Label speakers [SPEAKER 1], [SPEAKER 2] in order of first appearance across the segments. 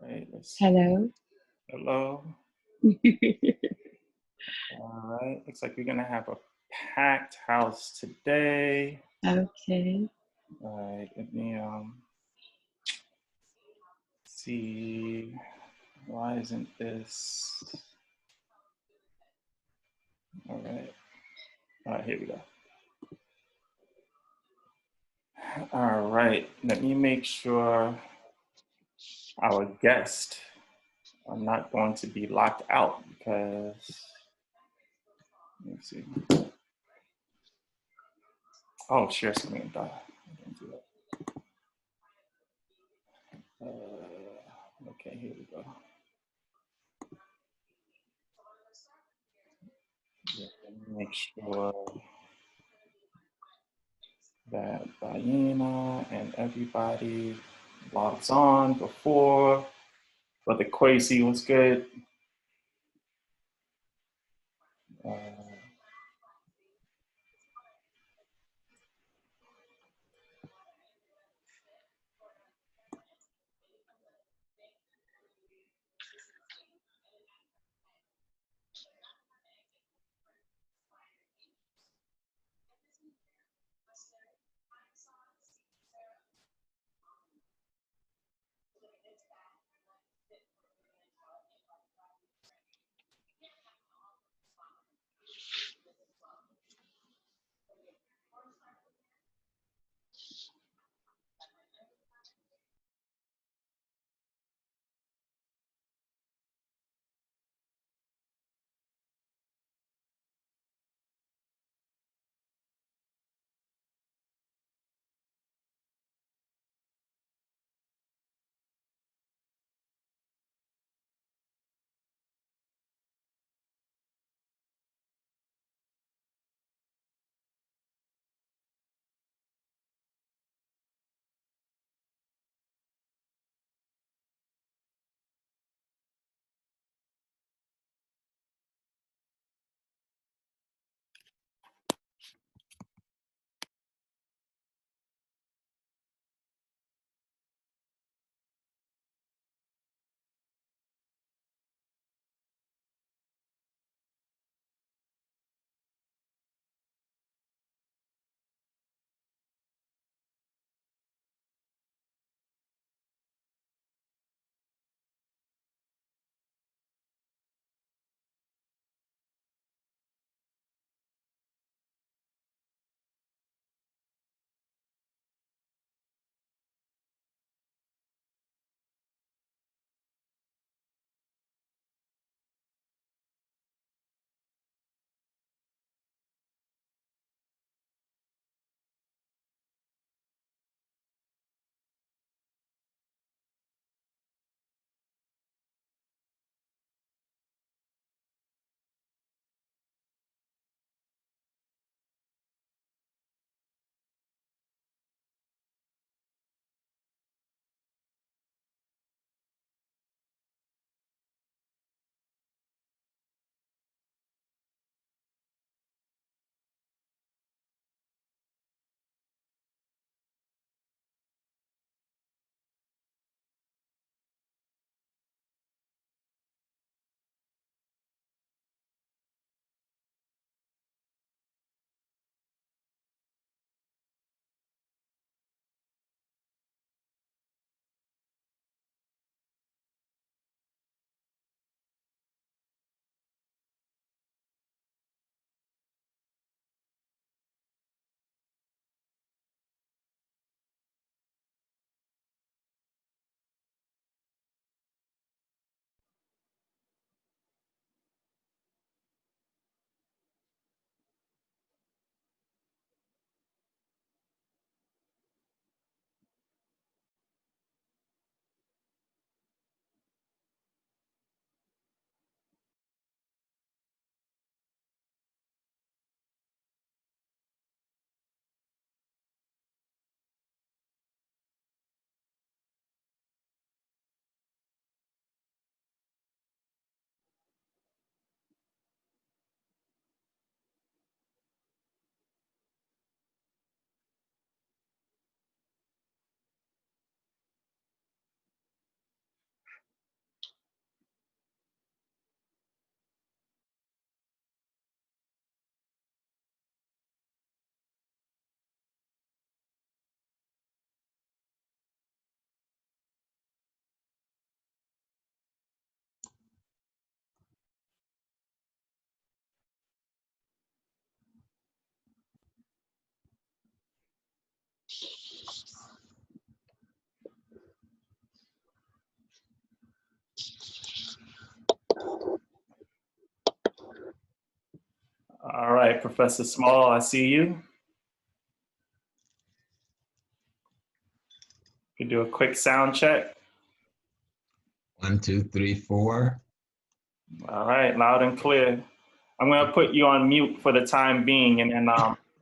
[SPEAKER 1] Right.
[SPEAKER 2] Hello.
[SPEAKER 1] Hello. All right. Looks like we're gonna have a packed house today.
[SPEAKER 2] Okay.
[SPEAKER 1] All right. Let me see. Why isn't this? All right. All right. Here we go. All right. Let me make sure our guests are not going to be locked out because. Let me see. Oh, share screen. Duh. I didn't do that. Okay, here we go. Yeah, let me make sure that Bayyinah and everybody logs on before. But the Quasi was good. All right, Professor Small, I see you. You can do a quick sound check.
[SPEAKER 3] 1, 2, 3, 4.
[SPEAKER 1] All right, loud and clear. I'm going to put you on mute for the time being, and then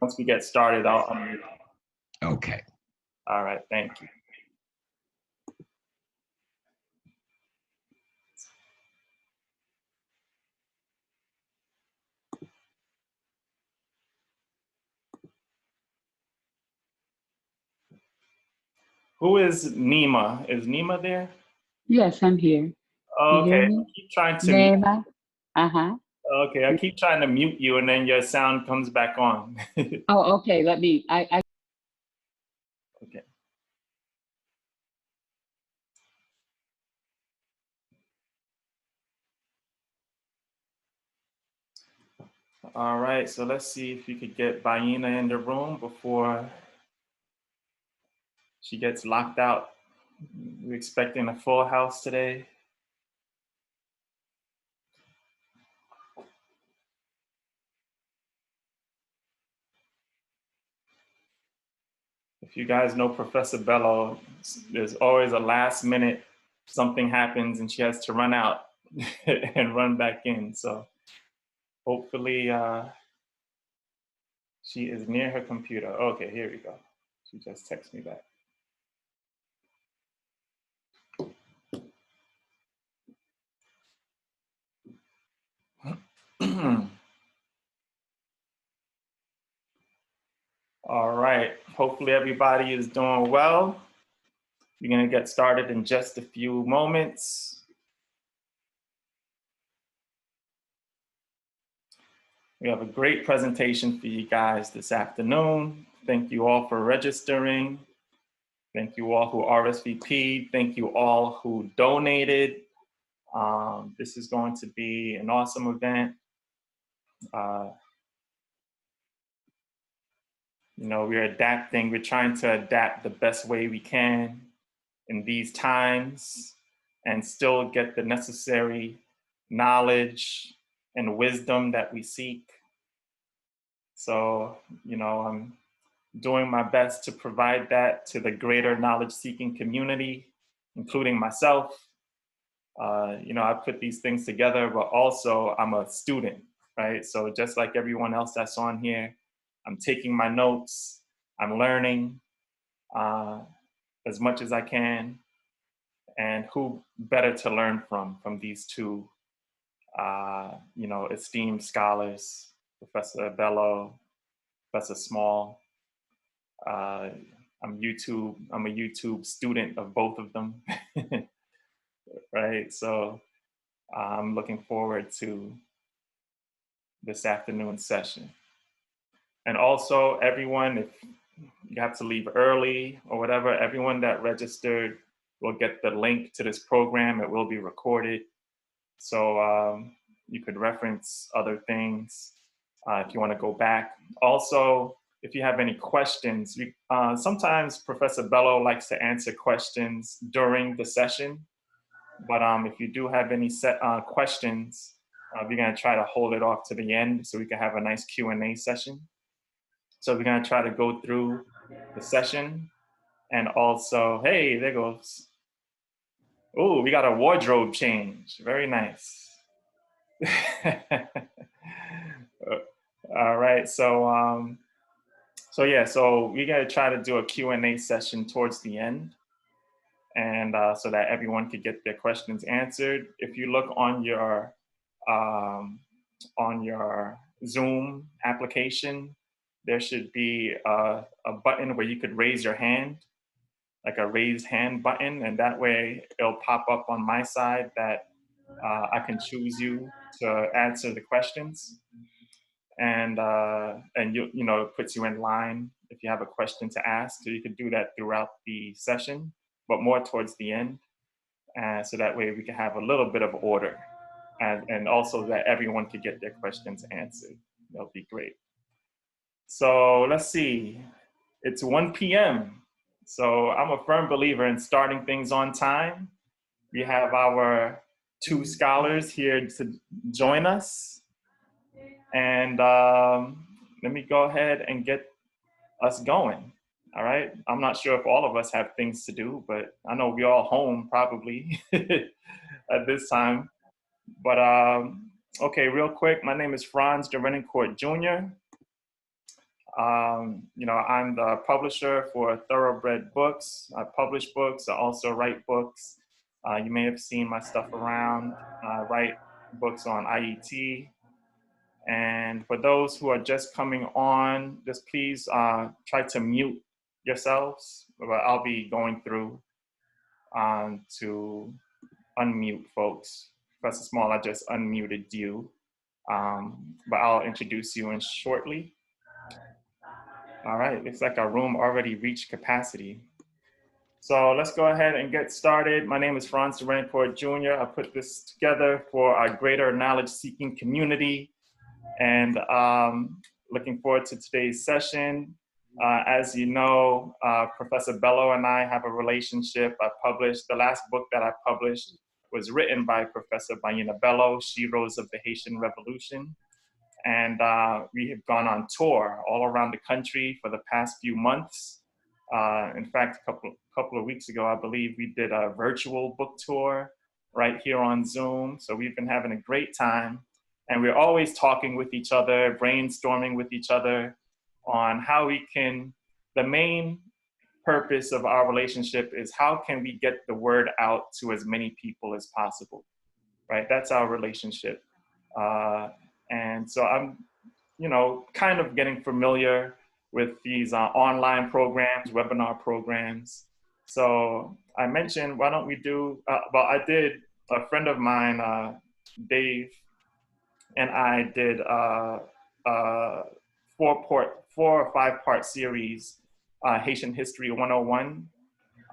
[SPEAKER 1] once we get started, I'll unmute.
[SPEAKER 3] Okay.
[SPEAKER 1] All right, thank you. Who is Nima? Is Nima there?
[SPEAKER 2] Yes, I'm here.
[SPEAKER 1] Oh,
[SPEAKER 2] You hear
[SPEAKER 1] okay,
[SPEAKER 2] me?
[SPEAKER 1] I keep trying to mute.
[SPEAKER 2] Nema? Uh-huh.
[SPEAKER 1] Okay, I keep trying to mute you, and then your sound comes back on.
[SPEAKER 2] Oh, okay. Let me,
[SPEAKER 1] Okay. All right, so let's see if you could get Bayyinah in the room before she gets locked out. We're expecting a full house today. If you guys know Professor Bello, there's always a last minute something happens and she has to run out and run back in. So hopefully she is near her computer. Okay, here we go. She just texted me back. All right, hopefully everybody is doing well. We're gonna get started in just a few moments. We have a great presentation for you guys this afternoon. Thank you all for registering. Thank you all who RSVP'd. Thank you all who donated. This is going to be an awesome event. You know, we're adapting. We're trying to adapt the best way we can in these times and still get the necessary knowledge and wisdom that we seek. So, you know, I'm doing my best to provide that to the greater knowledge-seeking community, including myself. You know, I put these things together, but also I'm a student, right? So just like everyone else that's on here, I'm taking my notes, I'm learning as much as I can. And who better to learn from these two, you know, esteemed scholars, Professor Bello, Professor Small. I'm a YouTube student of both of them, right? So I'm looking forward to this afternoon session. And also everyone, if you have to leave early or whatever, everyone that registered will get the link to this program. It will be recorded. So you could reference other things if you want to go back. Also, if you have any questions, sometimes Professor Bello likes to answer questions during the session. But if you do have any questions, we're going to try to hold it off to the end so we can have a nice Q&A session. So we're going to try to go through the session. And also, hey, there goes. Oh, we got a wardrobe change. Very nice. All right, so so we're gonna try to do a Q&A session towards the end, and so that everyone could get their questions answered. If you look on your Zoom application, there should be a button where you could raise your hand, like a raised hand button, and that way it'll pop up on my side that I can choose you to answer the questions. And you know, it puts you in line if you have a question to ask. So you could do that throughout the session, but more towards the end. So that way we can have a little bit of order, and also that everyone could get their questions answered. That'll be great. So let's see, it's 1 p.m. So I'm a firm believer in starting things on time. We have our two scholars here to join us. And let me go ahead and get us going. All right. I'm not sure if all of us have things to do, but I know we're all home probably at this time. But okay, real quick, my name is Franz Derenoncourt Jr. I'm the publisher for Thoroughbred Books. I publish books. I also write books. You may have seen my stuff around. I write books on IET. And for those who are just coming on, just please try to mute yourselves. I'll be going through to unmute folks. Professor Small, I just unmuted you, but I'll introduce you in shortly. All right, looks like our room already reached capacity. So let's go ahead and get started. My name is Franz Derenoncourt Jr. I put this together for our greater knowledge-seeking community, and looking forward to today's session. As you know, Professor Bello and I have a relationship. The last book that I published was written by Professor Bayyinah Bello, Sheroes of the Haitian Revolution. And we have gone on tour all around the country for the past few months. In fact, a couple of weeks ago, I believe we did a virtual book tour right here on Zoom. So we've been having a great time. And we're always talking with each other, brainstorming with each other on how we can, the main purpose of our relationship is how can we get the word out to as many people as possible, right? That's our relationship. And so I'm, kind of getting familiar with these online programs, webinar programs. So I mentioned, why don't we do, a friend of mine, Dave, and I did a 4 or 5 part series, Haitian History 101,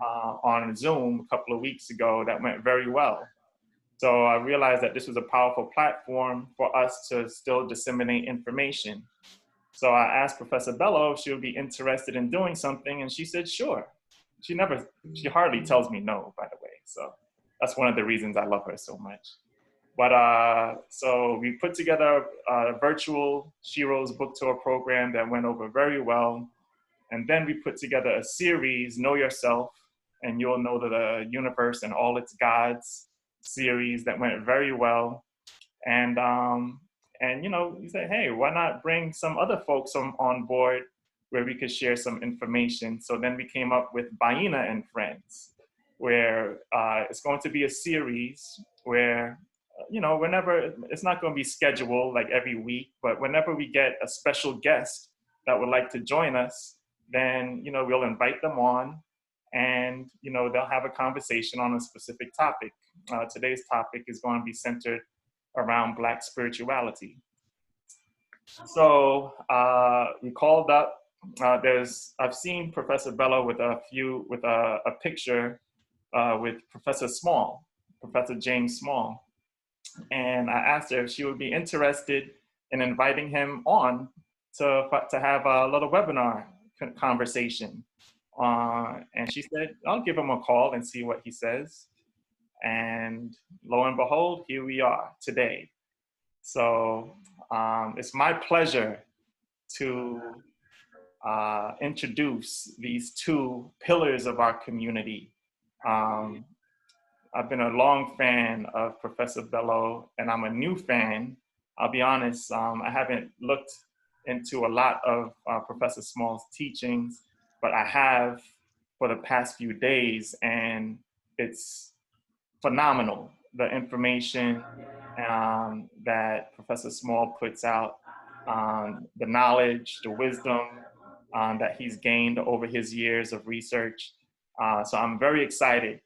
[SPEAKER 1] on Zoom a couple of weeks ago that went very well. So I realized that this was a powerful platform for us to still disseminate information. So I asked Professor Bello if she would be interested in doing something, and she said, sure. She hardly tells me no, by the way. So that's one of the reasons I love her so much. But so we put together a virtual Sheroes book tour program that went over very well. And then we put together a series, Know Yourself, and You'll Know the Universe and All Its Gods series that went very well. And we said, hey, why not bring some other folks on board where we could share some information? So then we came up with Bayyinah and Friends, where it's going to be a series where, whenever, it's not going to be scheduled like every week, but whenever we get a special guest that would like to join us, then, we'll invite them on and, they'll have a conversation on a specific topic. Today's topic is going to be centered around Black spirituality. So we called up, I've seen Professor Bello with a picture with Professor Small, Professor James Small. And I asked her if she would be interested in inviting him on to have a little webinar conversation. And she said, I'll give him a call and see what he says. And lo and behold, here we are today. So it's my pleasure to introduce these 2 pillars of our community. I've been a long fan of Professor Bello, and I'm a new fan. I'll be honest, I haven't looked into a lot of Professor Small's teachings, but I have for the past few days, and it's phenomenal, the information that Professor Small puts out, the knowledge, the wisdom that he's gained over his years of research. So I'm very excited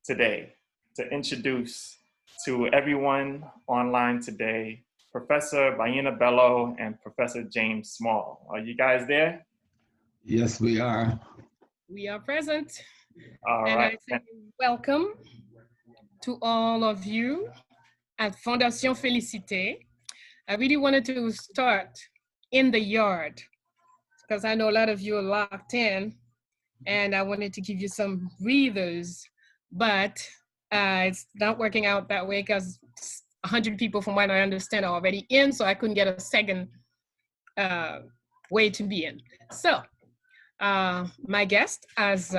[SPEAKER 1] today to introduce to everyone online today, Professor Bayyinah Bello and Professor James Small. Are you guys there?
[SPEAKER 3] Yes, we are.
[SPEAKER 4] We are present.
[SPEAKER 1] All
[SPEAKER 4] and
[SPEAKER 1] right.
[SPEAKER 4] I say welcome to all of you at Fondation Félicité. I really wanted to start in the yard because I know a lot of you are locked in, and I wanted to give you some breathers, but it's not working out that way because 100 people, from what I understand, are already in, so I couldn't get a second way to be in. So my guest, as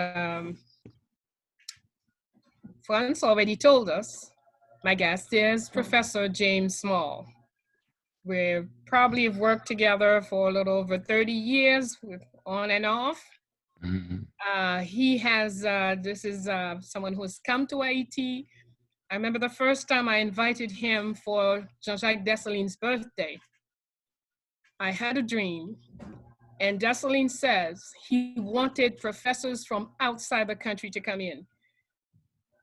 [SPEAKER 4] Franz already told us, my guest is Professor James Small. We probably have worked together for a little over 30 years, on and off. He has, this is someone who has come to Haiti. I remember the first time I invited him for Jean-Jacques Dessalines' birthday. I had a dream, and Dessalines says he wanted professors from outside the country to come in.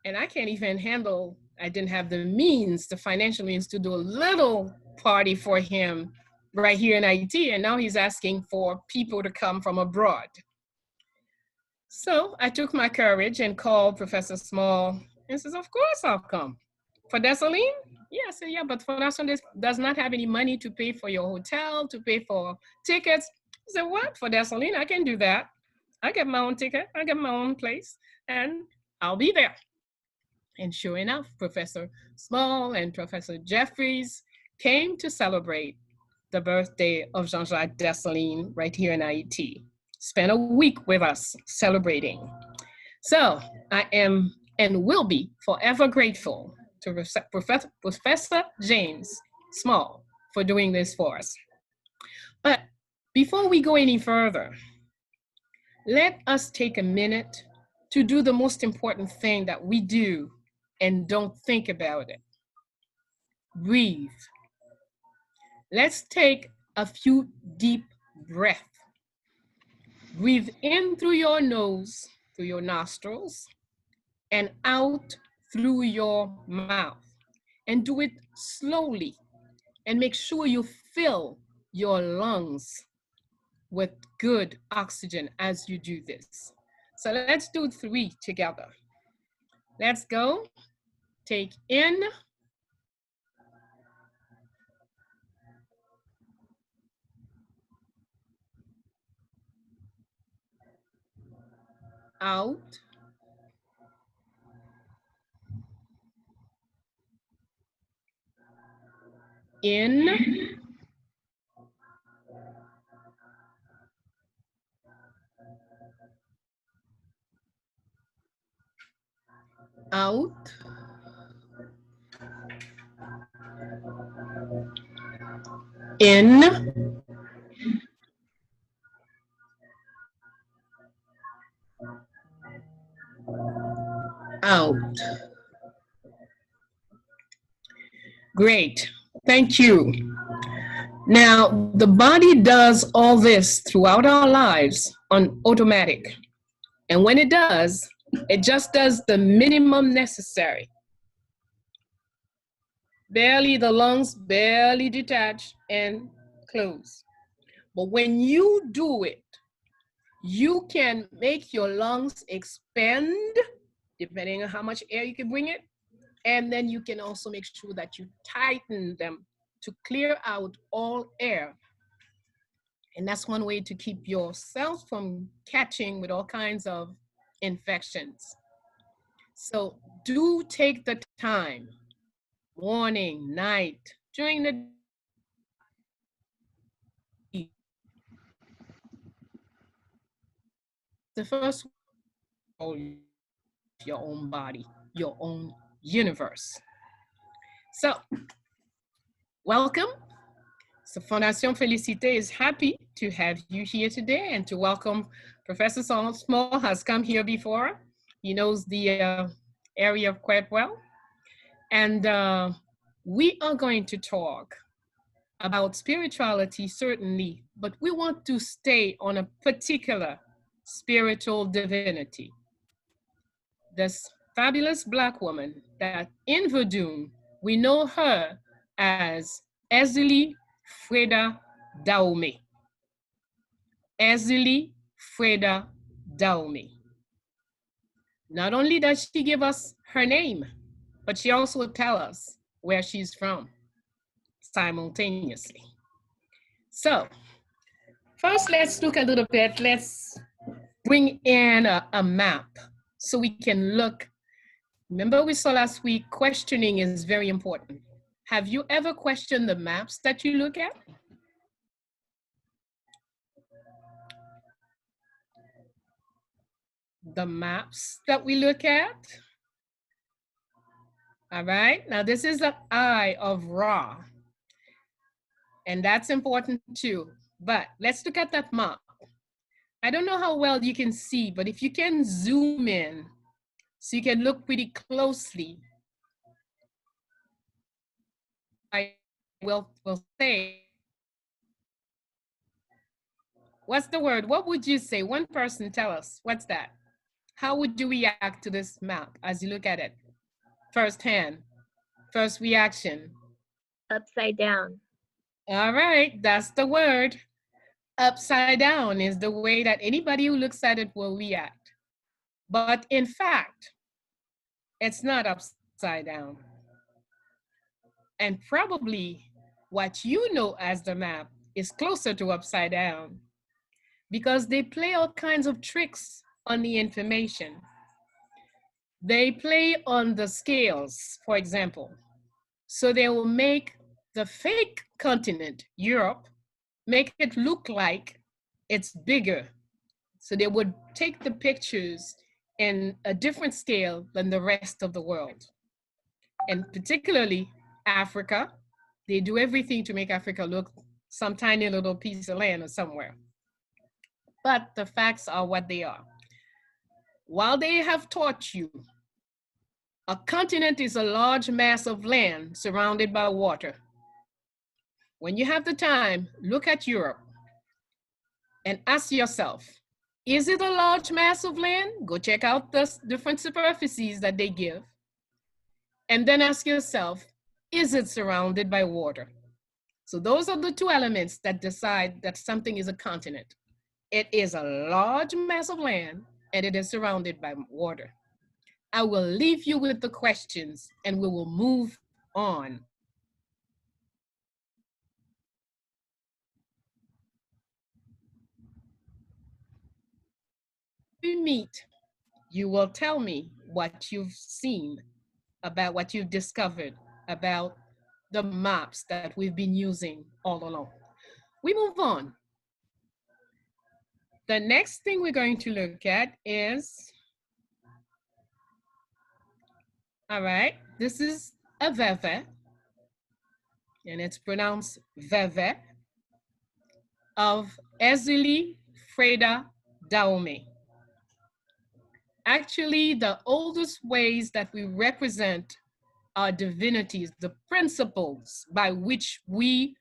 [SPEAKER 4] And I can't even handle, I didn't have the means, the financial means to do a little party for him right here in Haiti. And now he's asking for people to come from abroad. So I took my courage and called Professor Small and says, of course I'll come. For Dessalines? Yeah, I said, yeah, but Fondation does not have any money to pay for your hotel, to pay for tickets. I said, what? For Dessalines, I can do that. I get my own ticket, I get my own place, and I'll be there. And sure enough, Professor Small and Professor Jeffries came to celebrate the birthday of Jean-Jacques Dessalines right here in Haiti. Spent a week with us celebrating. So I am and will be forever grateful to Professor James Small for doing this for us. But before we go any further, let us take a minute to do the most important thing that we do and don't think about it. Breathe. Let's take a few deep breaths. Breathe in through your nose, through your nostrils, and out through your mouth. And do it slowly. And make sure you fill your lungs with good oxygen as you do this. So let's do 3 together. Let's go. Take in. Out. In. Out. In. Out. Great, thank you. Now, the body does all this throughout our lives on automatic. And when it does, it just does the minimum necessary. Barely, the lungs barely detach and close. But when you do it, you can make your lungs expand, depending on how much air you can bring it. And then you can also make sure that you tighten them to clear out all air. And that's one way to keep yourself from catching with all kinds of infections. So do take the time, morning, night, during the first your own body, your own universe. So welcome. So Fondation Félicité is happy to have you here today and to welcome Professor Small has come here before. He knows the area quite well. And we are going to talk about spirituality, certainly, but we want to stay on a particular spiritual divinity. This fabulous Black woman that in Verdun, we know her as Ezeli Freda Dahomey. Ezeli Freda Dahomey. Not only does she give us her name, but she also tells us where she's from simultaneously. So first, let's look a little bit. Let's bring in a map so we can look. Remember we saw last week, questioning is very important. Have you ever questioned the maps that you look at? The maps that we look at. All right, now this is the eye of Ra. And that's important too. But let's look at that map. I don't know how well you can see, but if you can zoom in so you can look pretty closely, I will say, what's the word? What would you say? One person tell us, what's that? How would you react to this map as you look at it? Firsthand, first reaction.
[SPEAKER 5] Upside down.
[SPEAKER 4] All right, that's the word. Upside down is the way that anybody who looks at it will react. But in fact, it's not upside down. And probably what you know as the map is closer to upside down because they play all kinds of tricks on the information. They play on the scales, for example. So they will make the fake continent, Europe, make it look like it's bigger. So they would take the pictures in a different scale than the rest of the world. And particularly Africa, they do everything to make Africa look some tiny little piece of land or somewhere. But the facts are what they are. While they have taught you, a continent is a large mass of land surrounded by water. When you have the time, look at Europe and ask yourself, is it a large mass of land? Go check out the different superficies that they give. And then ask yourself, is it surrounded by water? So those are the two elements that decide that something is a continent. It is a large mass of land and it is surrounded by water. I will leave you with the questions and we will move on. We meet, you will tell me what you've seen, about what you've discovered, about the maps that we've been using all along. We move on. The next thing we're going to look at is, all right, this is a veve, and it's pronounced veve, of Ezuli Freda Dahomey. Actually, the oldest ways that we represent our divinities, the principles by which we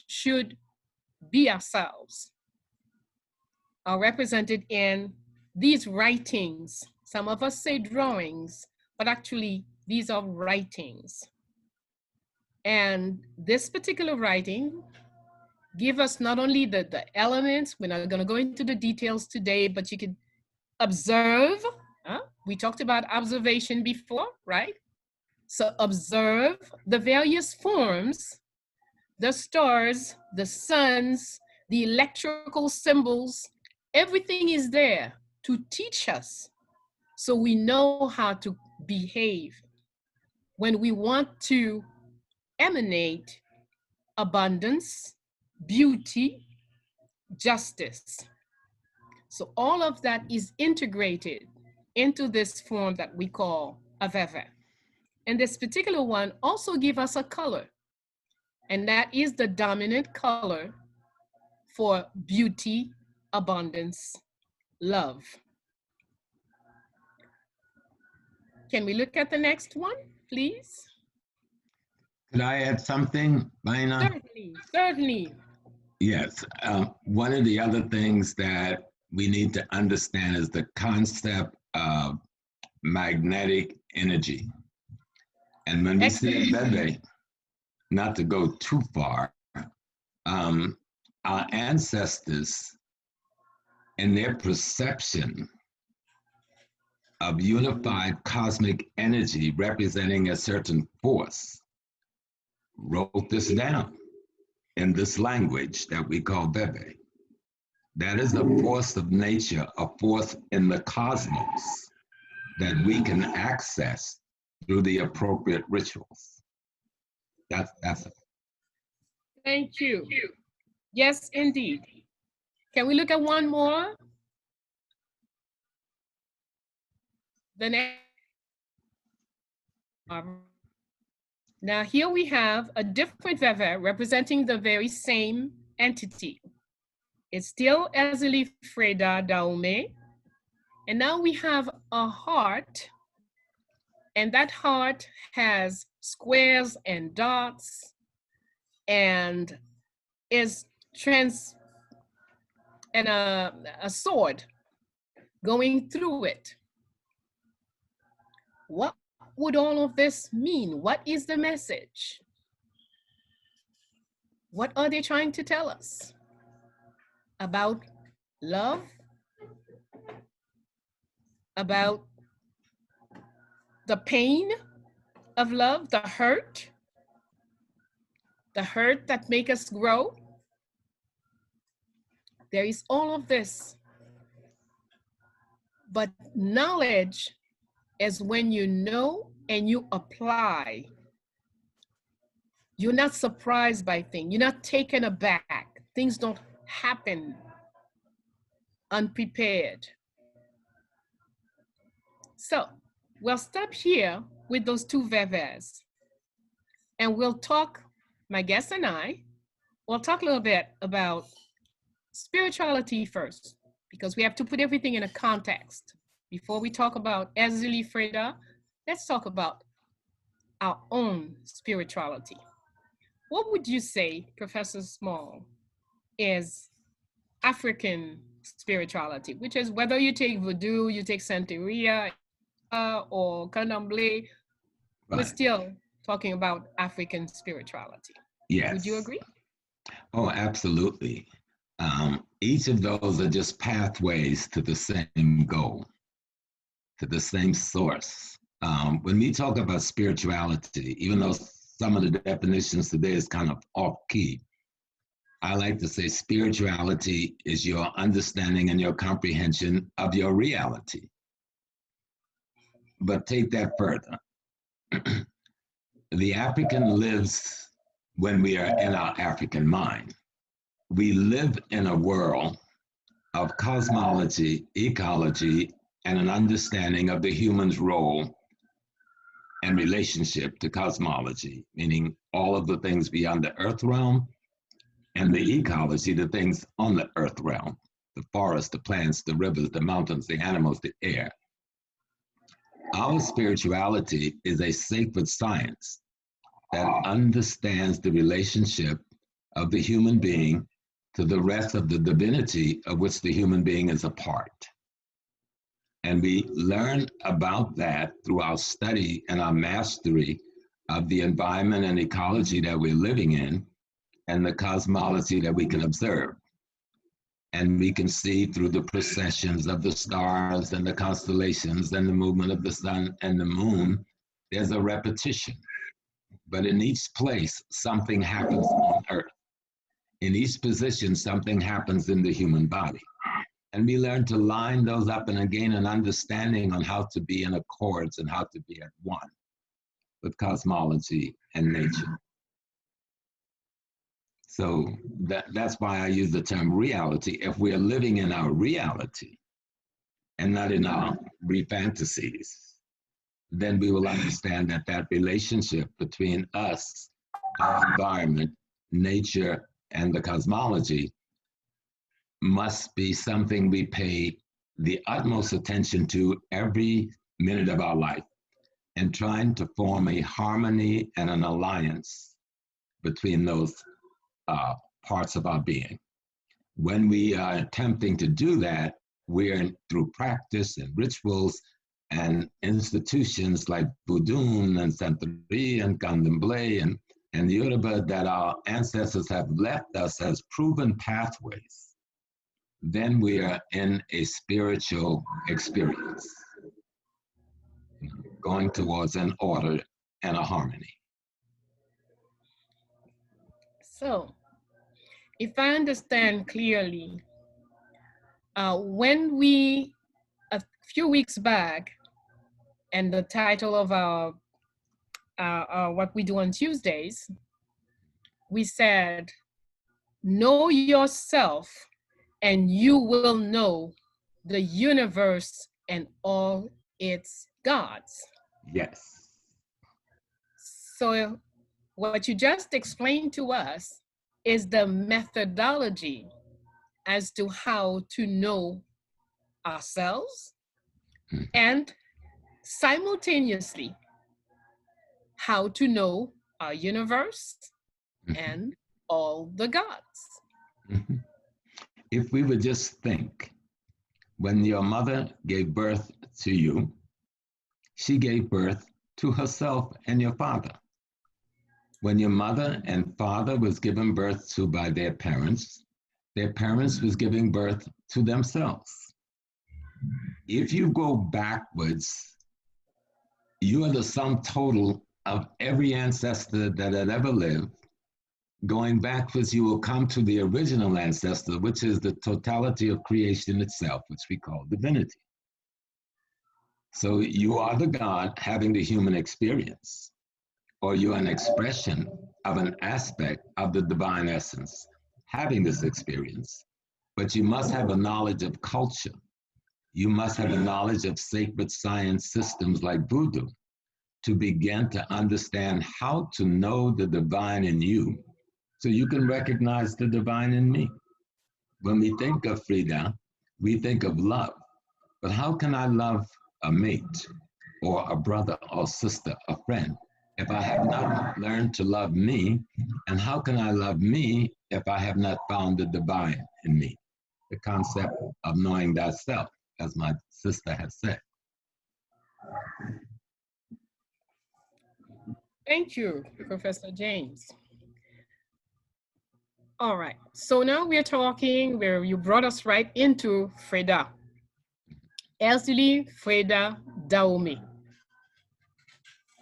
[SPEAKER 4] should be ourselves, are represented in these writings. Some of us say drawings, but actually these are writings. And this particular writing give us not only the elements, we're not gonna go into the details today, but you can observe. We talked about observation before, right? So observe the various forms, the stars, the suns, the electrical symbols, everything is there to teach us so we know how to behave when we want to emanate abundance, beauty, justice. So all of that is integrated into this form that we call a veve. And this particular one also gives us a color, and that is the dominant color for beauty, abundance, love. Can we look at the next one, please?
[SPEAKER 3] Could I add something, Bayyinah?
[SPEAKER 4] Certainly, certainly.
[SPEAKER 3] Yes. One of the other things that we need to understand is the concept of magnetic energy. And when we say veve, not to go too far, our ancestors and their perception of unified cosmic energy representing a certain force wrote this down in this language that we call veve. That is a force of nature, a force in the cosmos that we can access through the appropriate rituals. That's it.
[SPEAKER 4] Thank you. Yes, indeed. Can we look at one more? The next. Now here we have a different veve representing the very same entity. It's still Ezeli Freda Daume. And now we have a heart, and that heart has squares and dots and is and a sword going through it. What would all of this mean? What is the message? What are they trying to tell us about love? About the pain of love, the hurt that make us grow? There is all of this. But knowledge is when you know and you apply. You're not surprised by things. You're not taken aback. Things don't happen unprepared. So we'll stop here with those two veves. And we'll talk, my guest and I, we'll talk a little bit about spirituality first, because we have to put everything in a context. Before we talk about Ezeli Freda, let's talk about our own spirituality. What would you say, Professor Small, is African spirituality, which is whether you take Voodoo, you take Santeria, or Candomblé, we're still talking about African spirituality.
[SPEAKER 3] Yes.
[SPEAKER 4] Would you agree?
[SPEAKER 3] Oh, absolutely. Each of those are just pathways to the same goal, to the same source. When we talk about spirituality, even though some of the definitions today is kind of off-key, I like to say spirituality is your understanding and your comprehension of your reality. But take that further. The African lives when we are in our African mind. We live in a world of cosmology, ecology, and an understanding of the human's role and relationship to cosmology, meaning all of the things beyond the earth realm, and the ecology, the things on the earth realm, the forests, the plants, the rivers, the mountains, the animals, the air. Our spirituality is a sacred science that understands the relationship of the human being to the rest of the divinity of which the human being is a part. And we learn about that through our study and our mastery of the environment and ecology that we're living in and the cosmology that we can observe. And we can see through the processions of the stars and the constellations and the movement of the sun and the moon, there's a repetition. But in each place, something happens on earth. In each position, something happens in the human body. And we learn to line those up and gain an understanding on how to be in accords and how to be at one with cosmology and nature. So that's why I use the term reality. If we're living in our reality and not in our fantasies, then we will understand that that relationship between us, our environment, nature, and the cosmology must be something we pay the utmost attention to every minute of our life, and trying to form a harmony and an alliance between those parts of our being. When we are attempting to do that, we're through practice and rituals and institutions like Voodoo and Santeria and Candomblé and Yoruba that our ancestors have left us as proven pathways. Then we are in a spiritual experience, going towards an order and a harmony.
[SPEAKER 4] So, if I understand clearly, when we, a few weeks back, and the title of our what we do on Tuesdays, we said, know yourself and you will know the universe and all its gods.
[SPEAKER 3] Yes.
[SPEAKER 4] So what you just explained to us is the methodology as to how to know ourselves and simultaneously how to know our universe and all the gods.
[SPEAKER 3] If we would just think, when your mother gave birth to you, she gave birth to herself and your father. When your mother and father was given birth to by their parents was giving birth to themselves. If you go backwards, you are the sum total of every ancestor that had ever lived. Going backwards, you will come to the original ancestor, which is the totality of creation itself, which we call divinity. So you are the God having the human experience, or you are an expression of an aspect of the divine essence having this experience. But you must have a knowledge of culture. You must have a knowledge of sacred science systems like voodoo to begin to understand how to know the divine in you, so you can recognize the divine in me. When we think of Frida, we think of love. But how can I love a mate or a brother or sister, a friend, if I have not learned to love me? And how can I love me if I have not found the divine in me? The concept of knowing thyself, as my sister has said.
[SPEAKER 4] Thank you, Professor James. All right, so now we're talking where you brought us right into Freda. Elsie Freda Dahomey.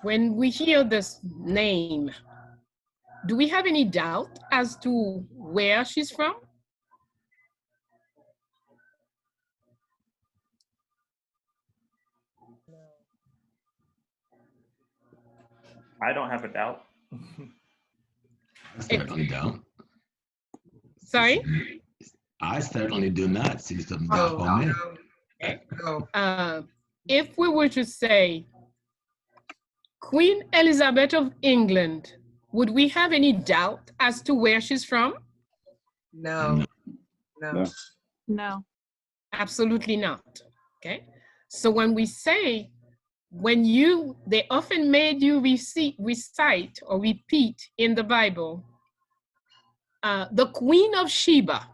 [SPEAKER 4] When we hear this name, do we have any doubt as to where she's from?
[SPEAKER 1] I don't have a doubt.
[SPEAKER 3] I certainly don't.
[SPEAKER 4] Sorry?
[SPEAKER 3] I certainly do not see some doubt on me.
[SPEAKER 4] Okay. If we were to say Queen Elizabeth of England, would we have any doubt as to where she's from?
[SPEAKER 6] No. No.
[SPEAKER 5] No.
[SPEAKER 4] Absolutely not. Okay. So when we say, they often made you recite or repeat in the Bible, the Queen of Sheba.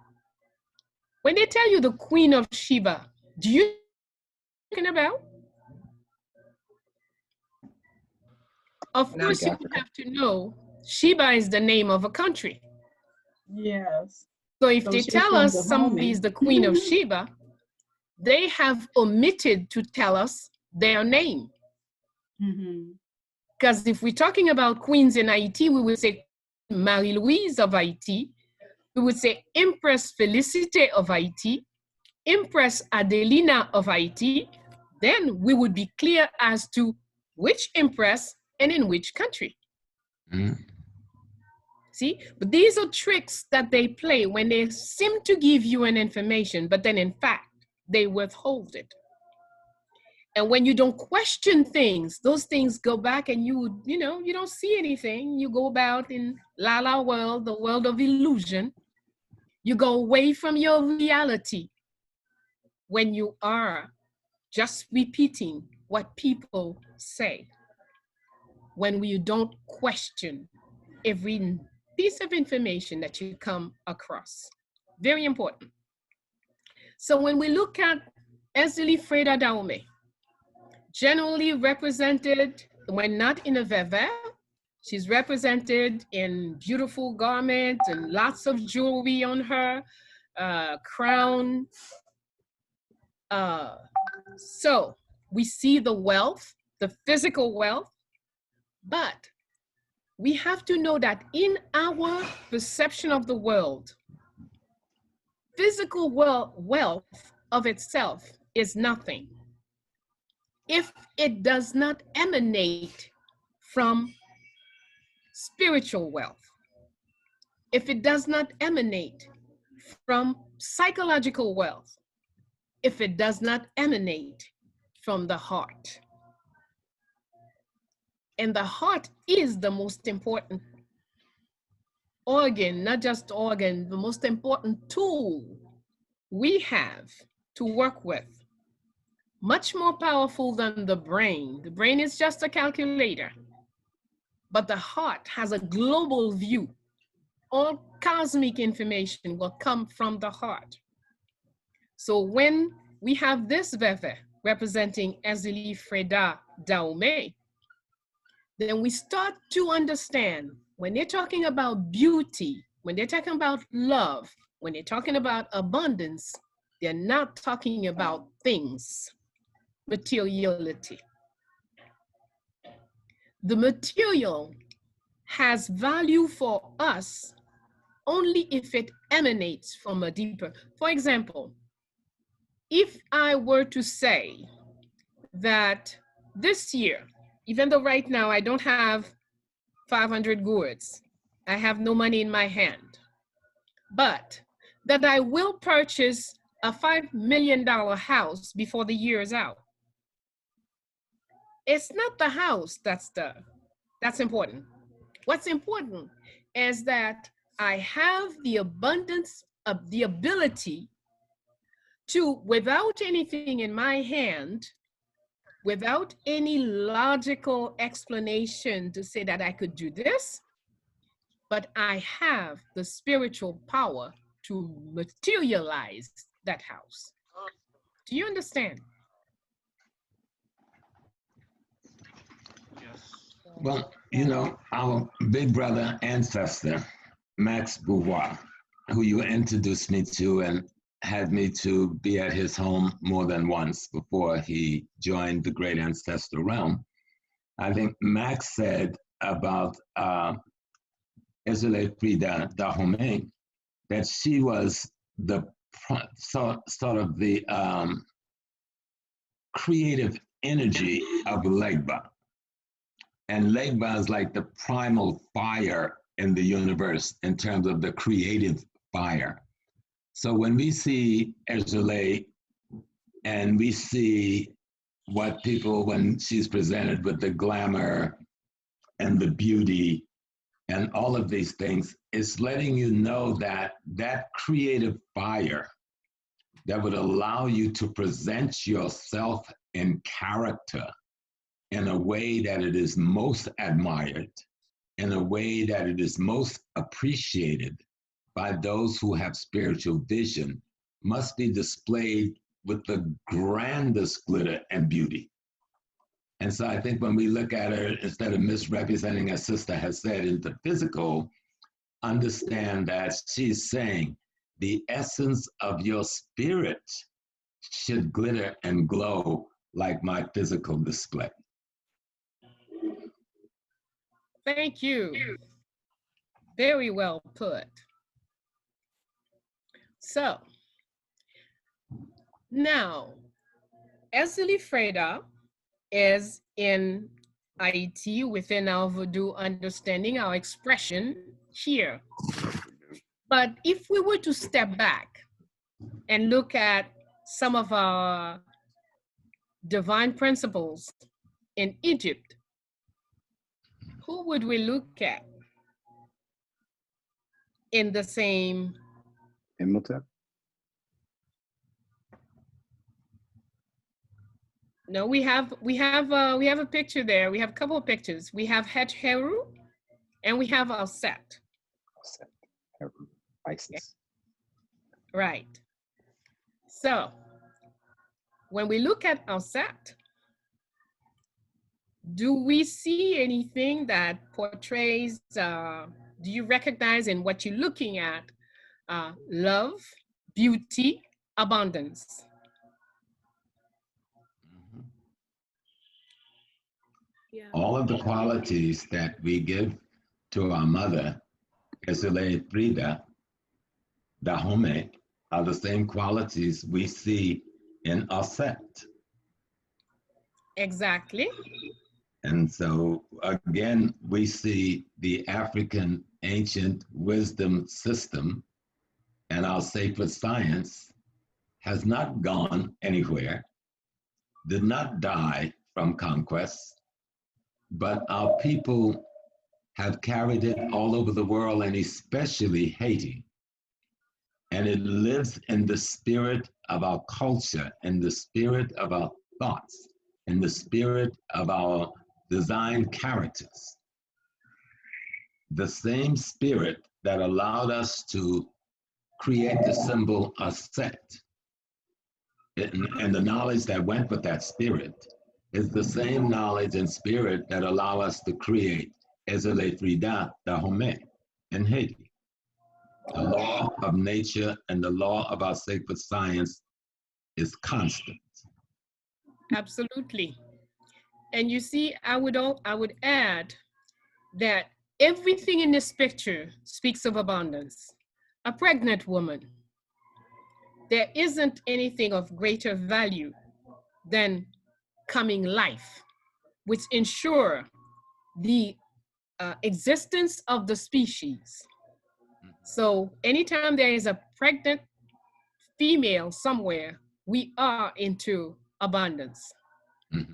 [SPEAKER 4] When they tell you the Queen of Sheba, do you know what I'm talking about? Of course, you have to know Sheba is the name of a country.
[SPEAKER 2] Yes.
[SPEAKER 4] So if
[SPEAKER 2] So
[SPEAKER 4] they
[SPEAKER 2] she's
[SPEAKER 4] tell
[SPEAKER 2] from
[SPEAKER 4] us somebody is the Queen of Sheba, they have omitted to tell us their name. Because if we're talking about queens in Haiti, we would say Marie-Louise of Haiti. We would say Empress Félicité of Haiti, Empress Adelina of Haiti. Then we would be clear as to which empress and in which country. See, but these are tricks that they play when they seem to give you an information, but then in fact, they withhold it. And when you don't question things, those things go back and you don't see anything. You go about in la la world, the world of illusion. You go away from your reality when you are just repeating what people say. When you don't question every piece of information that you come across. Very important. So when we look at Elsie Freda Dahomey, generally represented, when not in a veve, she's represented in beautiful garments and lots of jewelry on her, crown. So we see the wealth, the physical wealth, but we have to know that in our perception of the world, physical wealth of itself is nothing if it does not emanate from spiritual wealth, if it does not emanate from psychological wealth, if it does not emanate from the heart. And the heart is the most important organ, not just organ, the most important tool we have to work with. Much more powerful than the brain. The brain is just a calculator, but the heart has a global view. All cosmic information will come from the heart. So when we have this veve representing Ezeli Freda Daume, then we start to understand when they're talking about beauty, when they're talking about love, when they're talking about abundance, they're not talking about things, materiality. The material has value for us only if it emanates from a deeper. For example, if I were to say that this year, even though right now I don't have 500 gourds, I have no money in my hand, but that I will purchase a $5 million house before the year is out. It's not the house that's important. What's important is that I have the abundance of the ability to, without anything in my hand, without any logical explanation to say that I could do this, but I have the spiritual power to materialize that house. Do you understand?
[SPEAKER 3] Well, you know, our big brother ancestor, Max Beauvoir, who you introduced me to and had me to be at his home more than once before he joined the great ancestral realm. I think Max said about Ezeli Freda Dahomey that she was the sort of the creative energy of Legba. And Legba is like the primal fire in the universe in terms of the creative fire. So when we see Ezeli and we see what people, when she's presented with the glamour and the beauty and all of these things, it's letting you know that that creative fire that would allow you to present yourself in character in a way that it is most admired, in a way that it is most appreciated by those who have spiritual vision, must be displayed with the grandest glitter and beauty. And so I think when we look at her, instead of misrepresenting her sister has said in the physical, understand that she's saying the essence of your spirit should glitter and glow like my physical display.
[SPEAKER 4] Thank you. Very well put. So now, Ezeli Freda is in Haiti within our Vodou understanding, our expression here. But if we were to step back and look at some of our divine principles in Egypt, who would we look at in the same?
[SPEAKER 7] Imhotep?
[SPEAKER 4] No, we have a picture there. We have a couple of pictures. We have Heru and we have Set.
[SPEAKER 7] Set. Heru. Isis.
[SPEAKER 4] Right. So when we look at Set, do we see anything that portrays, do you recognize in what you're looking at, love, beauty, abundance?
[SPEAKER 5] Yeah.
[SPEAKER 3] All of the qualities that we give to our mother, Ezeli Freda Dahomey, are the same qualities we see in Set.
[SPEAKER 4] Exactly.
[SPEAKER 3] And so again, we see the African ancient wisdom system and our sacred science has not gone anywhere, did not die from conquest, but our people have carried it all over the world and especially Haiti. And it lives in the spirit of our culture, in the spirit of our thoughts, in the spirit of our design characters. The same spirit that allowed us to create the symbol Aset, and the knowledge that went with that spirit is the same knowledge and spirit that allow us to create Ezele Frida Dahomey in Haiti. The law of nature and the law of our sacred science is constant.
[SPEAKER 4] Absolutely. And you see, I would add that everything in this picture speaks of abundance. A pregnant woman, there isn't anything of greater value than coming life, which ensure the existence of the species. So anytime there is a pregnant female somewhere, we are into abundance.
[SPEAKER 3] Mm-hmm.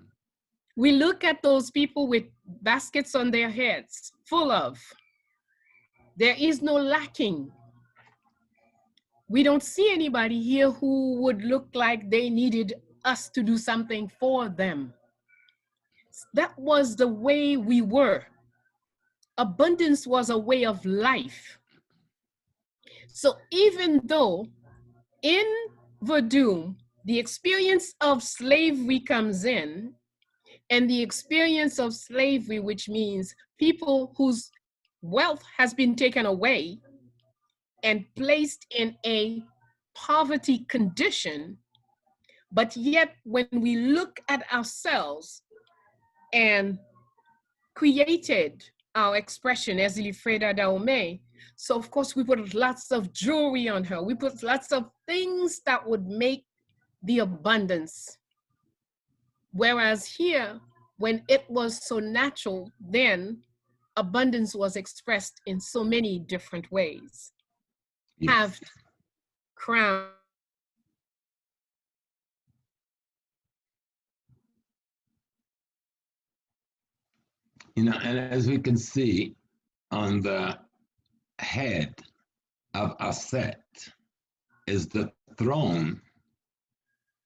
[SPEAKER 4] We look at those people with baskets on their heads, full of. There is no lacking. We don't see anybody here who would look like they needed us to do something for them. That was the way we were. Abundance was a way of life. So even though in Verdun, the experience of slavery comes in, and the experience of slavery, which means people whose wealth has been taken away and placed in a poverty condition, but yet when we look at ourselves and created our expression as Ilifreda Dahomey, so of course we put lots of jewelry on her. We put lots of things that would make the abundance. Whereas here, when it was so natural, then abundance was expressed in so many different ways.
[SPEAKER 3] Yes.
[SPEAKER 4] Have crown.
[SPEAKER 3] You know, and as we can see on the head of Aset is the throne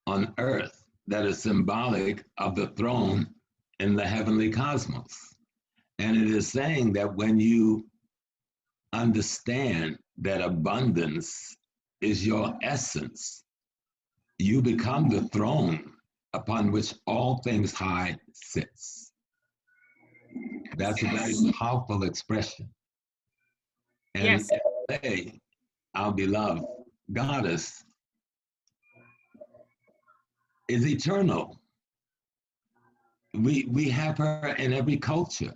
[SPEAKER 3] on earth that is symbolic of the throne in the heavenly cosmos. And it is saying that when you understand that abundance is your essence, you become the throne upon which all things high sits. That's a very powerful expression. And
[SPEAKER 4] Yes.
[SPEAKER 3] today, our beloved goddess is eternal. We have her in every culture.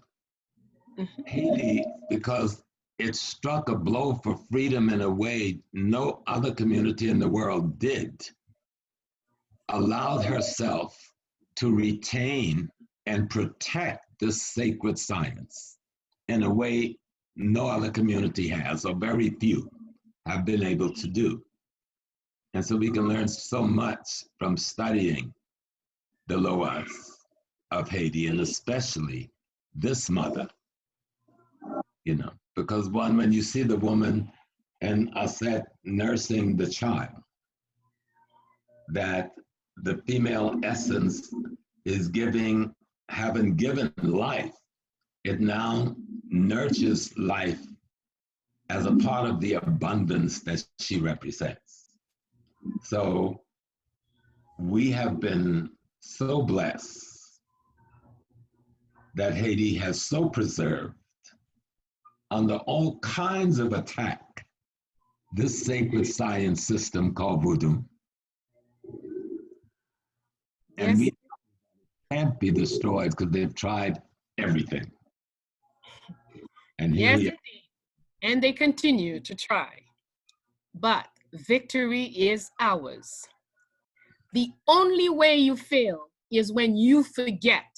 [SPEAKER 4] Mm-hmm.
[SPEAKER 3] Haiti, because it struck a blow for freedom in a way no other community in the world did, allowed herself to retain and protect this sacred science in a way no other community has, or very few have been able to do. And so we can learn so much from studying the Loas of Haiti, and especially this mother, you know, because when you see the woman and Aset nursing the child, that the female essence is having given life, it now nurtures life as a part of the abundance that she represents. So we have been so blessed that Haiti has so preserved under all kinds of attack this sacred science system called voodoo. And
[SPEAKER 4] Yes.
[SPEAKER 3] we can't be destroyed because they've tried everything. And here
[SPEAKER 4] Yes,
[SPEAKER 3] we are.
[SPEAKER 4] indeed. And they continue to try. But victory is ours. The only way you fail is when you forget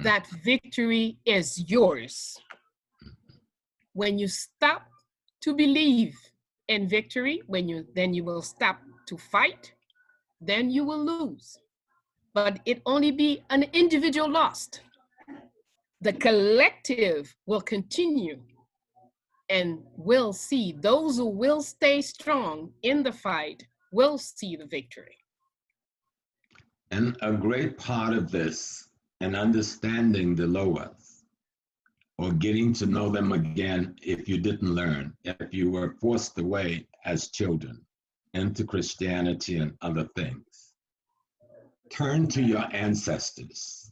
[SPEAKER 4] that victory is yours. When you stop to believe in victory, then you will stop to fight, then you will lose. But it only be an individual lost. The collective will continue and will see those who will stay strong in the fight will see the victory.
[SPEAKER 3] And a great part of this and understanding the lowers or getting to know them again if you didn't learn, if you were forced away as children into Christianity and other things. Turn to your ancestors.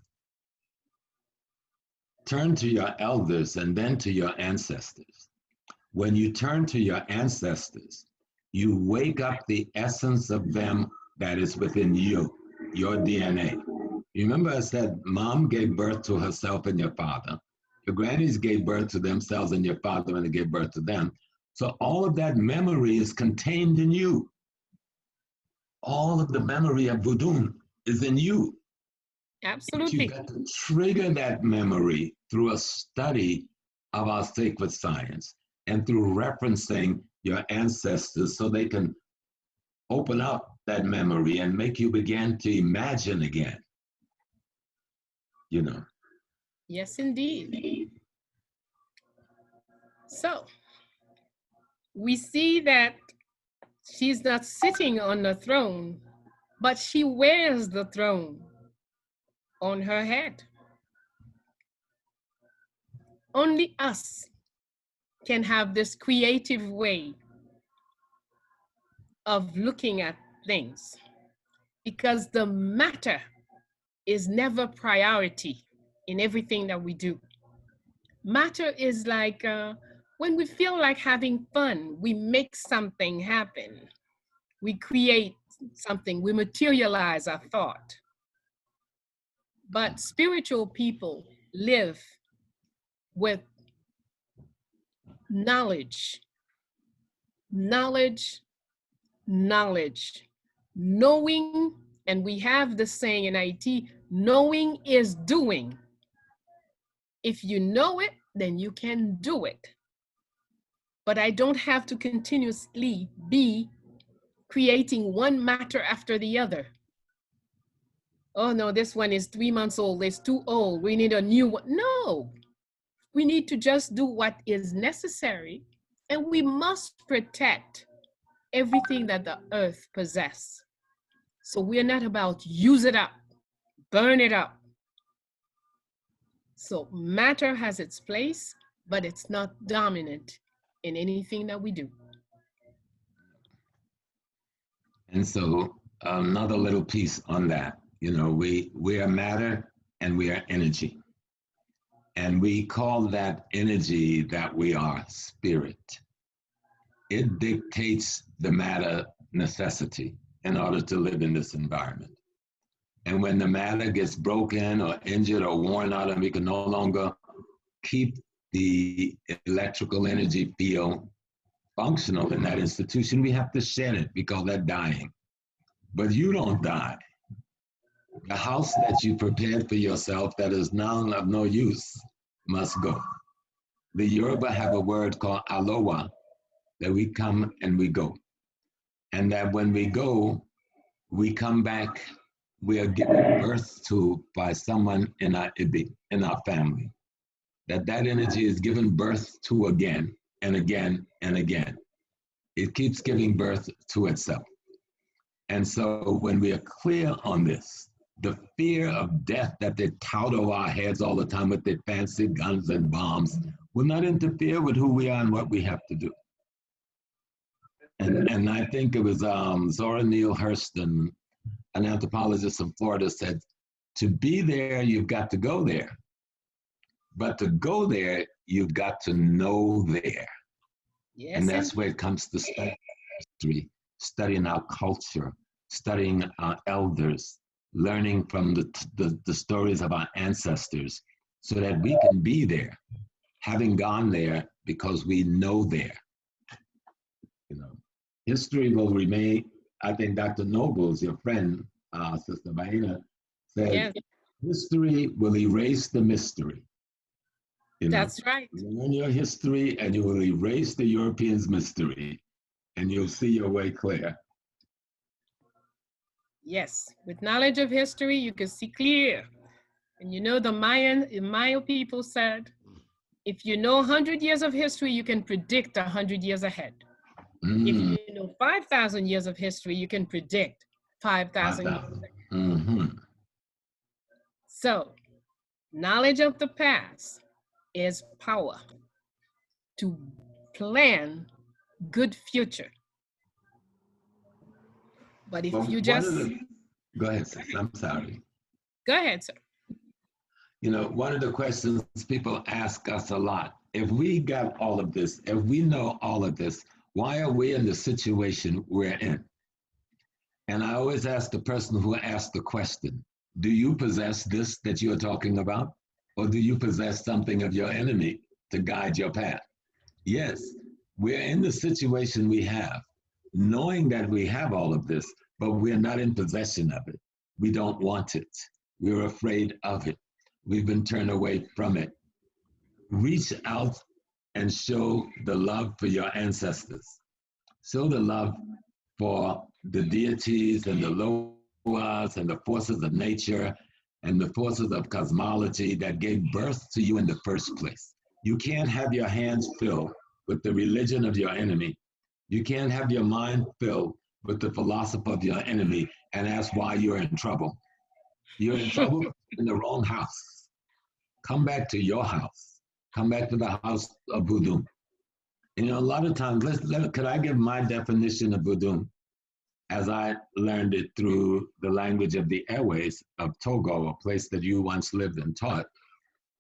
[SPEAKER 3] Turn to your elders and then to your ancestors. When you turn to your ancestors, you wake up the essence of them that is within you, your DNA. You remember I said mom gave birth to herself and your father. Your grannies gave birth to themselves and your father when they gave birth to them. So all of that memory is contained in you. All of the memory of voodoo is in you.
[SPEAKER 4] Absolutely.
[SPEAKER 3] You've got to trigger that memory through a study of our sacred science and through referencing your ancestors so they can open up that memory and make you begin to imagine again. You know.
[SPEAKER 4] Yes, indeed. So we see that she's not sitting on the throne, but she wears the throne on her head. Only us can have this creative way of looking at things because the matter is never priority in everything that we do. Matter is like when we feel like having fun, we make something happen. We create something, we materialize our thought. But spiritual people live with knowledge, knowledge, knowledge, knowing, and we have the saying in IT, knowing is doing. If you know it, then you can do it. But I don't have to continuously be creating one matter after the other. Oh no, this one is 3 months old, it's too old, we need a new one. No, we need to just do what is necessary, and we must protect everything that the earth possesses. So we're not about use it up, burn it up. So matter has its place, but it's not dominant in anything that we do.
[SPEAKER 3] And so another little piece on that, you know, we are matter and we are energy. And we call that energy that we are spirit. It dictates the matter necessity in order to live in this environment. And when the matter gets broken or injured or worn out and we can no longer keep the electrical energy field functional in that institution, we have to shed it. We call that dying. But you don't die. The house that you prepared for yourself that is now of no use must go. The Yoruba have a word called aloha, that we come and we go. And that when we go, we come back, we are given birth to by someone in our family. That energy is given birth to again and again and again. It keeps giving birth to itself. And so when we are clear on this, the fear of death that they tout over our heads all the time with their fancy guns and bombs will not interfere with who we are and what we have to do. And I think it was Zora Neale Hurston, an anthropologist from Florida, said, to be there, you've got to go there. But to go there, you've got to know there. Yes, and that's where it comes to studying history, studying our culture, studying our elders, learning from the stories of our ancestors so that we can be there, having gone there because we know there. You know, history will remain. I think Dr. Nobles, your friend, Sister Bayyinah, said, yes, History will erase the mystery. You know,
[SPEAKER 4] That's right.
[SPEAKER 3] learn your history and you will erase the Europeans' mystery and you'll see your way clear.
[SPEAKER 4] Yes, with knowledge of history, you can see clear. And you know, the Maya people said, if you know 100 years of history, you can predict 100 years ahead. If you know 5,000 years of history, you can predict 5,000 years ahead. So, knowledge of the past is power to plan good future. But if you just...
[SPEAKER 3] Go ahead, sis. I'm sorry.
[SPEAKER 4] Go ahead, sir.
[SPEAKER 3] You know, one of the questions people ask us a lot, if we got all of this, if we know all of this, why are we in the situation we're in? And I always ask the person who asked the question, do you possess this that you're talking about? Or do you possess something of your enemy to guide your path? Yes, we're in the situation we have, knowing that we have all of this, but we're not in possession of it. We don't want it. We're afraid of it. We've been turned away from it. Reach out and show the love for your ancestors. Show the love for the deities and the loas and the forces of nature and the forces of cosmology that gave birth to you in the first place. You can't have your hands filled with the religion of your enemy. You can't have your mind filled with the philosophy of your enemy and ask why you're in trouble. You're in trouble in the wrong house. Come back to your house. Come back to the house of voodoo. And, you know, a lot of times, could I give my definition of voodoo as I learned it through the language of the airways of Togo, a place that you once lived and taught.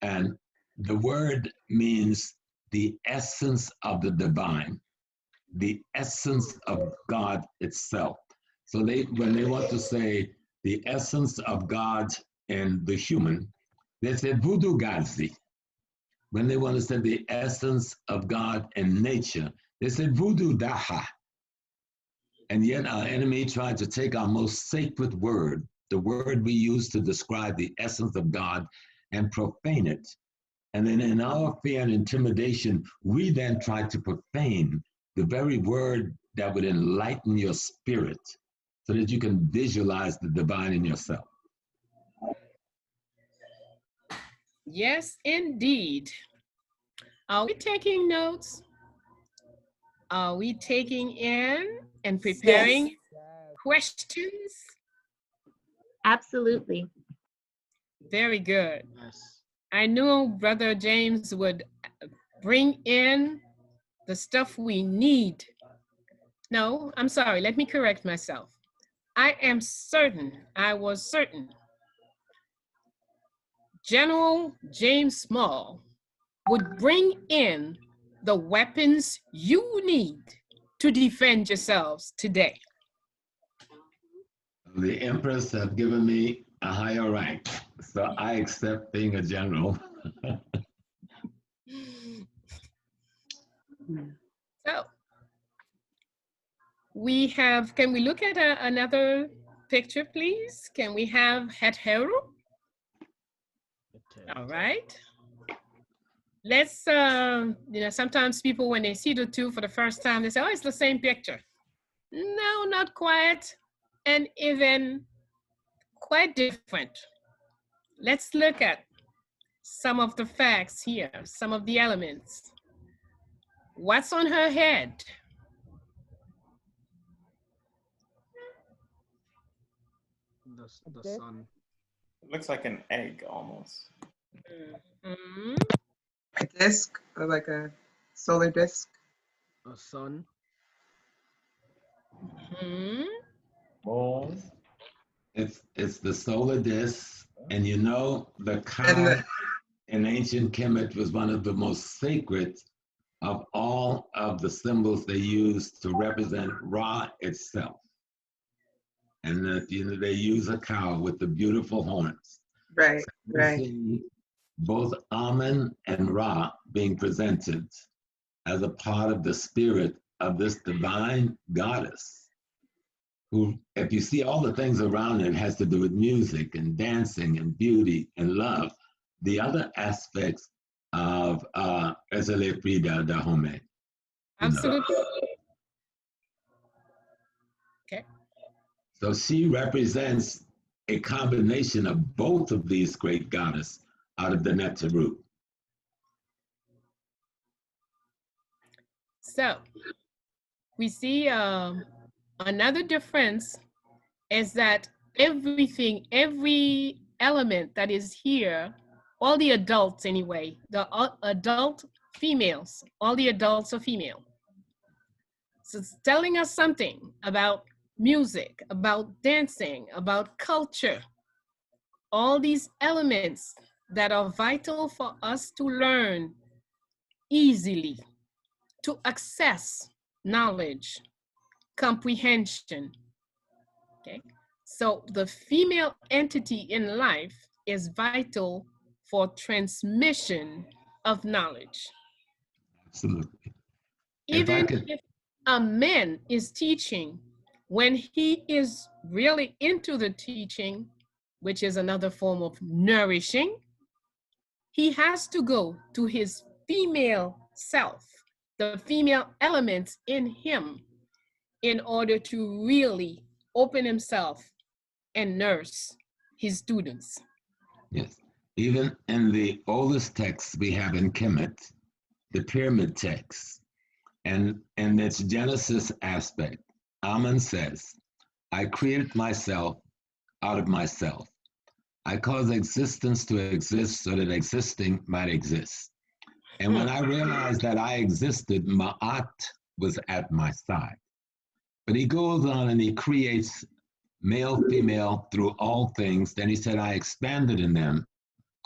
[SPEAKER 3] And the word means the essence of the divine, the essence of God itself. So when they want to say the essence of God in the human, they say voodoo gazi. When they want to say the essence of God in nature, they say voodoo daha. And yet our enemy tried to take our most sacred word, the word we use to describe the essence of God, and profane it. And then in our fear and intimidation, we then try to profane the very word that would enlighten your spirit so that you can visualize the divine in yourself.
[SPEAKER 4] Yes, indeed. Are we taking notes? Are we taking in and preparing questions?
[SPEAKER 5] Absolutely.
[SPEAKER 4] Very good. I knew Brother James would bring in the stuff we need. No, I'm sorry, let me correct myself. I was certain General James Small would bring in the weapons you need to defend yourselves today.
[SPEAKER 3] The Empress have given me a higher rank, so I accept being a general.
[SPEAKER 4] So we have, can we look at another picture, please? Can we have Heteru? All right. Let's, you know, sometimes people, when they see the two for the first time, they say, oh, it's the same picture. No, not quite, and even quite different. Let's look at some of the facts here, some of the elements. What's on her head?
[SPEAKER 8] The sun.
[SPEAKER 1] It looks like an egg almost.
[SPEAKER 4] Mm-hmm.
[SPEAKER 6] A disc, or like a solar disc.
[SPEAKER 8] A sun.
[SPEAKER 4] Mm-hmm.
[SPEAKER 3] It's the solar disk, and you know the cow in ancient Kemet was one of the most sacred of all of the symbols they used to represent Ra itself. And you know, they use a cow with the beautiful horns.
[SPEAKER 6] Right,
[SPEAKER 3] So
[SPEAKER 6] right.
[SPEAKER 3] see both Amen and Ra being presented as a part of the spirit of this divine goddess. who, if you see all the things around it, has to do with music and dancing and beauty and love. The other aspects of Ezele Frida Dahomey.
[SPEAKER 4] Absolutely. Okay.
[SPEAKER 3] So she represents a combination of both of these great goddesses out of the Neteru.
[SPEAKER 4] So we see another difference is that everything, every element that is here, all the adults anyway, the adult females, all the adults are female. So it's telling us something about music, about dancing, about culture, all these elements that are vital for us to learn easily, to access knowledge, comprehension. Okay, so the female entity in life is vital for transmission of knowledge.
[SPEAKER 3] Absolutely.
[SPEAKER 4] Even if a man is teaching, when he is really into the teaching, which is another form of nourishing, he has to go to his female self, the female elements in him, in order to really open himself and nurse his students.
[SPEAKER 3] Yes. Even in the oldest texts we have in Kemet, the pyramid text, and in its Genesis aspect, Amun says, I created myself out of myself. I caused existence to exist so that existing might exist. And when I realized that I existed, Ma'at was at my side. But he goes on and he creates male, female through all things. Then he said, I expanded in them.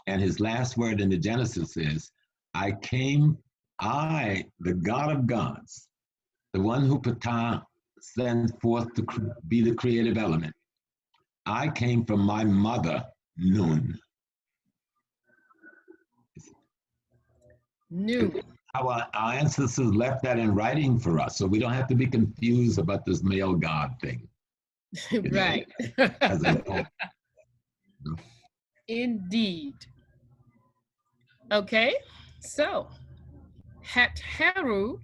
[SPEAKER 3] And his last word in the Genesis is, I came, I, the God of gods, the one who Ptah sends forth to be the creative element. I came from my mother, Nun.
[SPEAKER 4] Nun.
[SPEAKER 3] Our ancestors left that in writing for us, so we don't have to be confused about this male God thing.
[SPEAKER 4] Right.
[SPEAKER 3] Know,
[SPEAKER 4] Indeed. Okay, so Het-Heru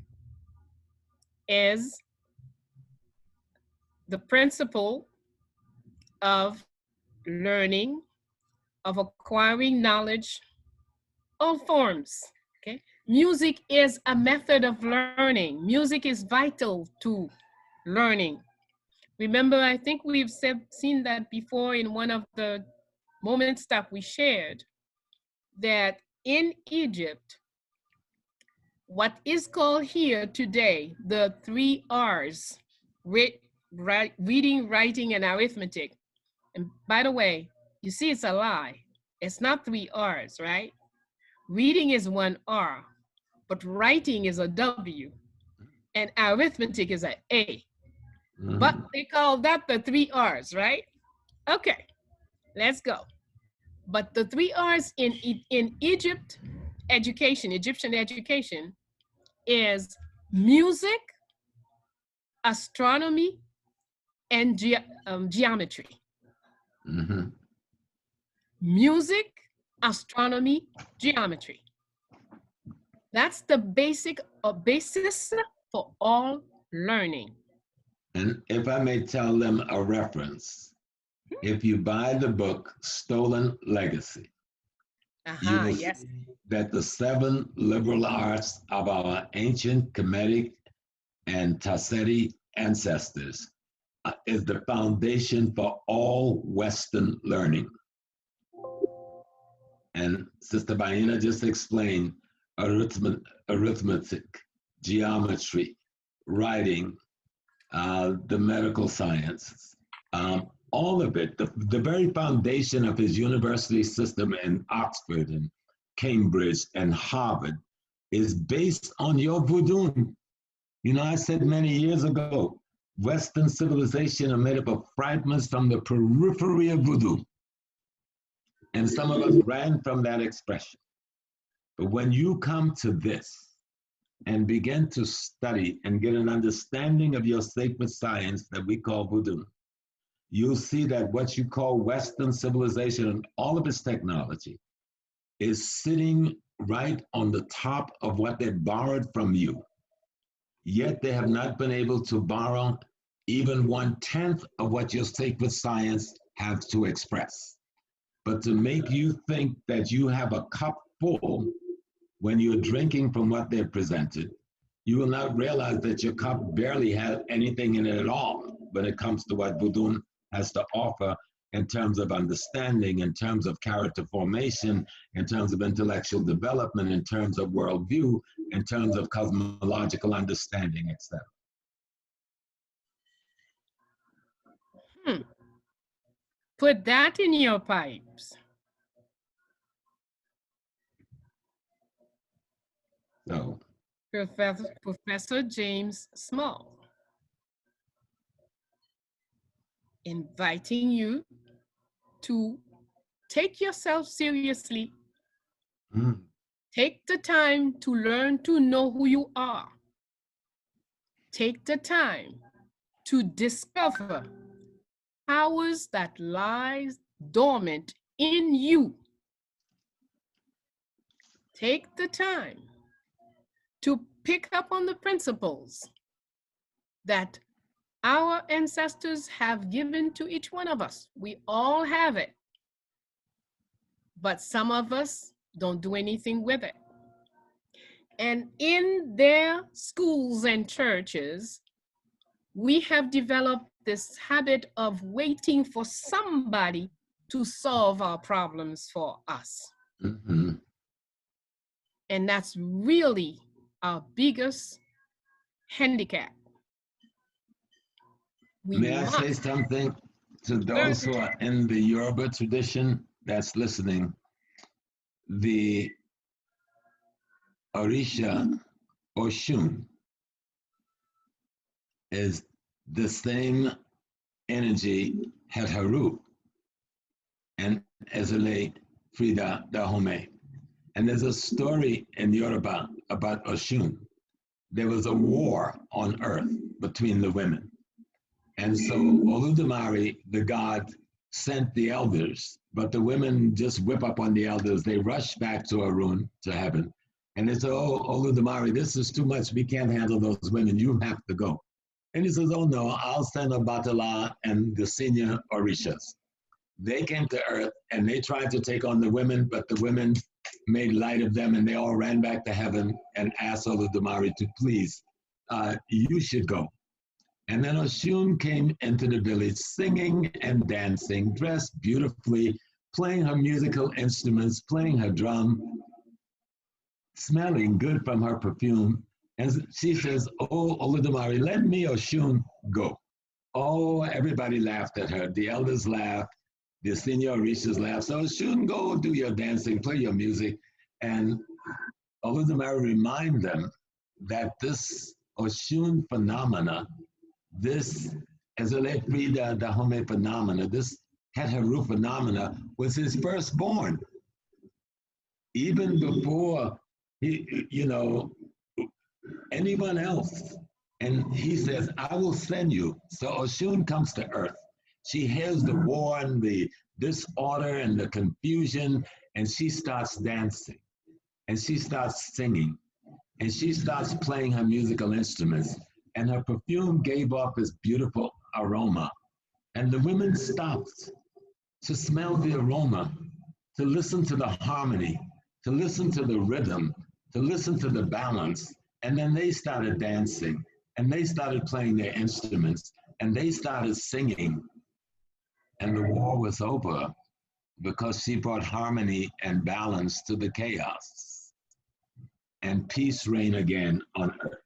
[SPEAKER 4] is the principle of learning, of acquiring knowledge, all forms, okay? Music is a method of learning. Music is vital to learning. Remember, I think we've seen that before in one of the moments that we shared, that in Egypt, what is called here today, the 3 R's, reading, writing, and arithmetic. And by the way, you see it's a lie. It's not 3 R's, right? Reading is 1 R, but writing is a W, and arithmetic is an A. But they call that the 3 R's, right? Okay, let's go. But the 3 R's in Egypt education, Egyptian education, is music, astronomy, and geometry.
[SPEAKER 3] Mm-hmm.
[SPEAKER 4] Music, astronomy, geometry. That's the basic basis for all learning.
[SPEAKER 3] And if I may tell them a reference, if you buy the book Stolen Legacy, you will
[SPEAKER 4] Yes.
[SPEAKER 3] see that the 7 liberal arts of our ancient Kemetic and Tasseti ancestors is the foundation for all Western learning. And Sister Bayyinah just explained arithmetic, geometry, writing, the medical sciences, all of it, the very foundation of his university system in Oxford and Cambridge and Harvard is based on your voodoo. You know, I said many years ago, Western civilization are made up of fragments from the periphery of voodoo. And some of us ran from that expression. But when you come to this, and begin to study and get an understanding of your sacred science that we call voodoo, you'll see that what you call Western civilization and all of its technology is sitting right on the top of what they borrowed from you. Yet they have not been able to borrow even 1/10 of what your sacred science has to express. But to make you think that you have a cup full when you're drinking from what they've presented, you will not realize that your cup barely has anything in it at all when it comes to what voodoo has to offer in terms of understanding, in terms of character formation, in terms of intellectual development, in terms of worldview, in terms of cosmological understanding, etc.
[SPEAKER 4] Put that in your pipes.
[SPEAKER 3] So,
[SPEAKER 4] Professor James Small, inviting you to take yourself seriously. Take the time to learn to know who you are. Take the time to discover powers that lies dormant in you. Take the time to pick up on the principles that our ancestors have given to each one of us. We all have it, but some of us don't do anything with it. And in their schools and churches, we have developed this habit of waiting for somebody to solve our problems for us.
[SPEAKER 3] mm-hmm.
[SPEAKER 4] And that's really our biggest handicap.
[SPEAKER 3] May I say something to those who are in the Yoruba tradition that's listening? The Orisha Oshun is the same energy had Haru and Ezele Frida Dahome. And there's a story in Yoruba about Oshun. There was a war on earth between the women. And so Oludumare, the god, sent the elders, but the women just whip up on the elders. They rush back to Arun, to heaven. And they say, oh, Oludumare, this is too much. We can't handle those women. You have to go. And he says, oh no, I'll send Obatala and the senior Orishas. They came to earth and they tried to take on the women, but the women made light of them and they all ran back to heaven and asked Oludumare to please, you should go. And then Oshun came into the village singing and dancing, dressed beautifully, playing her musical instruments, playing her drum, smelling good from her perfume. And she says, oh, Oludumare, let me, Oshun, go. Oh, everybody laughed at her. The elders laughed. The senior Orishas laughed. So Oshun, go do your dancing, play your music. And Oludumare remind them that this Oshun phenomena, this Ezele Frida Dahome phenomena, this Heteru phenomena was his firstborn. Even before he, anyone else. And he says, I will send you. So Oshun comes to earth. She hears the war and the disorder and the confusion, and she starts dancing. And she starts singing. And she starts playing her musical instruments. And her perfume gave off this beautiful aroma. And the women stopped to smell the aroma, to listen to the harmony, to listen to the rhythm, to listen to the balance. And then they started dancing, and they started playing their instruments, and they started singing. And the war was over because she brought harmony and balance to the chaos. And peace reigned again on earth.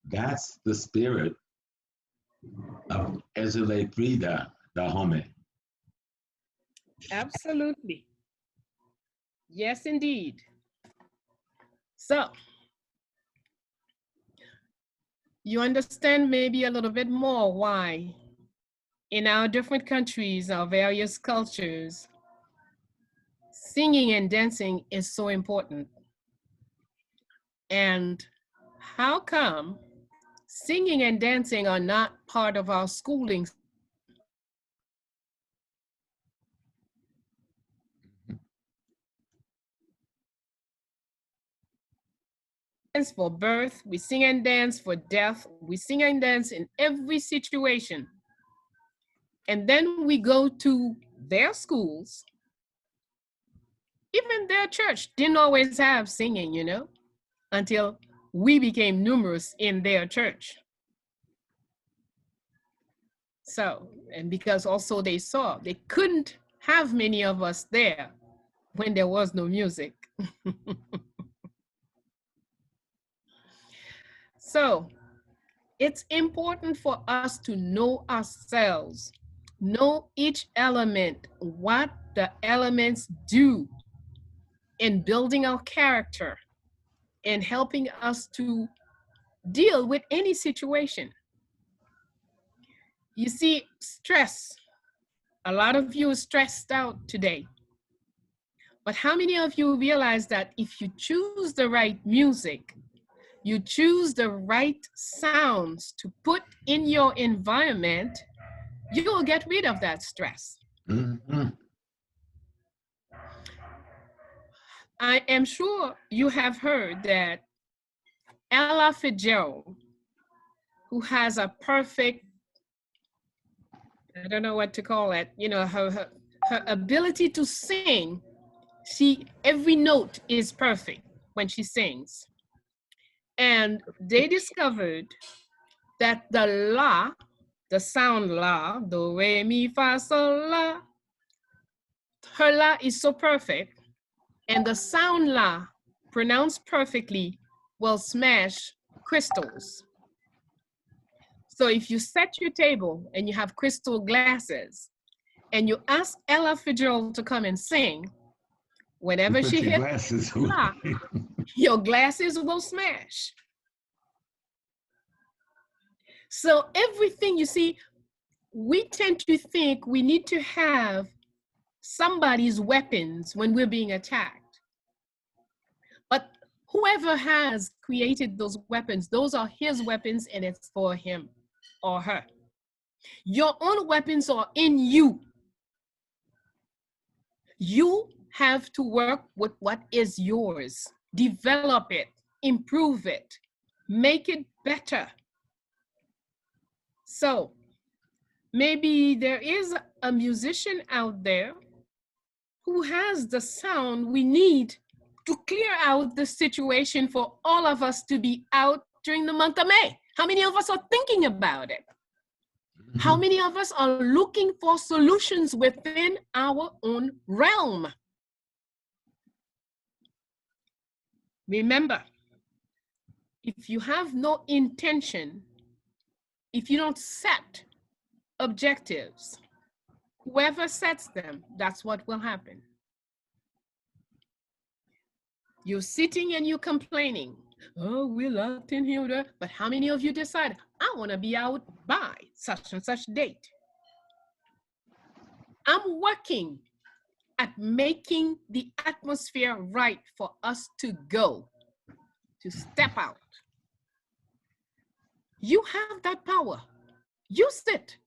[SPEAKER 3] That's the spirit of Ezele Frida Dahome.
[SPEAKER 4] Absolutely. Yes, indeed. So, you understand maybe a little bit more why in our different countries, our various cultures, singing and dancing is so important. And how come singing and dancing are not part of our schooling? Dance for birth, we sing and dance for death, we sing and dance in every situation. And then we go to their schools. Even their church didn't always have singing, you know, until we became numerous in their church. So, and because also they saw they couldn't have many of us there when there was no music. So it's important for us to know ourselves, know each element, what the elements do in building our character and helping us to deal with any situation. You see, stress. A lot of you are stressed out today. But how many of you realize that if you choose the right music, you choose the right sounds to put in your environment, you will get rid of that stress.
[SPEAKER 3] Mm-hmm.
[SPEAKER 4] I am sure you have heard that Ella Fitzgerald, who has a perfect, I don't know what to call it, you know, her ability to sing, every note is perfect when she sings. And they discovered that the la, the sound la, do, re, mi, fa, sol, la, her la is so perfect, and the sound la, pronounced perfectly, will smash crystals. So if you set your table and you have crystal glasses, and you ask Ella Fitzgerald to come and sing, whenever
[SPEAKER 3] Put
[SPEAKER 4] she
[SPEAKER 3] your
[SPEAKER 4] hits
[SPEAKER 3] glasses
[SPEAKER 4] la,
[SPEAKER 3] on.
[SPEAKER 4] your glasses will smash. So everything, you see, we tend to think we need to have somebody's weapons when we're being attacked. But whoever has created those weapons, those are his weapons and it's for him or her. Your own weapons are in you. You have to work with what is yours, develop it, improve it, make it better. So maybe there is a musician out there who has the sound we need to clear out the situation for all of us to be out during the month of May. How many of us are thinking about it?
[SPEAKER 3] Mm-hmm.
[SPEAKER 4] How many of us are looking for solutions within our own realm? Remember, if you have no intention, if you don't set objectives, whoever sets them, that's what will happen. You're sitting and you're complaining. Oh, we're locked in here. But how many of you decide, I want to be out by such and such date? I'm working at making the atmosphere right for us to go, to step out. You have that power. Use it.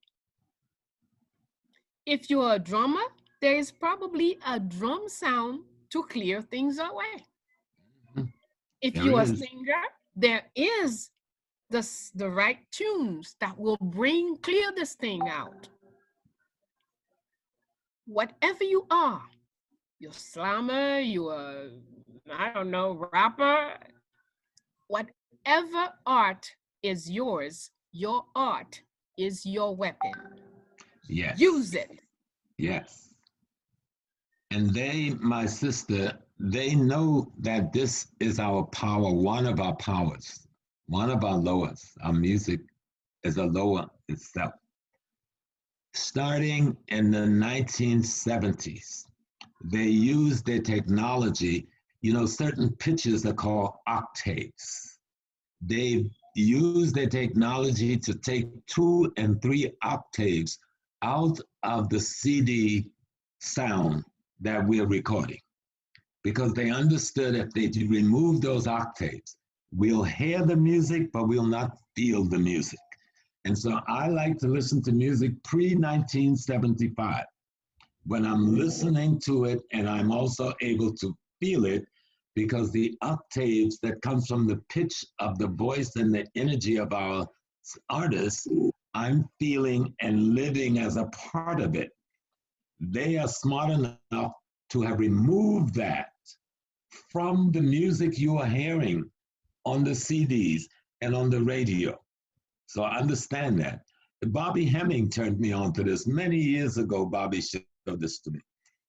[SPEAKER 4] If you're a drummer, there is probably a drum sound to clear things away. If
[SPEAKER 3] There
[SPEAKER 4] you're a
[SPEAKER 3] is.
[SPEAKER 4] singer, there is the right tunes that will clear this thing out. Whatever you are, you're slammer, you're, I don't know, rapper, whatever art is yours, your art is your weapon.
[SPEAKER 3] Yes.
[SPEAKER 4] Use it.
[SPEAKER 3] Yes. And they, my sister, they know that this is our power, one of our powers, one of our lowers. Our music is a lower itself. Starting in the 1970s, they used their technology. You know, certain pitches are called octaves. They use their technology to take 2 and 3 octaves out of the CD sound that we're recording, because they understood if they remove those octaves, We'll hear the music, but we'll not feel the music. And so I like to listen to music pre-1975. When I'm listening to it and I'm also able to feel it, because the octaves that comes from the pitch of the voice and the energy of our artists, I'm feeling and living as a part of it. They are smart enough to have removed that from the music you are hearing on the CDs and on the radio. So I understand that. Bobby Hemming turned me on to this many years ago. Bobby showed this to me.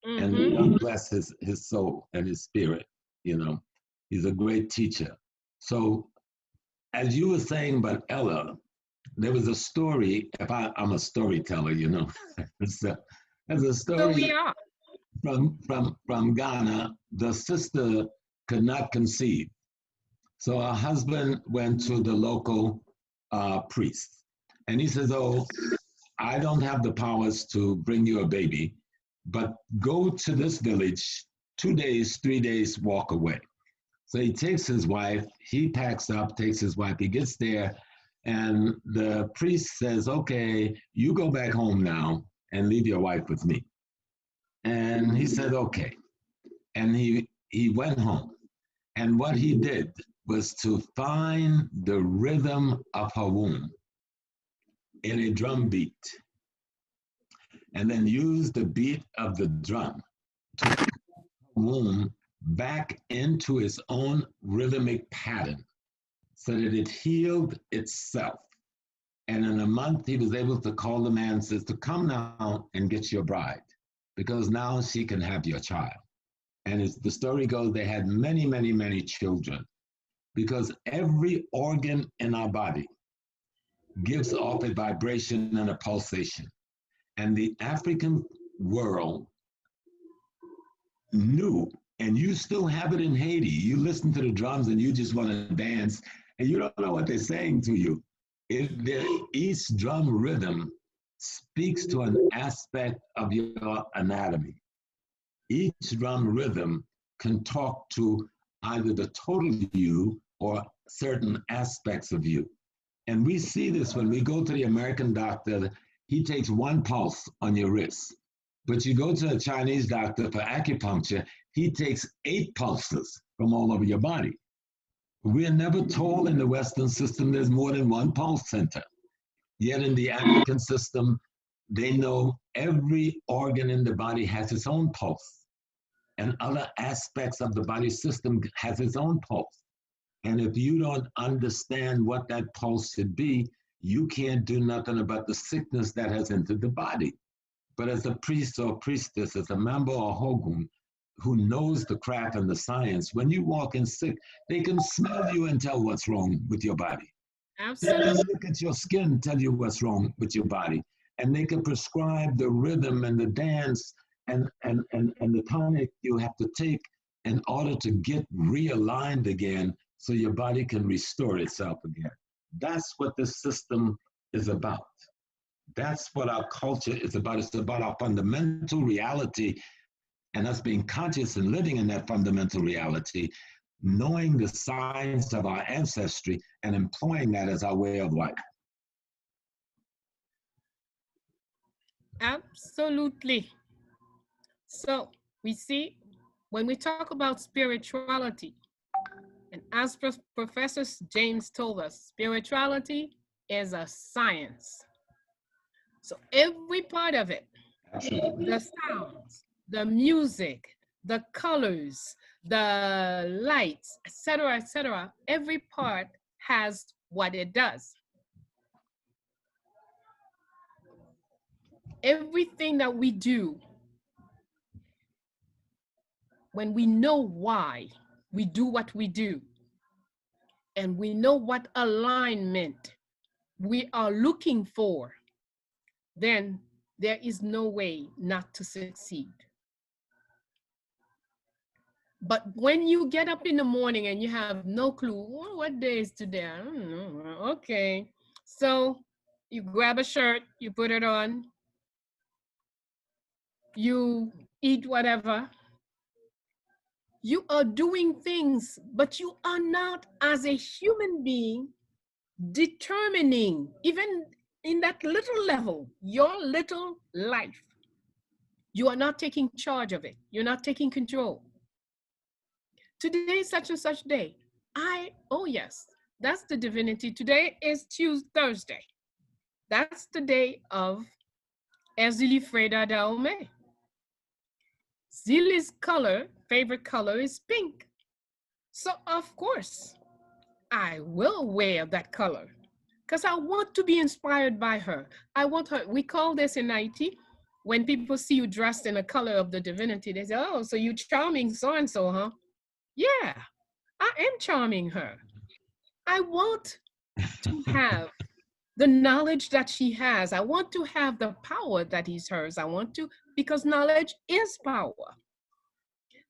[SPEAKER 3] And God bless his soul and his spirit, you know. He's a great teacher. So as you were saying about Ella, there was a story, I'm a storyteller, you know. There's a
[SPEAKER 4] So
[SPEAKER 3] story
[SPEAKER 4] we are.
[SPEAKER 3] from Ghana. The sister could not conceive. So her husband went to the local priest. And he says, oh, I don't have the powers to bring you a baby, but go to this village 2 days, 3 days, walk away. So he takes his wife, he packs up, takes his wife, he gets there, and the priest says, okay, you go back home now and leave your wife with me. And he said, okay. And he went home. And what he did was to find the rhythm of her womb in a drum beat, and then use the beat of the drum to put the womb back into its own rhythmic pattern so that it healed itself. And in a month, he was able to call the man and says, to come now and get your bride, because now she can have your child. And as the story goes, they had many, many, many children, because every organ in our body gives off a vibration and a pulsation. And the African world knew, and you still have it in Haiti. You listen to the drums and you just want to dance, and you don't know what they're saying to you. Each drum rhythm speaks to an aspect of your anatomy. Each drum rhythm can talk to either the total you or certain aspects of you. And we see this when we go to the American doctor. He takes one pulse on your wrist. But you go to a Chinese doctor for acupuncture, he takes 8 pulses from all over your body. We are never told in the Western system there's more than one pulse center. Yet in the African system, they know every organ in the body has its own pulse, and other aspects of the body system has its own pulse. And if you don't understand what that pulse should be, you can't do nothing about the sickness that has entered the body. But as a priest or priestess, as a member or hogun who knows the craft and the science, when you walk in sick, they can smell you and tell what's wrong with your body.
[SPEAKER 4] Absolutely.
[SPEAKER 3] They can look at your skin, tell you what's wrong with your body. And they can prescribe the rhythm and the dance and the tonic you have to take in order to get realigned again so your body can restore itself again. That's what this system is about. That's what our culture is about. It's about our fundamental reality and us being conscious and living in that fundamental reality, knowing the signs of our ancestry and employing that as our way of life.
[SPEAKER 4] Absolutely. So we see when we talk about spirituality, and as Professor James told us, spirituality is a science. So every part of it,
[SPEAKER 3] Absolutely.
[SPEAKER 4] the sounds, the music, the colors, the lights, etc., every part has what it does. Everything that we do, when we know why we do what we do, and we know what alignment we are looking for, then there is no way not to succeed. But when you get up in the morning and you have no clue, what day is today? I don't know. Okay. So you grab a shirt, you put it on, you eat whatever, You are doing things, but you are not, as a human being, determining, even in that little level, your little life. You are not taking charge of it. You're not taking control. Today is such and such day. Oh yes, that's the divinity. Today is Thursday. That's the day of Ezili Freda Daume. Zili's favorite color is pink. So of course, I will wear that color because I want to be inspired by her. I want her, we call this in IT, when people see you dressed in a color of the divinity, they say, oh, so you charming so-and-so, huh? Yeah, I am charming her. I want to have the knowledge that she has. I want to have the power that is hers. I want to, because knowledge is power.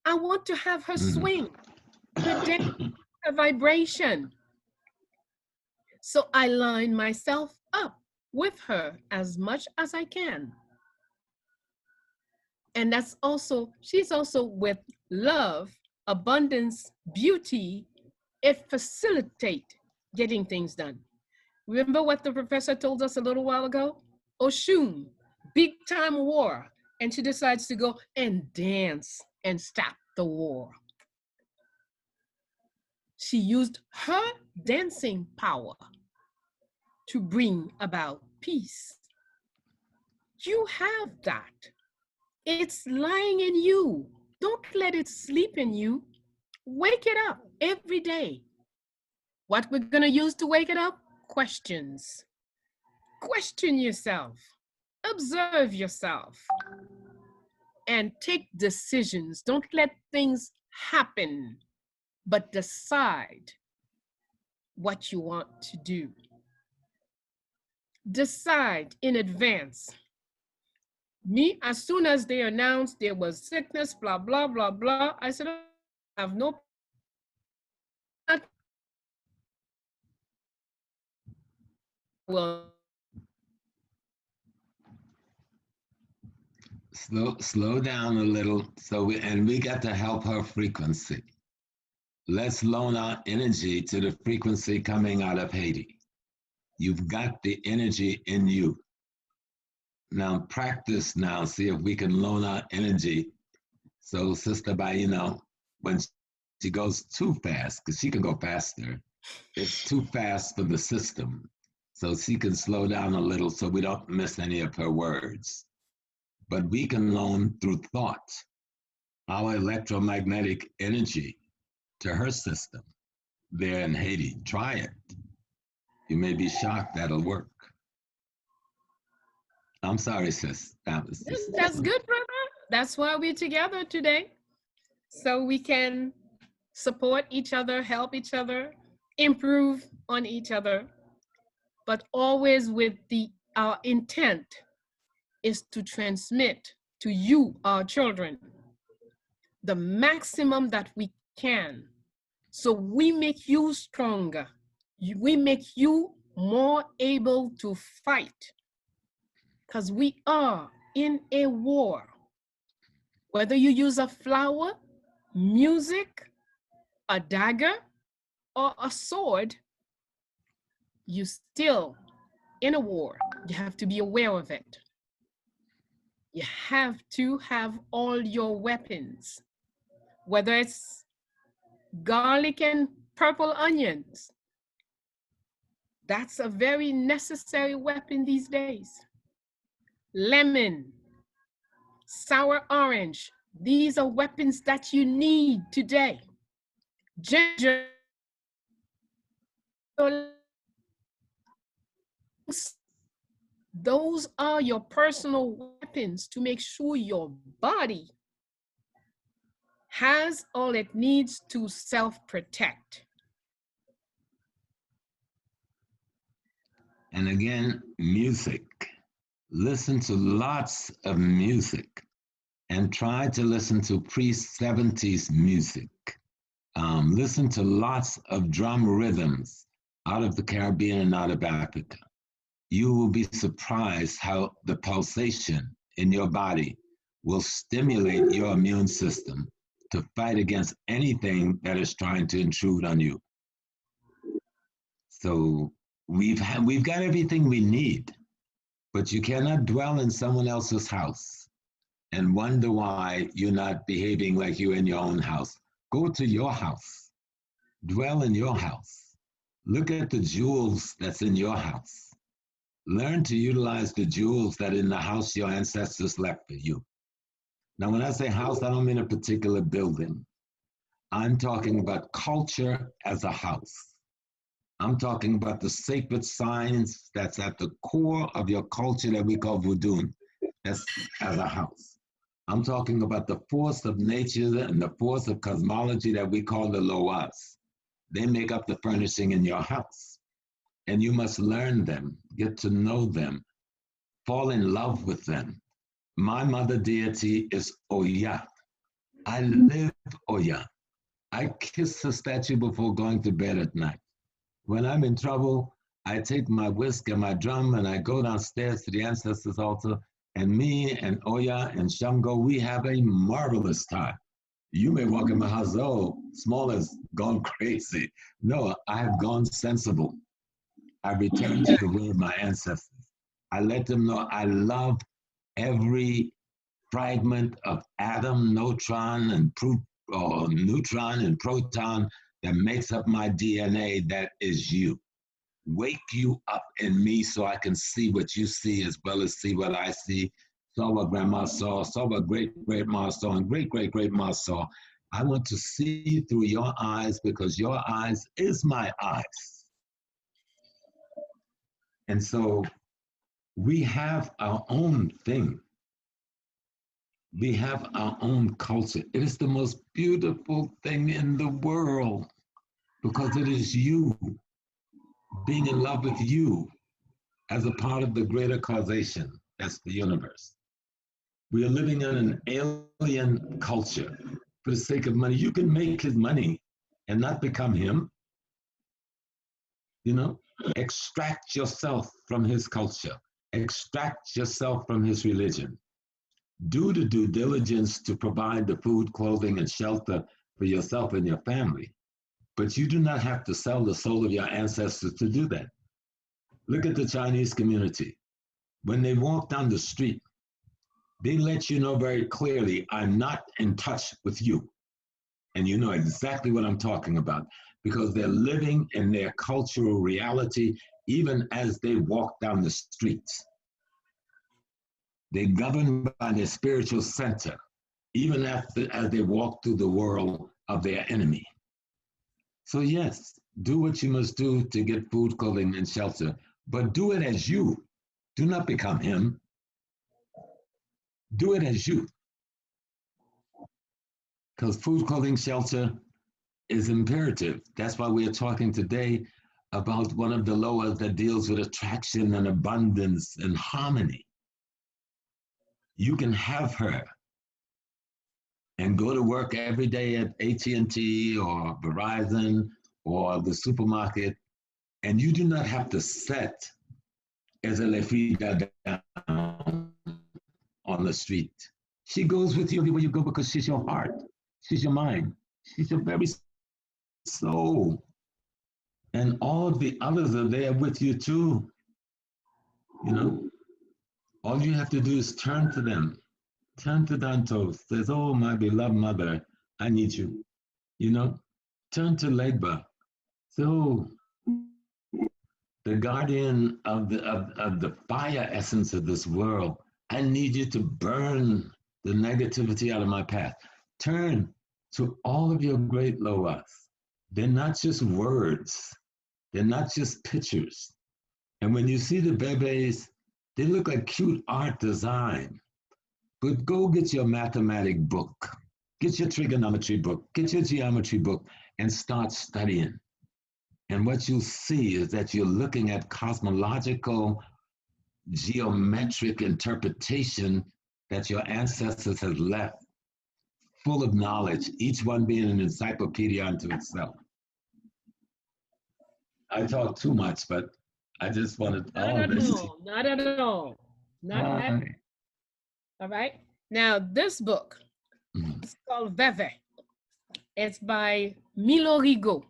[SPEAKER 4] I want to have her swing, her dance, her vibration. So I line myself up with her as much as I can. And she's also with love, abundance, beauty. It facilitates getting things done. Remember what the professor told us a little while ago? Oshun, big time war. And she decides to go and dance and stop the war. She used her dancing power to bring about peace. You have that. It's lying in you. Don't let it sleep in you. Wake it up every day. What we're going to use to wake it up? Questions. Question yourself. Observe yourself. And take decisions. Don't let things happen, but decide what you want to do. Decide in advance. Me, as soon as they announced there was sickness, blah, blah, blah, blah, I said, I have no. Well,
[SPEAKER 3] Slow down a little. And we got to help her frequency. Let's loan our energy to the frequency coming out of Haiti. You've got the energy in you. Now practice now, see if we can loan our energy. So Sister Bayyinah, when she goes too fast, because she can go faster, it's too fast for the system. So she can slow down a little so we don't miss any of her words. But we can loan through thought our electromagnetic energy to her system there in Haiti. Try it. You may be shocked that'll work. I'm sorry, sis.
[SPEAKER 4] That's good, brother. That's why we're together today. So we can support each other, help each other, improve on each other, but always with our intent is to transmit to you, our children, the maximum that we can. So we make you stronger. We make you more able to fight, because we are in a war. Whether you use a flower, music, a dagger, or a sword, you still in a war. You have to be aware of it. You have to have all your weapons, whether it's garlic and purple onions. That's a very necessary weapon these days. Lemon, sour orange. These are weapons that you need today. Ginger. Those are your personal weapons to make sure your body has all it needs to self-protect.
[SPEAKER 3] And again, music. Listen to lots of music and try to listen to pre-70s music. Listen to lots of drum rhythms out of the Caribbean and out of Africa. You will be surprised how the pulsation in your body will stimulate your immune system to fight against anything that is trying to intrude on you. So we've got everything we need, but you cannot dwell in someone else's house and wonder why you're not behaving like you're in your own house. Go to your house, dwell in your house. Look at the jewels that's in your house. Learn to utilize the jewels that in the house your ancestors left for you. Now, when I say house, I don't mean a particular building. I'm talking about culture as a house. I'm talking about the sacred science that's at the core of your culture that we call voodoo. That's as a house. I'm talking about the force of nature and the force of cosmology that we call the loas. They make up the furnishing in your house. And you must learn them, get to know them, fall in love with them. My mother deity is Oya. I live Oya. I kiss the statue before going to bed at night. When I'm in trouble, I take my whisk and my drum and I go downstairs to the ancestors' altar, and me and Oya and Shango, we have a marvelous time. You may walk in my house, oh, small has gone crazy. No, I have gone sensible. I return to the way of my ancestors. I let them know I love every fragment of atom, neutron, and proton that makes up my DNA. That is you. Wake you up in me so I can see what you see as well as see what I see. Saw what grandma saw what great-great-ma saw, and great-great-great-ma saw. I want to see through your eyes because your eyes is my eyes. And so we have our own thing. We have our own culture. It is the most beautiful thing in the world because it is you being in love with you as a part of the greater causation. That's the universe. We are living in an alien culture for the sake of money. You can make his money and not become him. You know, extract yourself from his culture. Extract yourself from his religion. Do the due diligence to provide the food, clothing, and shelter for yourself and your family. But you do not have to sell the soul of your ancestors to do that. Look at the Chinese community. When they walk down the street, they let you know very clearly, I'm not in touch with you. And you know exactly what I'm talking about because they're living in their cultural reality even as they walk down the streets. They're governed by their spiritual center, even as they walk through the world of their enemy. So yes, do what you must do to get food, clothing, and shelter, but do it as you. Do not become him. Do it as you. Because food, clothing, shelter is imperative. That's why we are talking today about one of the loas that deals with attraction and abundance and harmony. You can have her and go to work every day at AT&T or Verizon or the supermarket, and you do not have to set as a lefida down on the street. She goes with you everywhere you go because she's your heart, she's your mind, she's your very soul. And all of the others are there with you too. You know, all you have to do is turn to them. Turn to Danto, says, oh, my beloved mother, I need you. You know, turn to Legba. So, the guardian of the fire essence of this world, I need you to burn the negativity out of my path. Turn to all of your great loas. They're not just words. They're not just pictures. And when you see the bebes, they look like cute art design. But go get your mathematic book, get your trigonometry book, get your geometry book, and start studying. And what you'll see is that you're looking at cosmological, geometric interpretation that your ancestors have left, full of knowledge, each one being an encyclopedia unto itself. I talk too much, but I just wanted all of this.
[SPEAKER 4] Not at all. Not at all. All right. Now, this book is called Veve. It's by Milo Rigaud.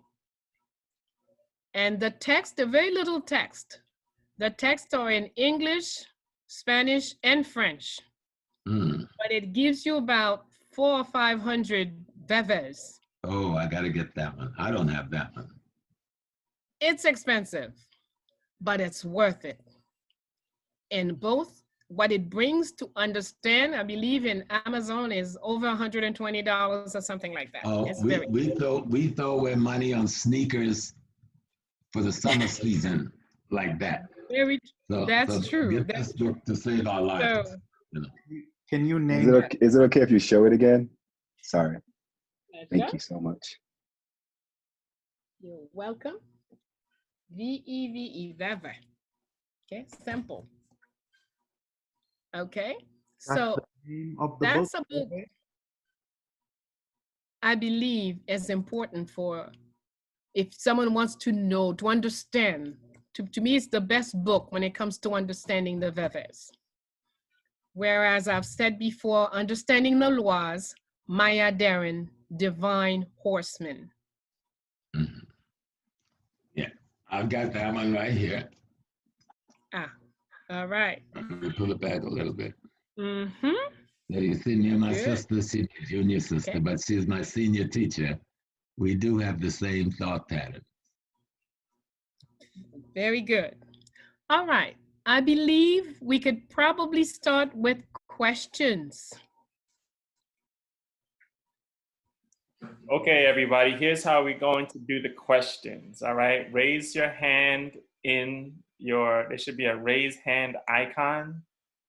[SPEAKER 4] And the text, the very little text, the texts are in English, Spanish, and French. But it gives you about 400 or 500 veves.
[SPEAKER 3] Oh, I gotta get that one. I don't have that one.
[SPEAKER 4] It's expensive, but it's worth it. And both what it brings to understand, I believe in Amazon is over $120 or something like that.
[SPEAKER 3] Oh,
[SPEAKER 4] It's
[SPEAKER 3] we throw away money on sneakers for the summer season like that.
[SPEAKER 4] That's true.
[SPEAKER 3] Get this book to save our lives. You know.
[SPEAKER 7] Can you name is it okay if you show it again? Sorry. Thank you so much.
[SPEAKER 4] You're welcome. V-E-V-E, Veve. Okay, simple. Okay, so that's a book I believe is important for if someone wants to know, to understand. To me, it's the best book when it comes to understanding the Veves. Whereas I've said before, Understanding the Lois, Maya Deren, Divine Horseman.
[SPEAKER 3] Yeah, I've got that one right here.
[SPEAKER 4] All right.
[SPEAKER 3] Let me pull it back a little bit.
[SPEAKER 4] Mm-hmm.
[SPEAKER 3] Now you see me and my sister, she's my junior sister, but she's my senior teacher. We do have the same thought pattern.
[SPEAKER 4] Very good. All right. I believe we could probably start with questions.
[SPEAKER 1] Okay, everybody, here's how we're going to do the questions, all right? Raise your hand in there should be a raise hand icon.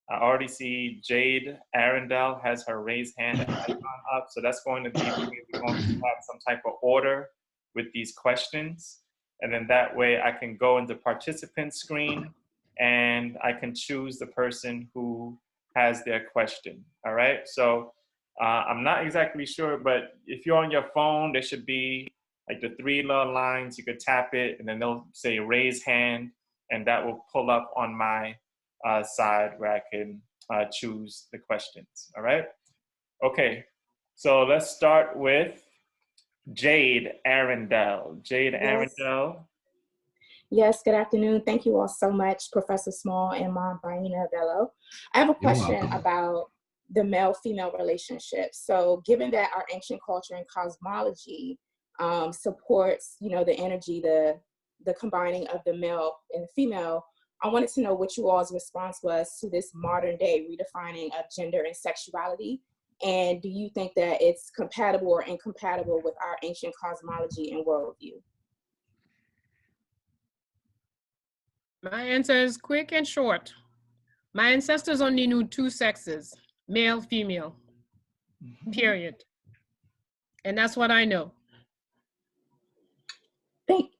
[SPEAKER 1] I already see Jade Arundel has her raise hand icon up, so that's going to be, we're going to have some type of order with these questions. And then that way I can go into participant screen and I can choose the person who has their question, all right? So I'm not exactly sure, but if you're on your phone, there should be like the 3 little lines. You could tap it and then they'll say raise hand, and that will pull up on my side where I can choose the questions, all right? Okay, so let's start with Jade Arundel. Jade Arundel.
[SPEAKER 9] Yes, good afternoon. Thank you all so much, Professor Small and Mom Bayyinah Bello. I have a question about the male-female relationship. So given that our ancient culture and cosmology supports, you know, the energy, the combining of the male and the female, I wanted to know what you all's response was to this modern day redefining of gender and sexuality. And do you think that it's compatible or incompatible with our ancient cosmology and worldview?
[SPEAKER 4] My answer is quick and short. My ancestors only knew 2 sexes, male, female, period. And that's what I know.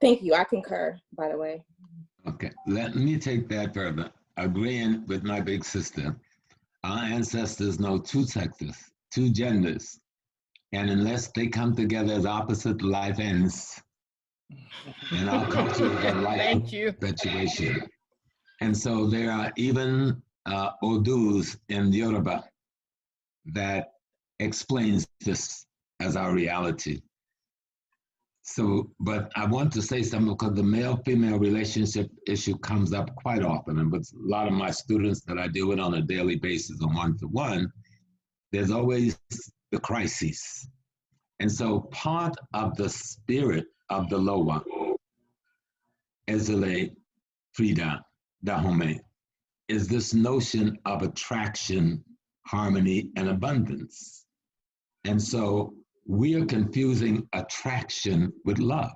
[SPEAKER 9] Thank you. I concur, by the way.
[SPEAKER 3] Okay, let me take that further. Agreeing with my big sister, our ancestors know 2 sexes, 2 genders, and unless they come together as opposite, life ends. And our culture is a life perpetuation. And so there are even Odus in Yoruba that explains this as our reality. So, but I want to say something because the male-female relationship issue comes up quite often. And with a lot of my students that I deal with on a daily basis and one-to-one, there's always the crises. And so part of the spirit of the Loa, Ezele Frida Dahomey, is this notion of attraction, harmony, and abundance. And so we are confusing attraction with love.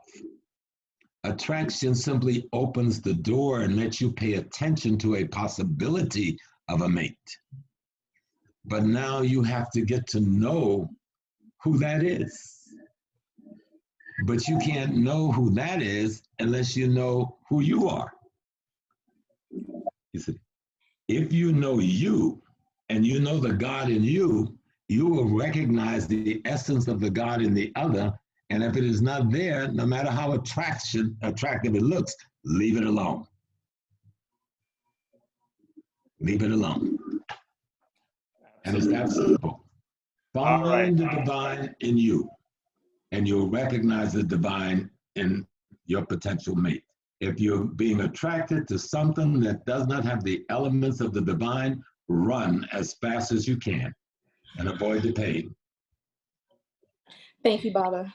[SPEAKER 3] Attraction simply opens the door and lets you pay attention to a possibility of a mate. But now you have to get to know who that is. But you can't know who that is unless you know who you are. You see, if you know you and you know the God in you, you will recognize the essence of the God in the other. And if it is not there, no matter how attractive it looks, leave it alone. Leave it alone. And it's that simple. Find the divine in you and you'll recognize the divine in your potential mate. If you're being attracted to something that does not have the elements of the divine, run as fast as you can and avoid the pain.
[SPEAKER 9] Thank you, Baba.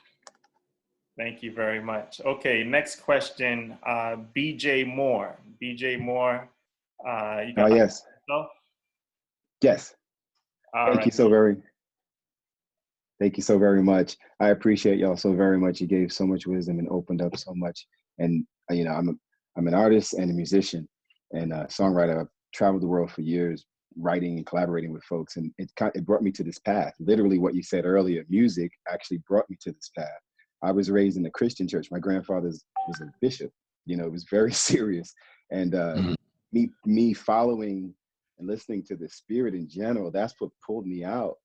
[SPEAKER 1] Thank you very much. Okay, next question, BJ Moore. BJ Moore, you got
[SPEAKER 7] yes.
[SPEAKER 1] yourself?
[SPEAKER 7] Yes. Thank you so very much. I appreciate y'all so very much. You gave so much wisdom and opened up so much. And you know, I'm an artist and a musician and a songwriter. I've traveled the world for years, writing and collaborating with folks, and it brought me to this path. Literally, what you said earlier, music actually brought me to this path. I was raised in a Christian church. My grandfather was a bishop. You know, it was very serious. And me following and listening to the Spirit in general, that's what pulled me out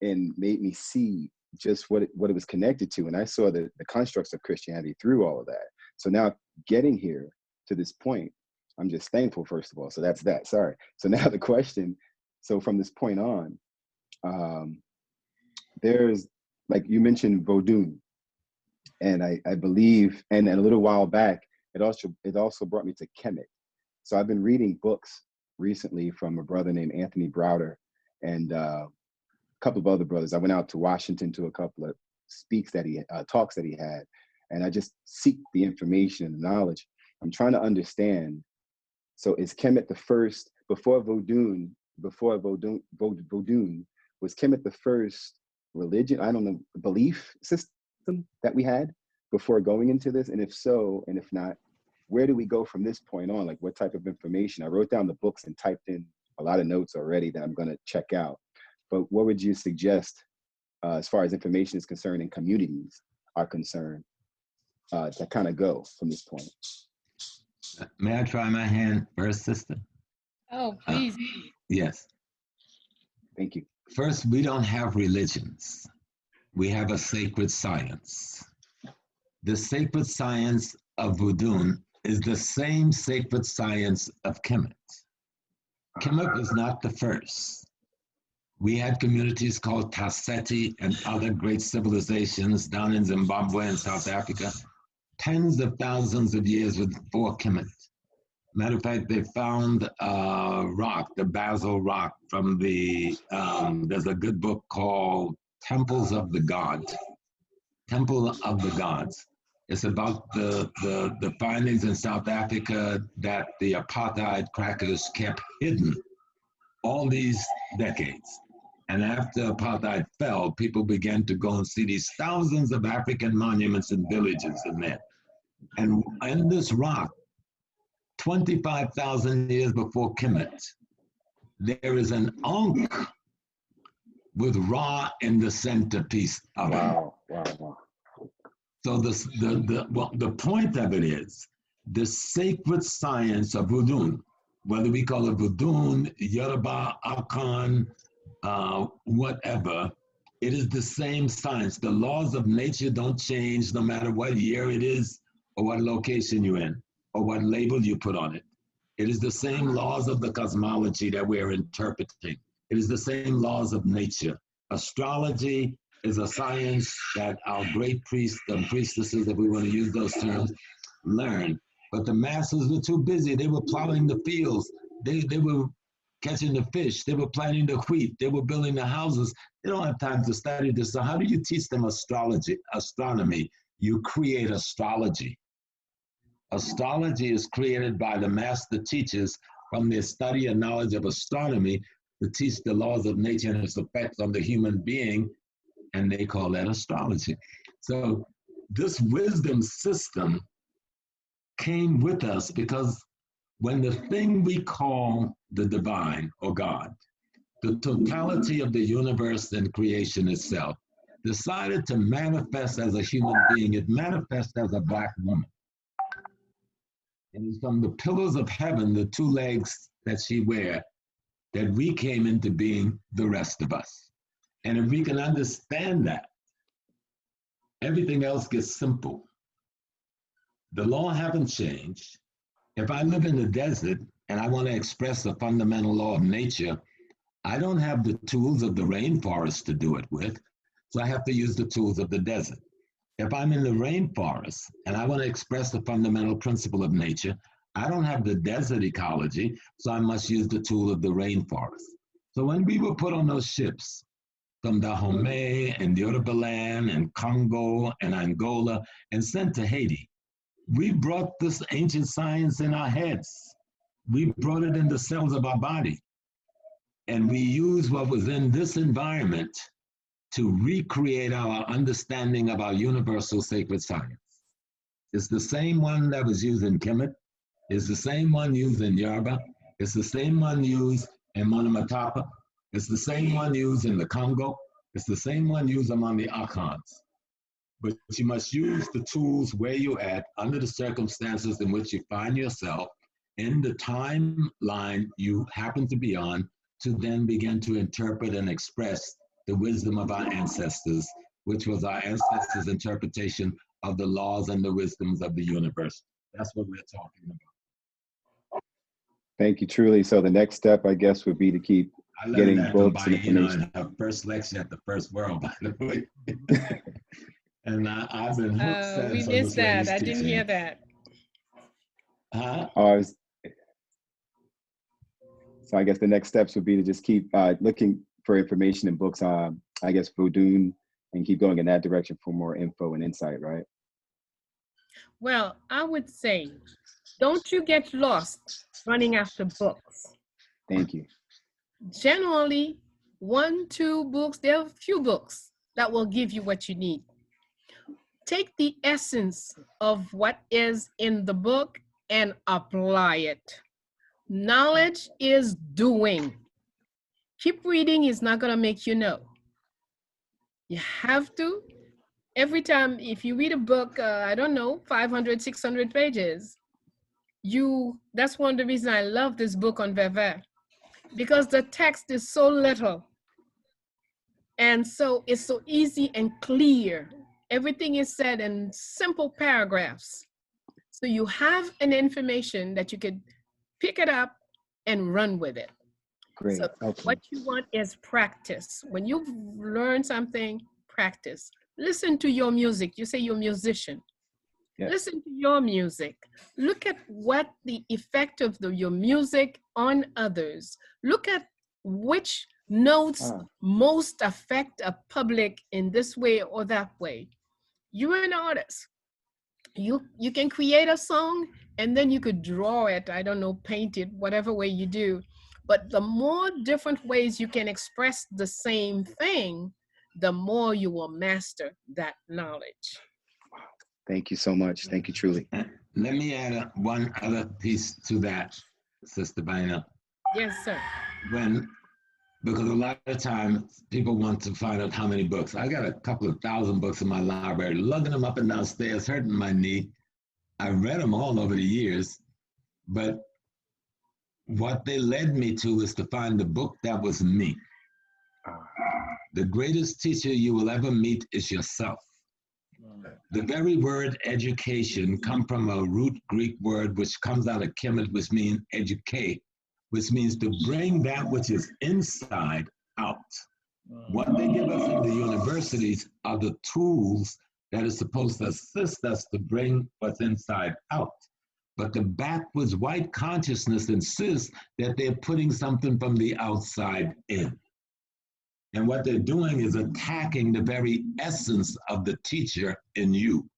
[SPEAKER 7] and made me see just what it was connected to. And I saw the constructs of Christianity through all of that. So now getting here to this point, I'm just thankful, first of all. So that's that, sorry. So now the question, so from this point on, there's, like you mentioned, Vodun. And I believe, and a little while back, it also brought me to Kemet. So I've been reading books recently from a brother named Anthony Browder and a couple of other brothers. I went out to Washington to a couple of talks that he had, and I just seek the information and the knowledge. I'm trying to understand. So is Kemet the first, before Vodun, was Kemet the first religion, I don't know, belief system that we had before going into this? And if so, and if not, where do we go from this point on? Like, what type of information? I wrote down the books and typed in a lot of notes already that I'm going to check out. But what would you suggest as far as information is concerned and communities are concerned to kind of go from this point?
[SPEAKER 3] May I try my hand first, sister?
[SPEAKER 4] Oh, please.
[SPEAKER 3] Yes.
[SPEAKER 7] Thank you.
[SPEAKER 3] First, we don't have religions. We have a sacred science. The sacred science of Vodun is the same sacred science of Kemet. Kemet was not the first. We had communities called Tasseti and other great civilizations down in Zimbabwe and South Africa, tens of thousands of years before Kemet. Matter of fact, they found a rock, the Basel rock, from the, there's a good book called Temples of the Gods. Temple of the Gods. It's about the findings in South Africa that the apartheid crackers kept hidden all these decades. And after apartheid fell, people began to go and see these thousands of African monuments and villages in there. And in this rock, 25,000 years before Kemet, there is an Ankh with Ra in the centerpiece of it.
[SPEAKER 7] Wow.
[SPEAKER 3] So the point of it is the sacred science of Vodun, whether we call it Vodun, Yoruba, Akan, whatever, it is the same science. The laws of nature don't change no matter what year it is or what location you're in or what label you put on it. It is the same laws of the cosmology that we're interpreting. It is the same laws of nature. Astrology is a science that our great priests and priestesses, if we want to use those terms, learned. But the masses were too busy. They were plowing the fields. They were catching the fish. They were planting the wheat. They were building the houses. They don't have time to study this. So how do you teach them astronomy? You create astrology. Astrology is created by the master teachers from their study and knowledge of astronomy to teach the laws of nature and its effects on the human being, and they call that astrology. So this wisdom system came with us because when the thing we call the divine or God, the totality of the universe and creation itself, decided to manifest as a human being, it manifests as a Black woman. And it's from the pillars of heaven, the two legs that she wears, that we came into being, the rest of us. And if we can understand that, everything else gets simple. The law haven't changed. If I live in the desert and I want to express a fundamental law of nature, I don't have the tools of the rainforest to do it with, so I have to use the tools of the desert. If I'm in the rainforest and I want to express the fundamental principle of nature, I don't have the desert ecology, so I must use the tool of the rainforest. So when we were put on those ships from Dahomey and Yorubaland and Congo and Angola and sent to Haiti, we brought this ancient science in our heads. We brought it in the cells of our body. And we used what was in this environment to recreate our understanding of our universal sacred science. It's the same one that was used in Kemet. It's the same one used in Yoruba. It's the same one used in Monomatapa. It's the same one used in the Congo. It's the same one used among the Akhans. But you must use the tools where you're at, under the circumstances in which you find yourself, in the timeline you happen to be on, to then begin to interpret and express the wisdom of our ancestors, which was our ancestors' interpretation of the laws and the wisdoms of the universe. That's what we're talking about.
[SPEAKER 7] Thank you, truly. So the next step, I guess, would be to keep getting books and information.
[SPEAKER 3] In her first lecture at the First World, by the way. And I've been hooked since.
[SPEAKER 4] We missed that. I didn't hear that.
[SPEAKER 3] Huh?
[SPEAKER 7] So I guess the next steps would be to just keep looking for information in books, I guess, Vodun, and keep going in that direction for more info and insight, right?
[SPEAKER 4] Well, I would say, don't you get lost running after books.
[SPEAKER 7] Thank you.
[SPEAKER 4] Generally, 1, 2 books, there are a few books that will give you what you need. Take the essence of what is in the book and apply it. Knowledge is doing. Keep reading is not going to make you know. You have to. Every time, if you read a book, I don't know, 500, 600 pages, that's one of the reasons I love this book on Verver, because the text is so little. And so it's so easy and clear. Everything is said in simple paragraphs. So you have an information that you could pick it up and run with it.
[SPEAKER 7] Great.
[SPEAKER 4] So what you want is practice. When you've learned something, practice. Listen to your music. You say you're a musician. Yes. Listen to your music. Look at what the effect of your music on others. Look at which notes most affect a public in this way or that way. You're an artist. You can create a song and then you could draw it, I don't know, paint it, whatever way you do. But the more different ways you can express the same thing, the more you will master that knowledge.
[SPEAKER 7] Thank you so much. Thank you, truly.
[SPEAKER 3] Let me add one other piece to that, Sister Bayyinah.
[SPEAKER 4] Yes, sir.
[SPEAKER 3] Because a lot of times people want to find out how many books. I got a couple of thousand books in my library, lugging them up and down stairs, hurting my knee. I've read them all over the years, but what they led me to is to find the book that was me. The greatest teacher you will ever meet is yourself. The very word education comes from a root Greek word which comes out of Kemet, which means educate, which means to bring that which is inside out. What they give us in the universities are the tools that is supposed to assist us to bring what's inside out. But the backwards white consciousness insists that they're putting something from the outside in. And what they're doing is attacking the very essence of the teacher in you.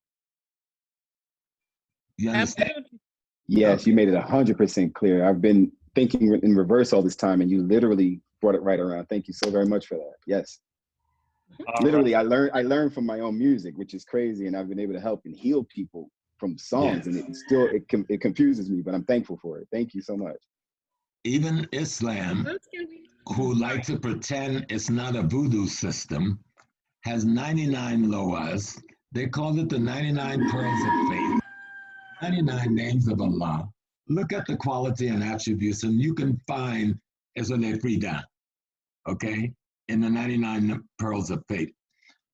[SPEAKER 3] You understand?
[SPEAKER 4] Absolutely.
[SPEAKER 7] Yes,
[SPEAKER 3] Okay.
[SPEAKER 7] you made it 100% clear. I've been thinking in reverse all this time, and you literally brought it right around. Thank you so very much for that. Yes. Literally, I learned from my own music, which is crazy, and I've been able to help and heal people from songs, and it confuses me, but I'm thankful for it. Thank you so much.
[SPEAKER 3] Even Islam, who like to pretend it's not a voodoo system, has 99 loas. They call it the 99 pearls of faith, 99 names of Allah. Look at the quality and attributes, and you can find Isole Frida, okay, in the 99 pearls of faith.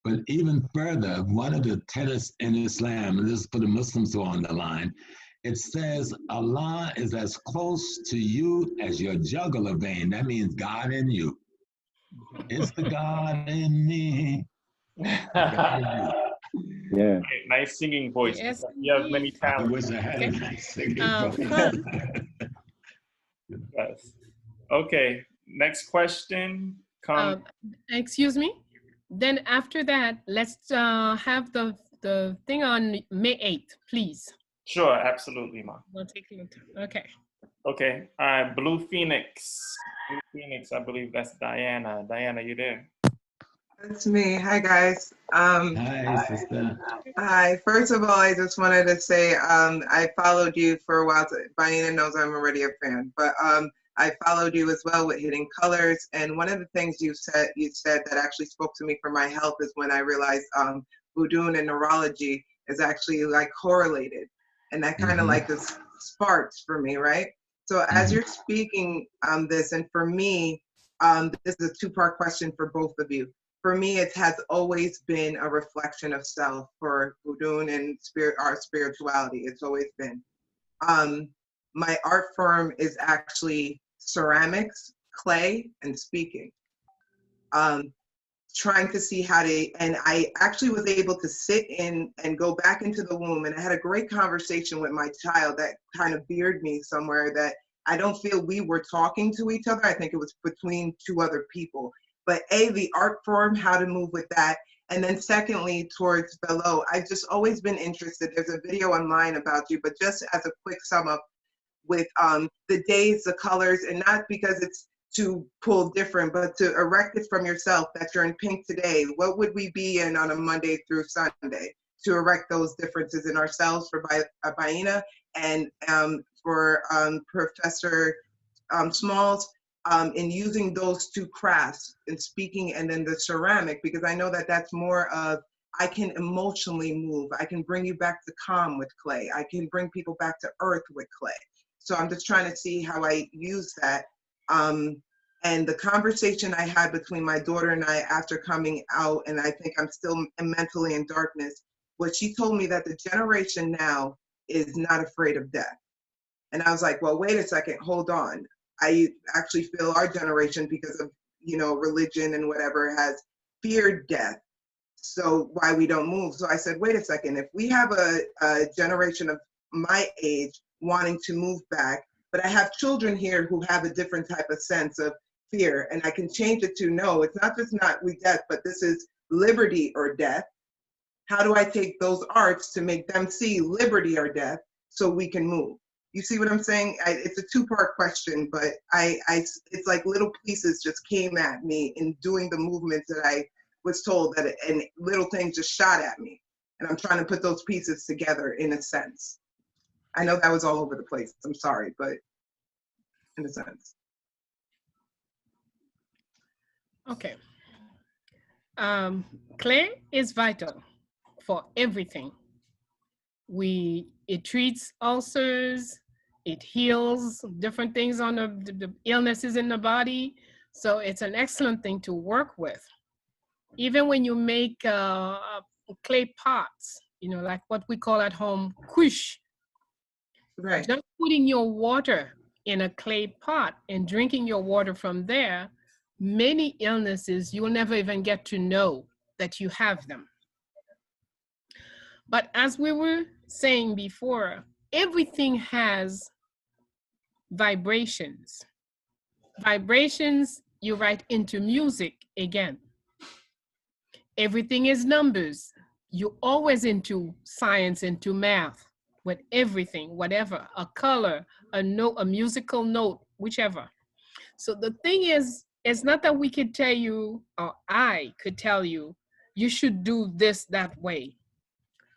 [SPEAKER 3] But even further, one of the tenets in Islam, and this is for the Muslims who are on the line, it says Allah is as close to you as your jugular vein. That means God in you. It's the God in me. God in you.
[SPEAKER 7] Yeah.
[SPEAKER 1] Nice singing voice.
[SPEAKER 4] Yes,
[SPEAKER 1] You have many
[SPEAKER 4] indeed.
[SPEAKER 3] I
[SPEAKER 1] talents.
[SPEAKER 3] wish I had a
[SPEAKER 4] Okay.
[SPEAKER 3] nice singing voice.
[SPEAKER 4] Fun.
[SPEAKER 1] Yes. Okay. Next question comes.
[SPEAKER 4] Excuse me. Then after that, let's have the thing on May 8th, please.
[SPEAKER 1] Sure, absolutely, Ma.
[SPEAKER 4] We'll take a look. Okay.
[SPEAKER 1] Okay. All right. Blue Phoenix. Blue Phoenix. I believe that's Diana. Diana, you there?
[SPEAKER 6] That's me. Hi, guys.
[SPEAKER 3] Hi, sister.
[SPEAKER 6] Hi. First of all, I just wanted to say I followed you for a while. Bayyinah knows I'm already a fan, but I followed you as well with Hidden Colors. And one of the things you said that actually spoke to me for my health is when I realized voodoo and neurology is actually like correlated, and that kind of like this sparks for me, right? So as you're speaking this, and for me, this is a two-part question for both of you. For me, it has always been a reflection of self for voodoo and our spirituality. It's always been. My art form is actually ceramics, clay, and speaking. Trying to see how to, and I actually was able to sit in and go back into the womb, and I had a great conversation with my child that kind of veered me somewhere that I don't feel we were talking to each other. I think it was between two other people. But the art form, how to move with that. And then secondly, towards Bello, I've just always been interested. There's a video online about you, but just as a quick sum up with the days, the colors, and not because it's to pull different, but to erect it from yourself that you're in pink today. What would we be in on a Monday through Sunday? To erect those differences in ourselves for Bayyinah and for Professor Smalls, in using those two crafts in speaking, and then the ceramic, because I know that that's more of, I can emotionally move. I can bring you back to calm with clay. I can bring people back to earth with clay. So I'm just trying to see how I use that. And the conversation I had between my daughter and I after coming out, and I think I'm still mentally in darkness, was she told me that the generation now is not afraid of death. And I was like, well, wait a second, hold on. I actually feel our generation, because of, religion and whatever, has feared death. So why we don't move. So I said, wait a second, if we have a generation of my age wanting to move back, but I have children here who have a different type of sense of fear, and I can change it to, no, it's not just not we death, but this is liberty or death. How do I take those arts to make them see liberty or death so we can move? You see what I'm saying? It's a two-part question, but it's like little pieces just came at me in doing the movements that I was told that, and little things just shot at me. And I'm trying to put those pieces together in a sense. I know that was all over the place. I'm sorry, but in a sense.
[SPEAKER 4] Okay. Clay is vital for everything. It treats ulcers, it heals different things on the illnesses in the body. So it's an excellent thing to work with. Even when you make clay pots, like what we call at home, quiche.
[SPEAKER 6] Right.
[SPEAKER 4] Just putting your water in a clay pot and drinking your water from there, many illnesses, you will never even get to know that you have them. But as we were saying before, everything has vibrations. Vibrations, you write into music again. Everything is numbers. You're always into science, into math, with everything, whatever, a color, a note, a musical note, whichever. So the thing is, it's not that we could tell you, or I could tell you, you should do this that way.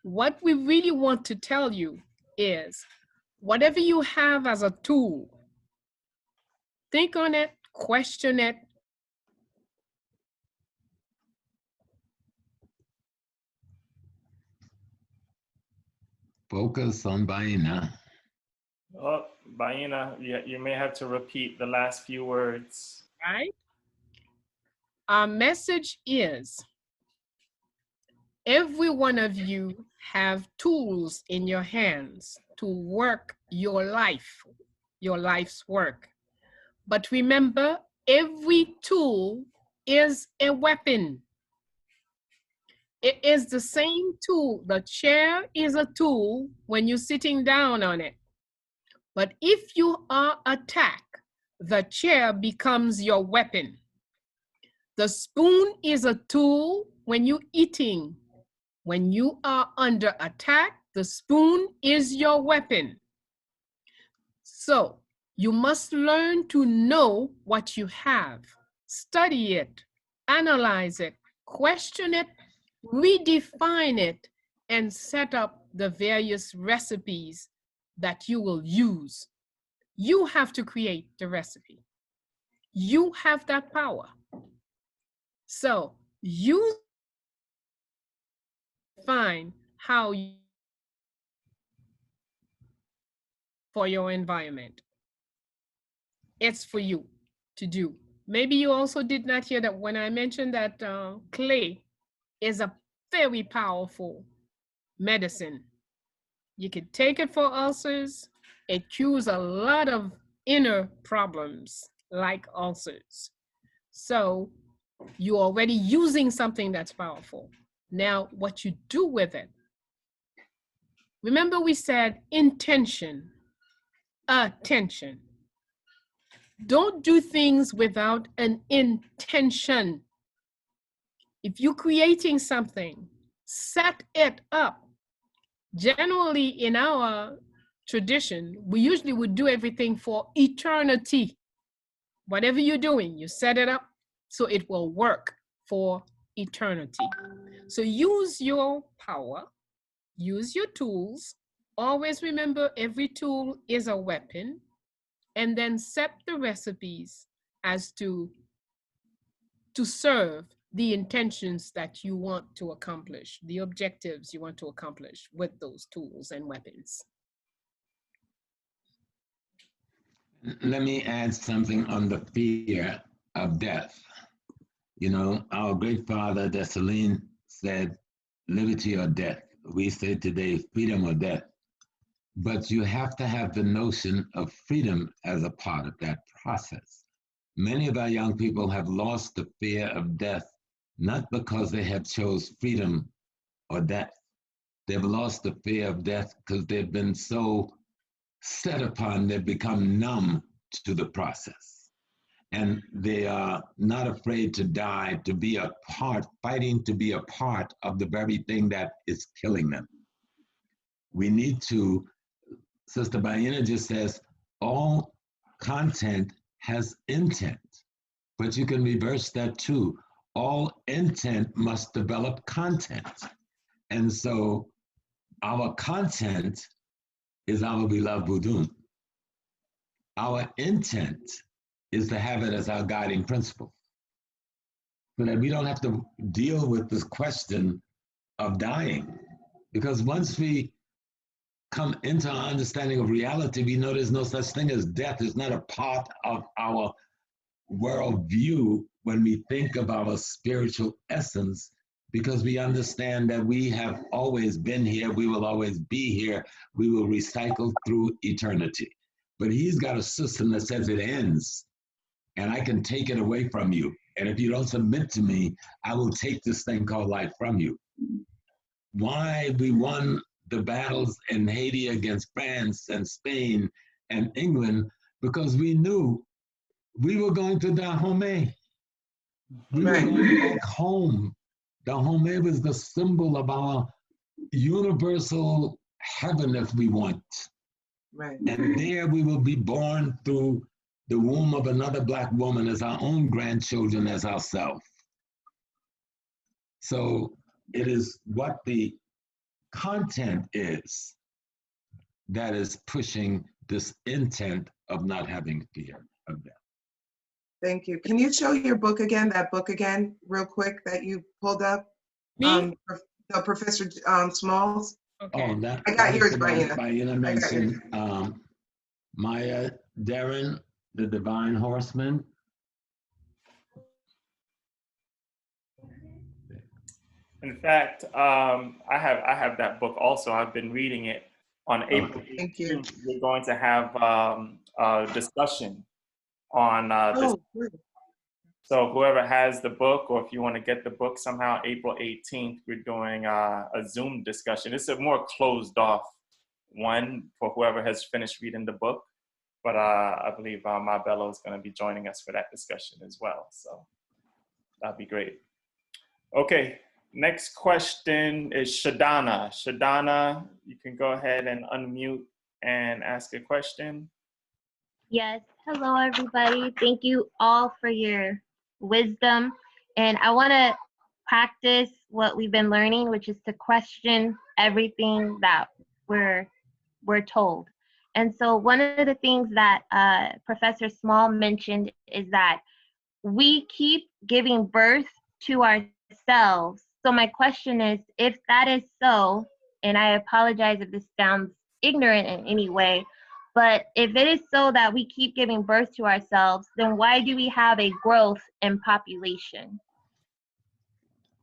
[SPEAKER 4] What we really want to tell you is, whatever you have as a tool, think on it, question it.
[SPEAKER 3] Focus on Bayyinah.
[SPEAKER 1] Oh, Bayyinah, you may have to repeat the last few words.
[SPEAKER 4] Right? Our message is, every one of you have tools in your hands to work your life's work. But remember, every tool is a weapon. It is the same tool. The chair is a tool when you're sitting down on it. But if you are attacked, the chair becomes your weapon. The spoon is a tool when you're eating. When you are under attack, the spoon is your weapon. So you must learn to know what you have, study it, analyze it, question it, redefine it, and set up the various recipes that you will use. You have to create the recipe. You have that power. So you find how you for your environment. It's for you to do. Maybe you also did not hear that when I mentioned that clay is a very powerful medicine. You can take it for ulcers. It cures a lot of inner problems like ulcers. So you're already using something that's powerful. Now, what you do with it. Remember we said intention, attention. Don't do things without an intention. If you're creating something, set it up. Generally, in our tradition, we usually would do everything for eternity. Whatever you're doing, you set it up so it will work for eternity. So use your power, use your tools. Always remember every tool is a weapon, and then set the recipes as to serve the intentions that you want to accomplish, the objectives you want to accomplish with those tools and weapons.
[SPEAKER 3] Let me add something on the fear of death. You know, our great father, Dessalines, said, liberty or death. We say today, freedom or death. But you have to have the notion of freedom as a part of that process. Many of our young people have lost the fear of death, not because they have chose freedom or death. They've lost the fear of death because they've been so set upon, they've become numb to the process. And they are not afraid to die, to be a part, fighting to be a part of the very thing that is killing them. We need to, Sister Bayyinah just says, all content has intent, but you can reverse that too. All intent must develop content. And so our content is our beloved Budun. Our intent is to have it as our guiding principle, so that we don't have to deal with this question of dying. Because once we come into our understanding of reality, we know there's no such thing as death. It's not a part of our worldview when we think of our spiritual essence, because we understand that we have always been here, we will always be here, we will recycle through eternity. But he's got a system that says it ends, and I can take it away from you. And if you don't submit to me, I will take this thing called life from you. Why we won the battles in Haiti against France and Spain and England, because we knew we were going to Dahomey. We were going back home. Dahomey was the symbol of our universal heaven, if we want.
[SPEAKER 6] Right.
[SPEAKER 3] And there we will be born through the womb of another Black woman as our own grandchildren as ourselves. So it is what the content is that is pushing this intent of not having fear of death.
[SPEAKER 6] Thank you. Can you show your book again, that book again, real quick, that you pulled up?
[SPEAKER 4] Me?
[SPEAKER 6] No, Professor Smalls.
[SPEAKER 4] Okay.
[SPEAKER 3] Oh, that,
[SPEAKER 6] I got yours,
[SPEAKER 3] Bayyinah.
[SPEAKER 6] Bayyinah.
[SPEAKER 3] Mentioned Maya Deren, the Divine Horseman.
[SPEAKER 1] In fact, I have that book also. I've been reading it. On April 18th, we're going to have a discussion on this So whoever has the book, or if you want to get the book somehow, April 18th, we're doing a Zoom discussion. It's a more closed off one for whoever has finished reading the book. But I believe my Bello is going to be joining us for that discussion as well. So that'd be great. Okay, next question is Shadana. Shadana, you can go ahead and unmute and ask a question.
[SPEAKER 5] Yes. Hello, everybody. Thank you all for your wisdom. And I want to practice what we've been learning, which is to question everything that we're told. And so one of the things that Professor Small mentioned is that we keep giving birth to ourselves. So my question is, if that is so, and I apologize if this sounds ignorant in any way, but if it is so that we keep giving birth to ourselves, then why do we have a growth in population?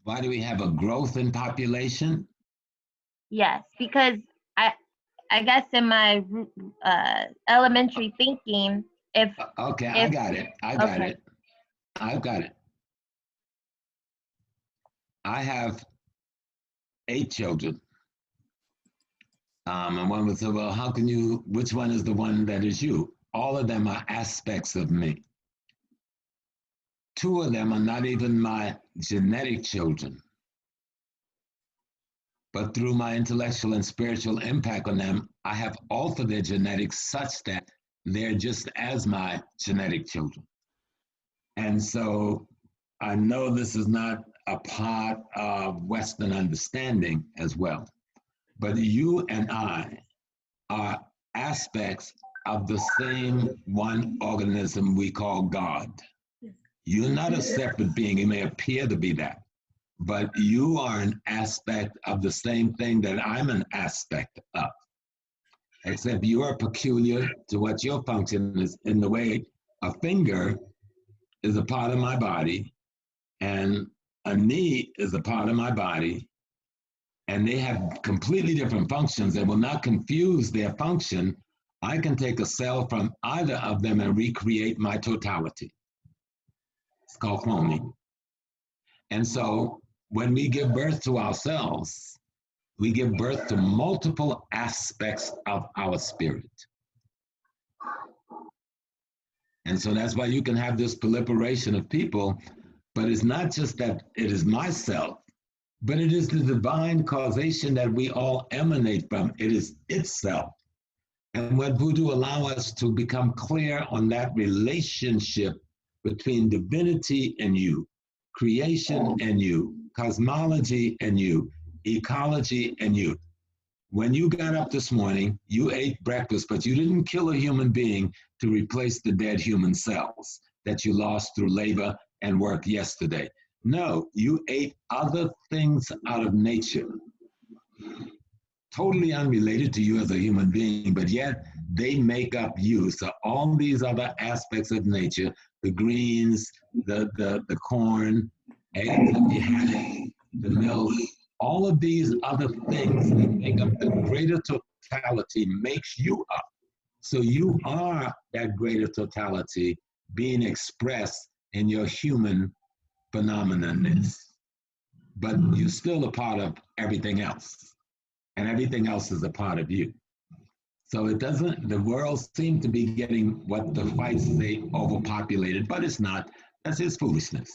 [SPEAKER 3] Why do we have a growth in population?
[SPEAKER 5] Yes, because I guess in my elementary thinking,
[SPEAKER 3] Okay, I got it. I've got it. I have 8 children. And one would say, well, how can you, which one is the one that is you? All of them are aspects of me. 2 of them are not even my genetic children. But through my intellectual and spiritual impact on them, I have altered their genetics such that they're just as my genetic children. And so I know this is not a part of Western understanding as well, but you and I are aspects of the same one organism we call God. You're not a separate being. You may appear to be that, but you are an aspect of the same thing that I'm an aspect of, except you are peculiar to what your function is in the way a finger is a part of my body and a knee is a part of my body, and they have completely different functions that will not confuse their function. I can take a cell from either of them and recreate my totality. It's called cloning. And so when we give birth to ourselves, we give birth to multiple aspects of our spirit. And so that's why you can have this proliferation of people, but it's not just that it is myself, but it is the divine causation that we all emanate from. It is itself. And when Voodoo allow us to become clear on that relationship between divinity and you, creation and you, cosmology and you, ecology and you. When you got up this morning, you ate breakfast, but you didn't kill a human being to replace the dead human cells that you lost through labor and work yesterday. No, you ate other things out of nature, totally unrelated to you as a human being, but yet they make up you. So all these other aspects of nature, the greens, the corn, eggs if you had it, the milk, all of these other things that make up the greater totality makes you up. So you are that greater totality being expressed in your human phenomenonness. But you're still a part of everything else. And everything else is a part of you. So it doesn't, the world seems to be getting what the fights say overpopulated, but it's not. That's his foolishness.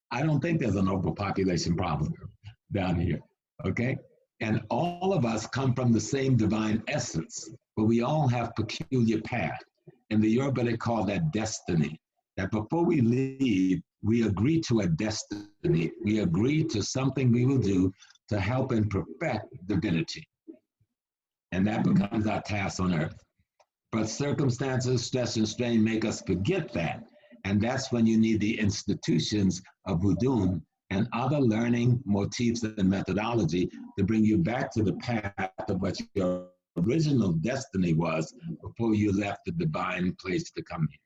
[SPEAKER 3] I don't think there's an overpopulation problem down here, okay? And all of us come from the same divine essence, but we all have peculiar path. In the Yoruba, they call that destiny. That before we leave, we agree to a destiny. We agree to something we will do to help and perfect divinity. And that becomes our task on earth. But circumstances, stress, and strain make us forget that. And that's when you need the institutions of Voodoo and other learning motifs and methodology to bring you back to the path of what your original destiny was before you left the divine place to come here.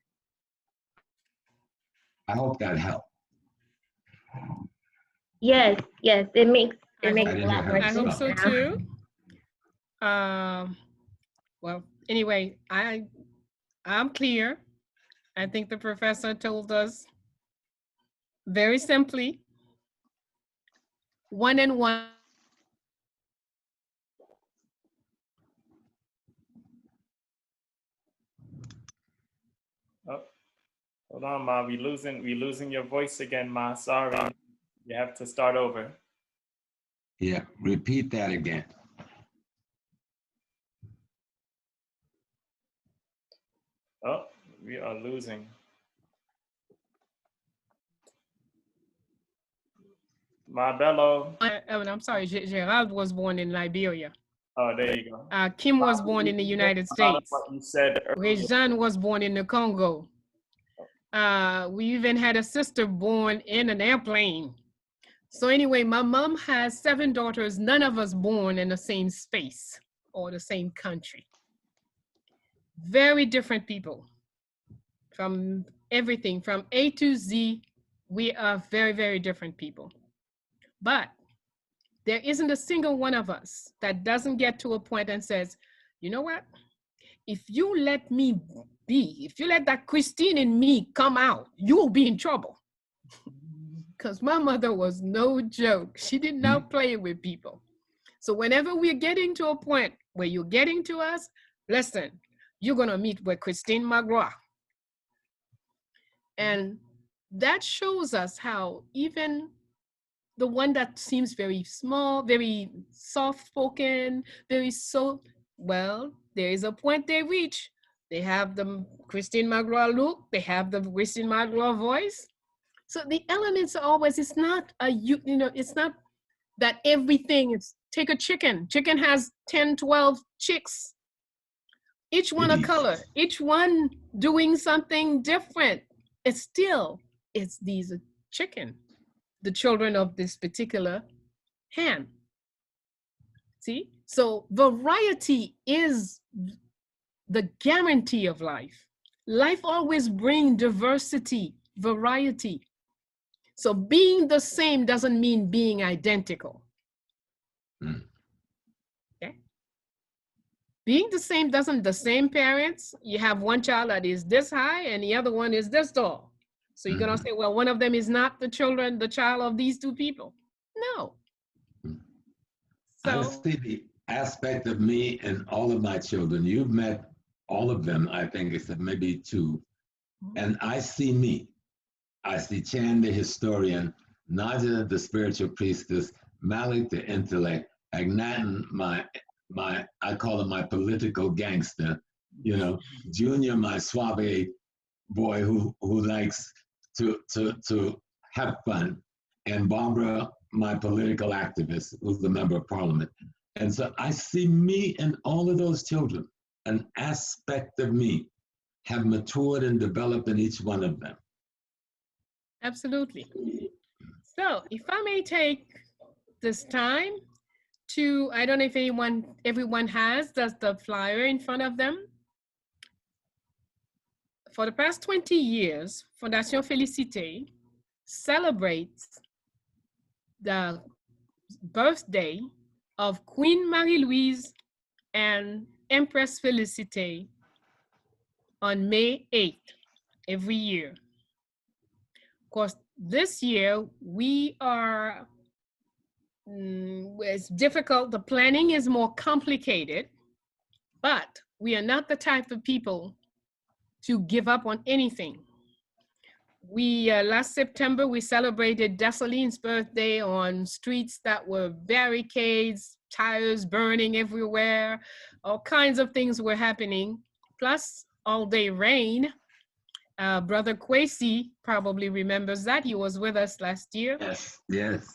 [SPEAKER 3] I hope that helped.
[SPEAKER 5] Yes, it makes a lot more
[SPEAKER 4] I
[SPEAKER 5] sense.
[SPEAKER 4] hope so too. Well, anyway, I'm clear. I think the professor told us Very simply, 1 and 1.
[SPEAKER 1] Oh, hold on, Ma. We losing your voice again, Ma. Sorry. You have to start over.
[SPEAKER 3] Yeah, repeat that again.
[SPEAKER 1] Oh, we are losing. Ma Bello.
[SPEAKER 4] I'm sorry, Gerald was born in Liberia.
[SPEAKER 1] Oh, there you go.
[SPEAKER 4] Kim was born in the United States.
[SPEAKER 1] What you said earlier.
[SPEAKER 4] Rejan was born in the Congo. We even had a sister born in an airplane. So anyway, my mom has 7 daughters, none of us born in the same space or the same country. Very different people from everything, from A to Z. We are very, very different people. But there isn't a single one of us that doesn't get to a point and says, you know what? If you let me be, if you let that Christine in me come out, you'll be in trouble. Because my mother was no joke. She did not play with people. So whenever we're getting to a point where you're getting to us, listen, you're going to meet with Christine Magloire. And that shows us how even the one that seems very small, very soft-spoken, well, there is a point they reach. They have the Christine Magloire look, they have the Christine Magloire voice. So the elements are always, it's not it's not that everything is, take a chicken. Chicken has 10, 12 chicks. Each one a color, each one doing something different. It's these chicken, the children of this particular hen. See? So variety is the guarantee of life. Life always brings diversity, variety. So being the same doesn't mean being identical. Okay? Being the same doesn't, the same parents, you have one child that is this high and the other one is this tall. So you're gonna say, well, one of them is not the child of these 2 people. No.
[SPEAKER 3] I see the aspect of me and all of my children. You've met all of them, I think, except maybe 2. And I see me. I see Chan, the historian, Nadia, the spiritual priestess, Malik, the intellect, Agnatin, I call him my political gangster, Junior, my suave boy who likes to have fun, and Barbara, my political activist, who's a member of parliament. And so I see me and all of those children, an aspect of me have matured and developed in each one of them.
[SPEAKER 4] Absolutely. So if I may take this time to, I don't know if everyone has the flyer in front of them. For the past 20 years, Fondation Félicité celebrates the birthday of Queen Marie-Louise and Empress Félicité on May 8th every year. Of course, this year it's difficult. The planning is more complicated, but we are not the type of people to give up on anything. Last September, we celebrated Dessalines' birthday on streets that were barricades, tires burning everywhere, all kinds of things were happening, plus all-day rain. Brother Kwesi probably remembers that. He was with us last year.
[SPEAKER 3] Yes.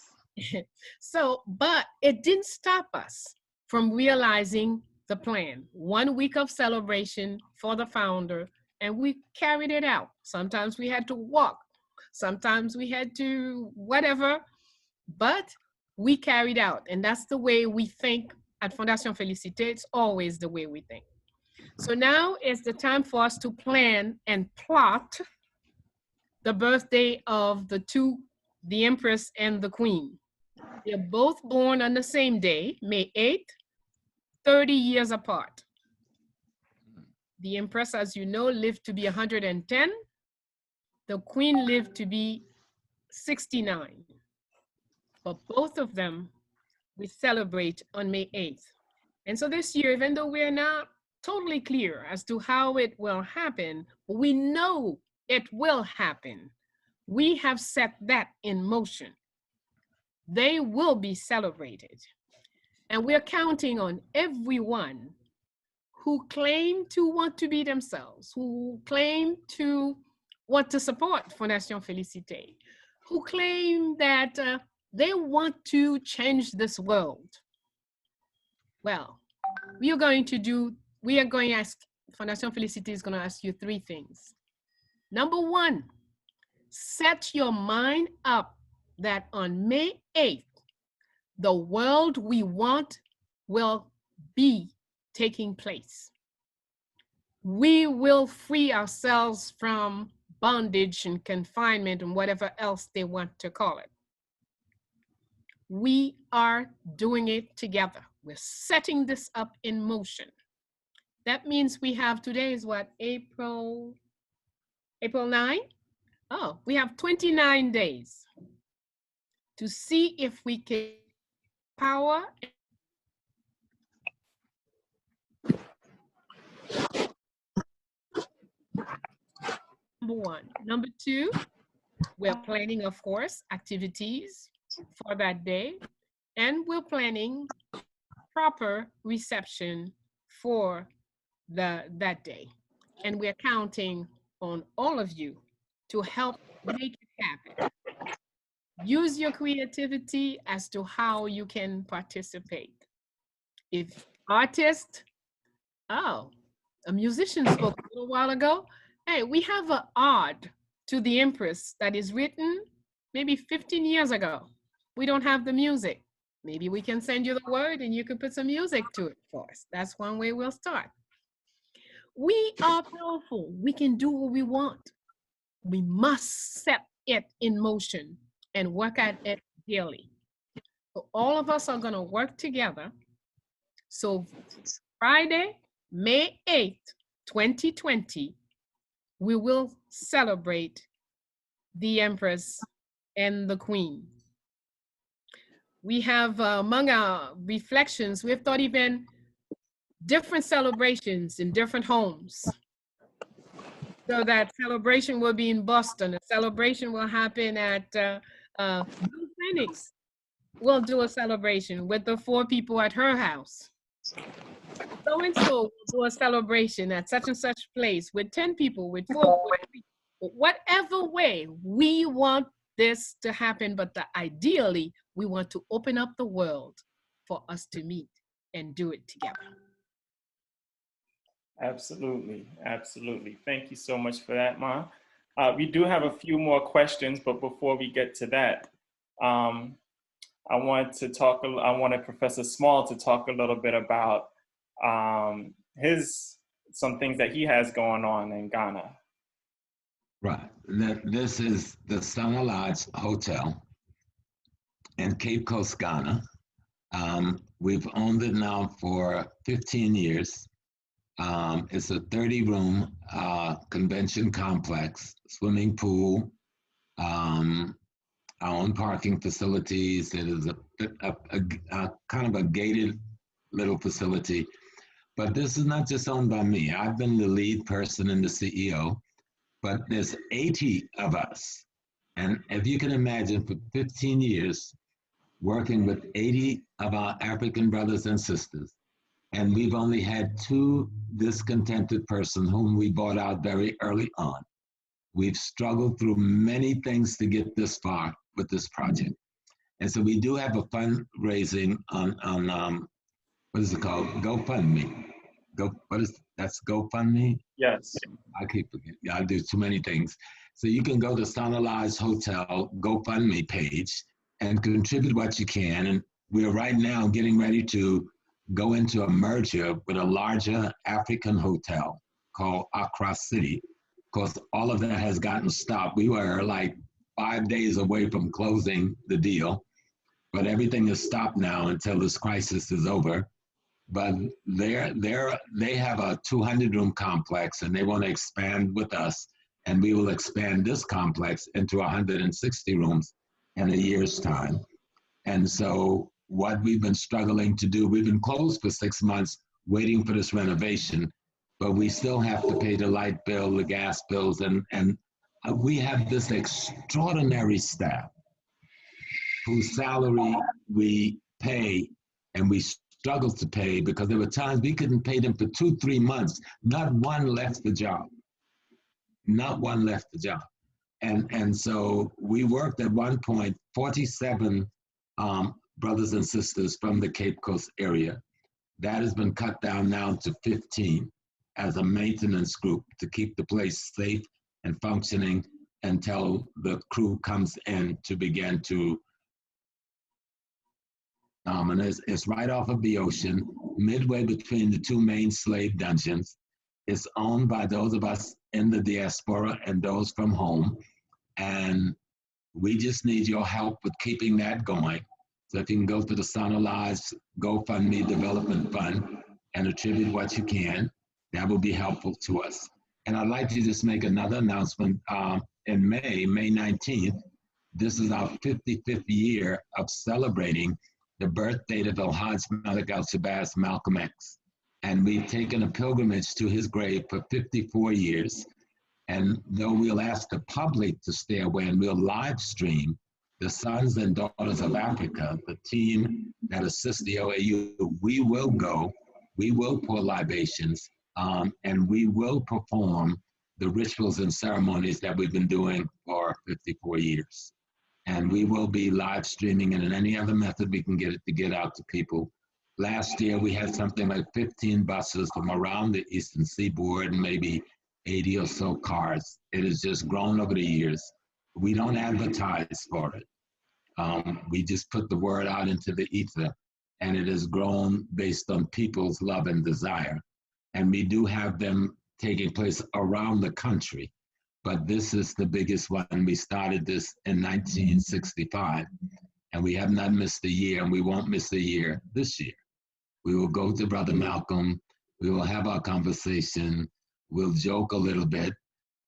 [SPEAKER 4] So, but it didn't stop us from realizing the plan. 1 week of celebration for the founder, and we carried it out. Sometimes we had to walk, sometimes we had to whatever, but we carried out. And that's the way we think at Fondation Félicité. It's always the way we think. So now is the time for us to plan and plot the birthday of the Empress and the Queen. They're both born on the same day, May 8th, 30 years apart. The Empress, as you know, lived to be 110. The Queen lived to be 69. But both of them, we celebrate on May 8th. And so this year, even though we're not totally clear as to how it will happen, we know it will happen. We have set that in motion. They will be celebrated. And we're counting on everyone who claim to want to be themselves, who claim to want to support Fondation Félicité, who claim that they want to change this world. Well, we are going to ask, Fondation Félicité is going to ask you 3 things. Number 1, set your mind up that on May 8th, the world we want will be taking place. We will free ourselves from bondage and confinement and whatever else they want to call it. We are doing it together. We're setting this up in motion. That means we have, today is what, April 9? Oh, we have 29 days to see if we can power. Number 1. Number 2, we're planning, of course, activities for that day, and we're planning proper reception for that day. And we're counting on all of you to help make it happen. Use your creativity as to how you can participate. If artist, a musician spoke a little while ago. Hey, we have an ode to the Empress that is written maybe 15 years ago. We don't have the music. Maybe we can send you the word and you can put some music to it for us. That's one way we'll start. We are powerful. We can do what we want. We must set it in motion and work at it daily. So all of us are going to work together. So Friday, May 8th, 2020, we will celebrate the Empress and the Queen. We have, among our reflections, we've thought even different celebrations in different homes. So that celebration will be in Boston. A celebration will happen at Blue Phoenix. We'll do a celebration with the 4 people at her house. So-and-so will do a celebration at such and such place with 10 people, with 4 people. Whatever way we want this to happen, but ideally, we want to open up the world for us to meet and do it together.
[SPEAKER 1] Absolutely, absolutely. Thank you so much for that, Ma. We do have a few more questions, but before we get to that, I wanted Professor Small to talk a little bit about some things that he has going on in Ghana.
[SPEAKER 3] Right. This is the Summer Lodge Hotel in Cape Coast, Ghana. We've owned it now for 15 years. It's a 30-room convention complex, swimming pool, our own parking facilities. It is a kind of a gated little facility. But this is not just owned by me. I've been the lead person and the CEO, but there's 80 of us. And if you can imagine, for 15 years, working with 80 of our African brothers and sisters, and we've only had 2 discontented persons whom we bought out very early on. We've struggled through many things to get this far with this project. And so we do have a fundraising on what is it called? GoFundMe. That's GoFundMe?
[SPEAKER 1] Yes.
[SPEAKER 3] I keep forgetting. I do too many things. So you can go to Summer Lodge Hotel GoFundMe page and contribute what you can. And we're right now getting ready to go into a merger with a larger African hotel called Accra City. Of course, all of that has gotten stopped. We were like 5 days away from closing the deal, but everything is stopped now until this crisis is over. But they have a 200-room complex and they want to expand with us. And we will expand this complex into 160 rooms in a year's time. And so what we've been struggling to do, we've been closed for 6 months waiting for this renovation, but we still have to pay the light bill, the gas bills, and we have this extraordinary staff whose salary we pay and we struggle to pay because there were times we couldn't pay them for 2-3 months. Not one left the job. Not one left the job. And so we worked at one point, 47 brothers and sisters from the Cape Coast area. That has been cut down now to 15 as a maintenance group to keep the place safe and functioning until the crew comes in to begin to, and it's right off of the ocean, midway between the two main slave dungeons. It's owned by those of us in the diaspora and those from home. And we just need your help with keeping that going. So if you can go to the Son of Lives GoFundMe Development Fund and attribute what you can, that will be helpful to us. And I'd like to just make another announcement. In May 19th, this is our 55th year of celebrating the birth date of El-Hajj Malik Al-Shabazz Malcolm X. And we've taken a pilgrimage to his grave for 54 years. And though we'll ask the public to stay away and we'll live stream, the Sons and Daughters of Africa, the team that assists the OAU, we will go, we will pour libations, and we will perform the rituals and ceremonies that we've been doing for 54 years. And we will be live streaming and in any other method we can get it to get out to people. Last year we had something like 15 buses from around the Eastern Seaboard and maybe 80 or so cars. It has just grown over the years. We don't advertise for it. We just put the word out into the ether, and it has grown based on people's love and desire. And we do have them taking place around the country, but this is the biggest one. We started this in 1965, and we have not missed a year, and we won't miss a year this year. We will go to Brother Malcolm, we will have our conversation, we'll joke a little bit.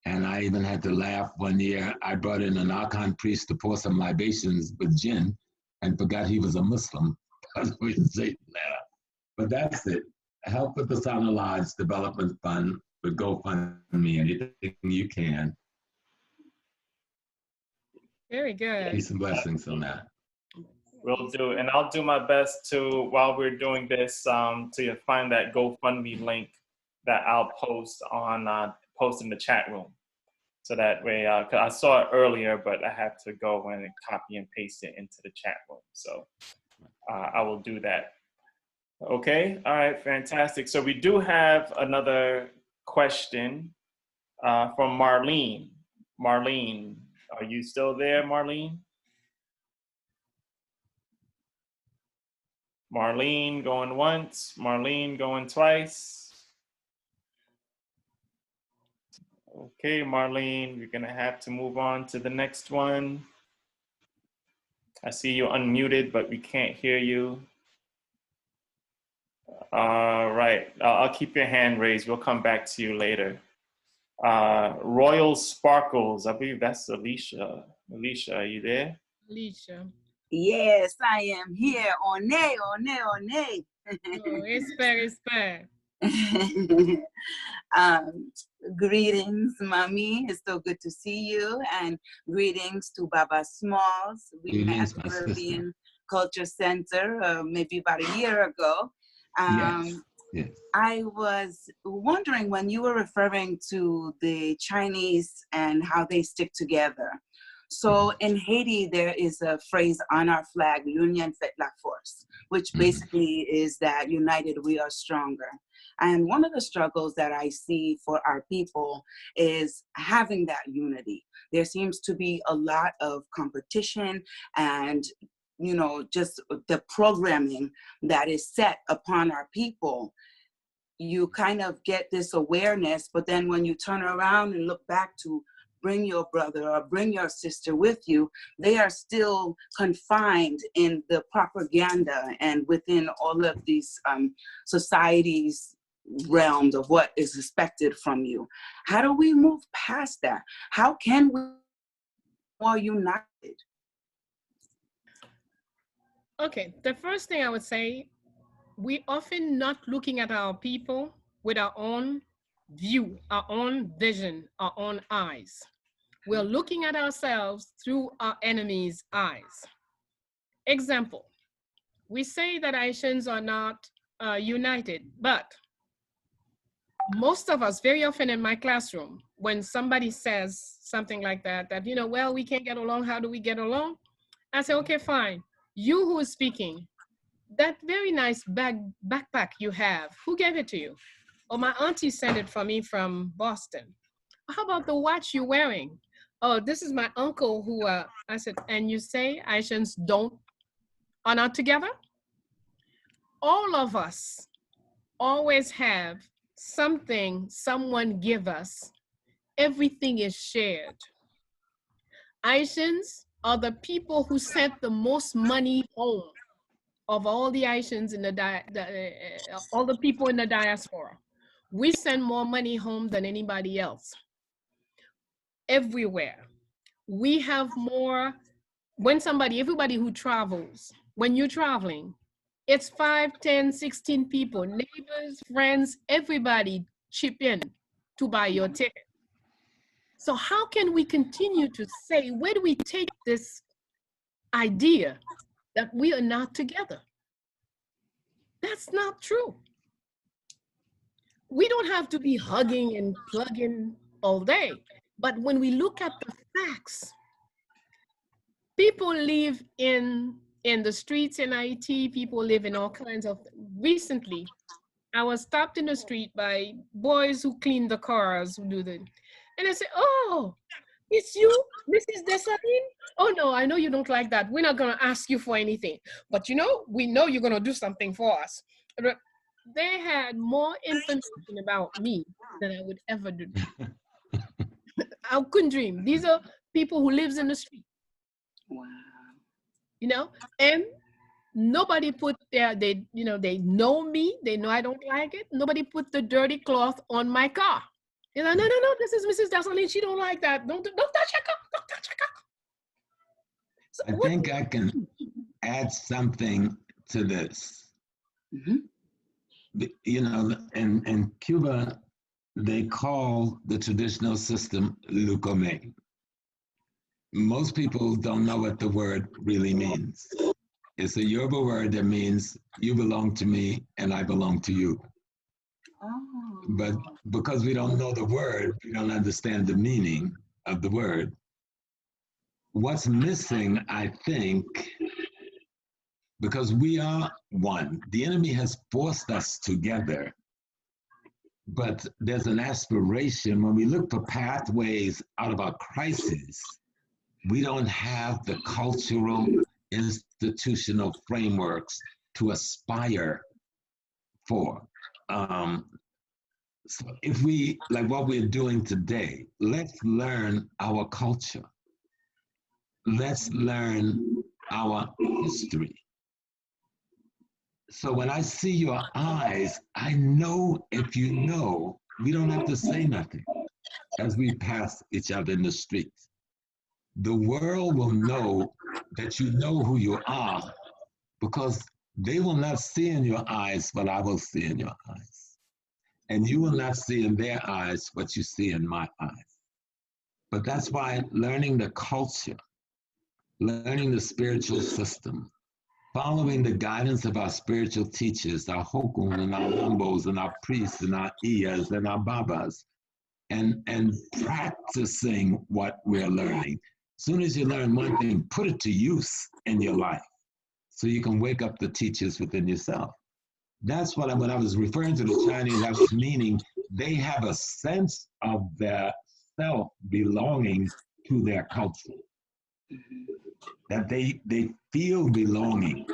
[SPEAKER 3] And I even had to laugh one year. I brought in an Archon priest to pour some libations with gin and forgot he was a Muslim. But that's it. Help with the Sound of Lives Development Fund with GoFundMe, anything you can.
[SPEAKER 4] Very good.
[SPEAKER 3] Peace and blessings on that.
[SPEAKER 1] Will do, and I'll do my best to, while we're doing this, to find that GoFundMe link that I'll post on post in the chat room. So that way, cause I saw it earlier, but I had to go and copy and paste it into the chat room. So I will do that. Okay, all right, fantastic. So we do have another question from Marlene. Marlene, are you still there, Marlene? Marlene going once, Marlene going twice. Okay, Marlene, you're gonna have to move on to the next one. I see you unmuted, but we can't hear you. All right, I'll keep your hand raised. We'll come back to you later. Royal Sparkles, I believe that's Alicia. Alicia, are you there?
[SPEAKER 4] Alicia.
[SPEAKER 10] Yes, I am here. On nay.
[SPEAKER 4] Oh, espere.
[SPEAKER 10] Greetings, Mommy. It's so good to see you. And greetings to Baba Smalls. We met at the Caribbean Culture Center maybe about a year ago.
[SPEAKER 3] Yes.
[SPEAKER 10] I was wondering when you were referring to the Chinese and how they stick together. So in Haiti, there is a phrase on our flag, Union fait la force, which basically is that united we are stronger. And one of the struggles that I see for our people is having that unity. There seems to be a lot of competition and, you know, just the programming that is set upon our people. You kind of get this awareness, but then when you turn around and look back to bring your brother or bring your sister with you, they are still confined in the propaganda and within all of these societies realms of what is expected from you. How do we move past that? How can we be more united?
[SPEAKER 4] Okay, the first thing I would say, we often not looking at our people with our own view, our own vision, our own eyes. We're looking at ourselves through our enemy's eyes. Example, we say that Haitians are not united, but most of us, very often in my classroom, when somebody says something like that, you know, well, we can't get along, how do we get along? I say, okay, fine. You who is speaking, that very nice backpack you have, who gave it to you? Oh, my auntie sent it for me from Boston. How about the watch you're wearing? Oh, this is my uncle who, I said, and you say Haitians are not together? All of us always have something someone give us. Everything is shared. Haitians are the people who sent the most money home of all the Haitians in all the people in the diaspora. We send more money home than anybody else. Everywhere. We have more, everybody who travels, when you're traveling, it's 5, 10, 16 people, neighbors, friends, everybody chip in to buy your ticket. So how can we continue to say, where do we take this idea that we are not together? That's not true. We don't have to be hugging and plugging all day. But when we look at the facts, people live in the streets in Haiti, people live in all kinds of, recently, I was stopped in the street by boys who clean the cars, who do the, and I said, oh, it's you, Mrs. Dessalines? Oh no, I know you don't like that. We're not gonna ask you for anything. But you know, we know you're gonna do something for us. They had more information about me than I would ever do. I couldn't dream. These are people who lives in the street.
[SPEAKER 10] Wow.
[SPEAKER 4] You know, and nobody put they know me, they know I don't like it. Nobody put the dirty cloth on my car. You know, no, this is Mrs. Dessalines. She don't like that. Don't touch her car. Don't touch her car. So
[SPEAKER 3] I think I can add something to this.
[SPEAKER 10] Mm-hmm.
[SPEAKER 3] You know, in Cuba, they call the traditional system lucome. Most people don't know what the word really means. It's a Yoruba word that means you belong to me and I belong to you.
[SPEAKER 10] Oh.
[SPEAKER 3] But because we don't know the word, we don't understand the meaning of the word. What's missing, I think, because we are one, the enemy has forced us together, but there's an aspiration. When we look for pathways out of our crisis, we don't have the cultural, institutional frameworks to aspire for. So if we, like what we're doing today, let's learn our culture. Let's learn our history. So when I see your eyes, I know if you know, we don't have to say nothing as we pass each other in the street. The world will know that you know who you are because they will not see in your eyes what I will see in your eyes. And you will not see in their eyes what you see in my eyes. But that's why learning the culture, learning the spiritual system, following the guidance of our spiritual teachers, our Hokun and our Lambos and our priests and our Iyas and our Babas, and practicing what we're learning. As soon as you learn one thing, put it to use in your life so you can wake up the teachers within yourself. That's what when I was referring to the Chinese, I was meaning they have a sense of their self belonging to their culture, that they feel belonging.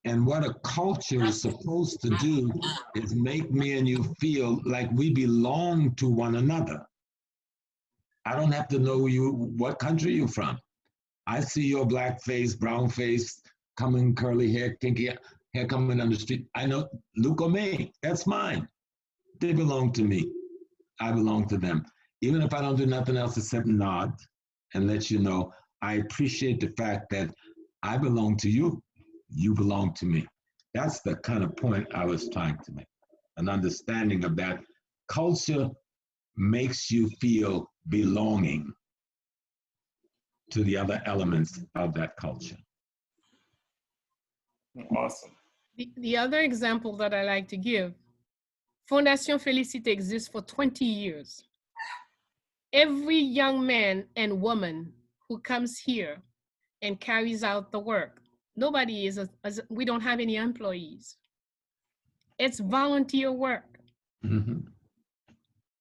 [SPEAKER 3] And what a culture is supposed to do is make me and you feel like we belong to one another. I don't have to know what country you're from. I see your black face, brown face, coming curly hair, kinky hair coming down the street. I know, look at me, that's mine. They belong to me. I belong to them. Even if I don't do nothing else except nod and let you know, I appreciate the fact that I belong to you. You belong to me. That's the kind of point I was trying to make. An understanding of that. Culture makes you feel belonging to the other elements of that culture.
[SPEAKER 1] Awesome.
[SPEAKER 4] The other example that I like to give, Fondation Félicité exists for 20 years. Every young man and woman who comes here and carries out the work, nobody is, we don't have any employees. It's volunteer work.
[SPEAKER 3] Mm-hmm.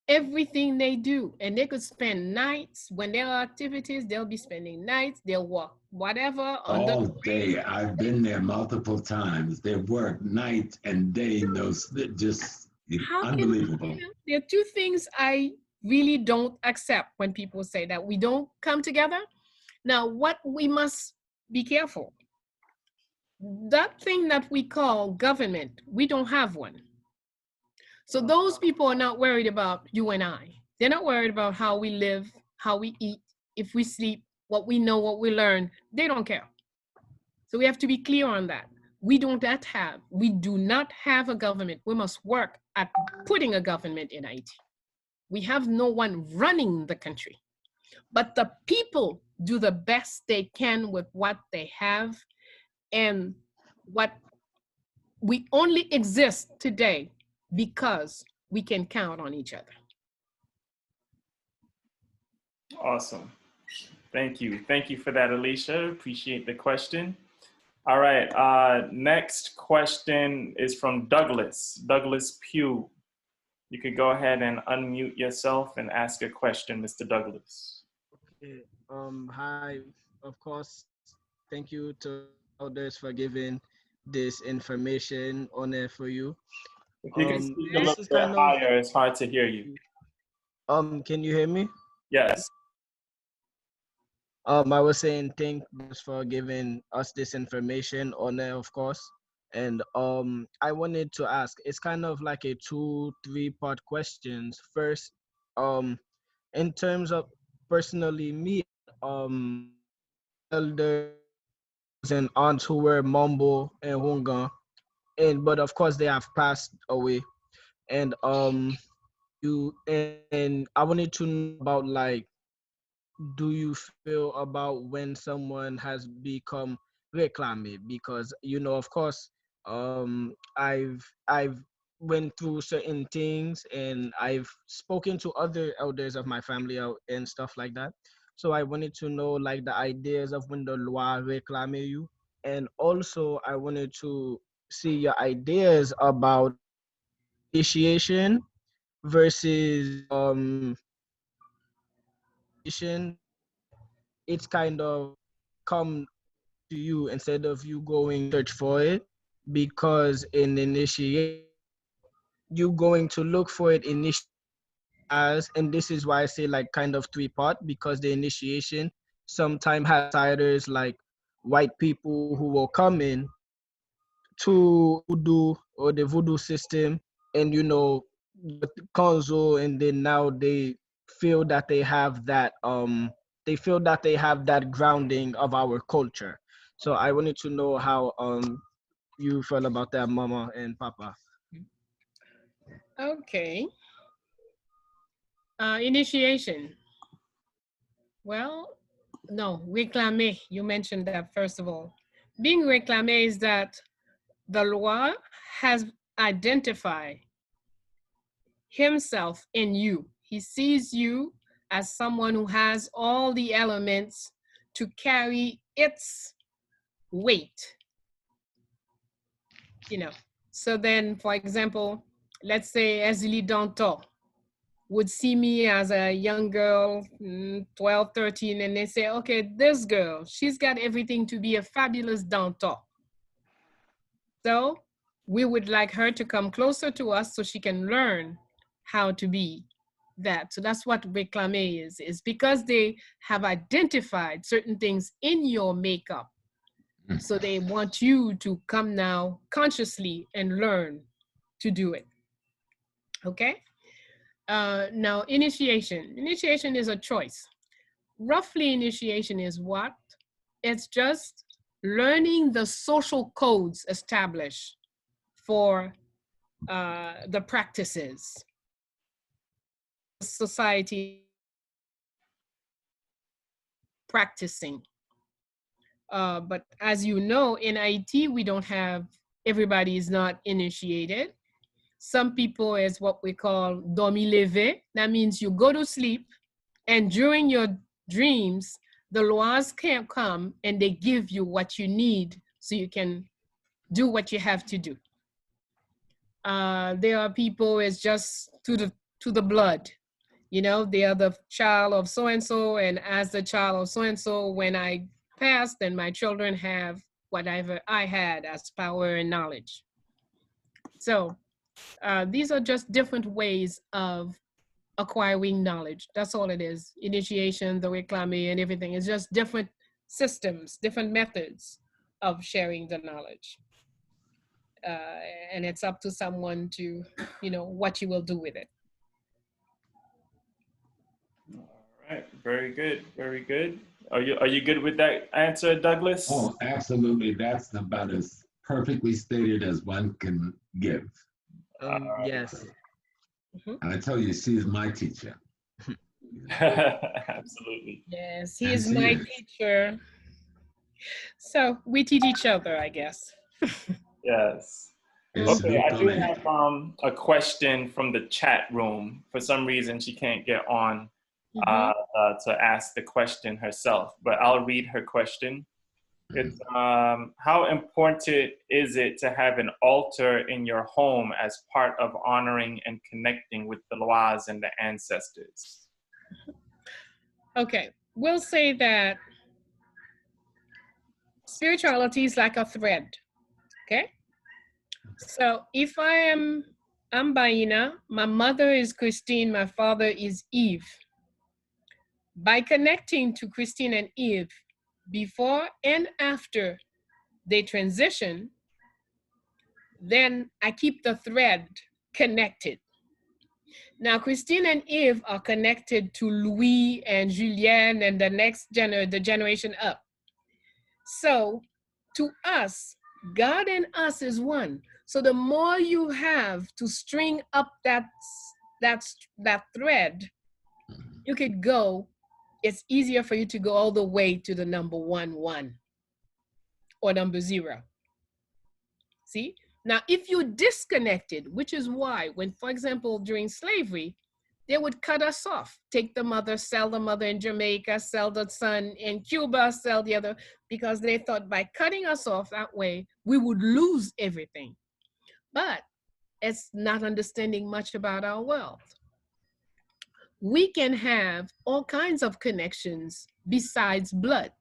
[SPEAKER 4] Everything they do, and they could spend nights when there are activities, they'll be spending nights, they'll walk whatever
[SPEAKER 3] All day. I've been there multiple times. They work night and day. Those just unbelievable.
[SPEAKER 4] There are two things I really don't accept when people say that we don't come together. Now, what we must be careful. That thing that we call government, we don't have one. So those people are not worried about you and I. They're not worried about how we live, how we eat, if we sleep, what we know, what we learn. They don't care. So we have to be clear on that. We do not have a government. We must work at putting a government in Haiti. We have no one running the country, but the people do the best they can with what they have, and what we only exist today because we can count on each other.
[SPEAKER 1] Awesome. Thank you. Thank you for that, Alicia. Appreciate the question. All right. Next question is from Douglas. Douglas Pugh. You could go ahead and unmute yourself and ask a question, Mr. Douglas.
[SPEAKER 8] Okay. Hi. Of course, thank you to others for giving this information on there for you.
[SPEAKER 1] If you can speak a little bit higher, it's hard to hear you.
[SPEAKER 8] Can you hear me?
[SPEAKER 1] Yes.
[SPEAKER 8] I was saying thanks for giving us this information on there, of course. And I wanted to ask, it's kind of like a 2-3-part questions. First, in terms of personally me, elder and aunts who were Mambo and Hunga, but of course they have passed away. And and I wanted to know about, like, do you feel about when someone has become réclamé? Because of course, I've went through certain things, and I've spoken to other elders of my family and stuff like that. So I wanted to know, like, the ideas of when the loi réclame you, and also I wanted to see your ideas about initiation versus it's kind of come to you instead of you going search for it, because in initiation you going to look for it initially, as, and this is why I say, like, kind of 3-part, because the initiation sometimes has outsiders, like white people, who will come in to voodoo or the voodoo system, and with Konzo, and then now they feel that they have that grounding of our culture. So I wanted to know how you felt about that, Mama and Papa.
[SPEAKER 4] Okay. Initiation. Well, no, réclamer, you mentioned that first of all. Being réclamé is that the loi has identified himself in you. He sees you as someone who has all the elements to carry its weight. So then, for example, let's say Ezili Danto would see me as a young girl, 12, 13, and they say, okay, this girl, she's got everything to be a fabulous Danto. So we would like her to come closer to us so she can learn how to be that. So that's what réclamer is because they have identified certain things in your makeup. So they want you to come now consciously and learn to do it. Okay? Now, initiation. Initiation is a choice. Roughly, initiation is what? It's just learning the social codes established for the practices society practicing. But as you know, in IT, we don't have, everybody is not initiated. Some people is what we call dormi levé. That means you go to sleep, and during your dreams, the lois can't come and they give you what you need so you can do what you have to do. There are people is just to the blood. You know, they are the child of so-and-so, and as the child of so-and-so, when I pass, then my children have whatever I had as power and knowledge. So these are just different ways of acquiring knowledge. That's all it is. Initiation, the reclame, and everything. It's just different systems, different methods of sharing the knowledge. And it's up to someone to, you know, what you will do with it.
[SPEAKER 1] All right, very good, very good. Are you good with that answer, Douglas?
[SPEAKER 3] Oh, absolutely. That's about as perfectly stated as one can give.
[SPEAKER 8] Yes.
[SPEAKER 3] And I tell you, she is my teacher.
[SPEAKER 1] Absolutely.
[SPEAKER 4] Yes, he is my teacher. So we teach each other, I guess.
[SPEAKER 1] Yes. Okay, I do have a question from the chat room. For some reason, she can't get on to ask the question herself, but I'll read her question. It's how important is it to have an altar in your home as part of honoring and connecting with the lois and the ancestors?
[SPEAKER 4] Okay, we'll say that spirituality is like a thread, okay? So if I'm Bayyinah, my mother is Christine, my father is Eve. By connecting to Christine and Eve before and after they transition, then I keep the thread connected. Now, Christine and Eve are connected to Louis and Julienne and the next the generation up. So to us, God and us is one. So the more you have to string up that thread, you could go, it's easier for you to go all the way to the number 1, 1 or number 0. See? Now, if you disconnected, which is why when, for example, during slavery, they would cut us off, take the mother, sell the mother in Jamaica, sell the son in Cuba, sell the other, because they thought by cutting us off that way, we would lose everything. But it's not understanding much about our world. We can have all kinds of connections besides blood.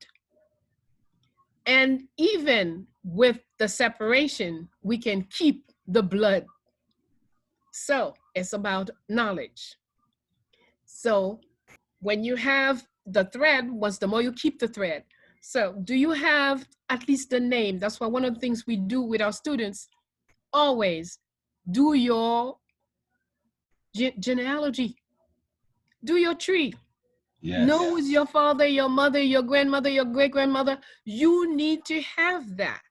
[SPEAKER 4] And even with the separation, we can keep the blood. So it's about knowledge. So when you have the thread, the more you keep the thread. So do you have at least the name? That's why one of the things we do with our students, always do your genealogy. Do your tree.
[SPEAKER 3] Yes.
[SPEAKER 4] Know who's your father, your mother, your grandmother, your great-grandmother. You need to have that.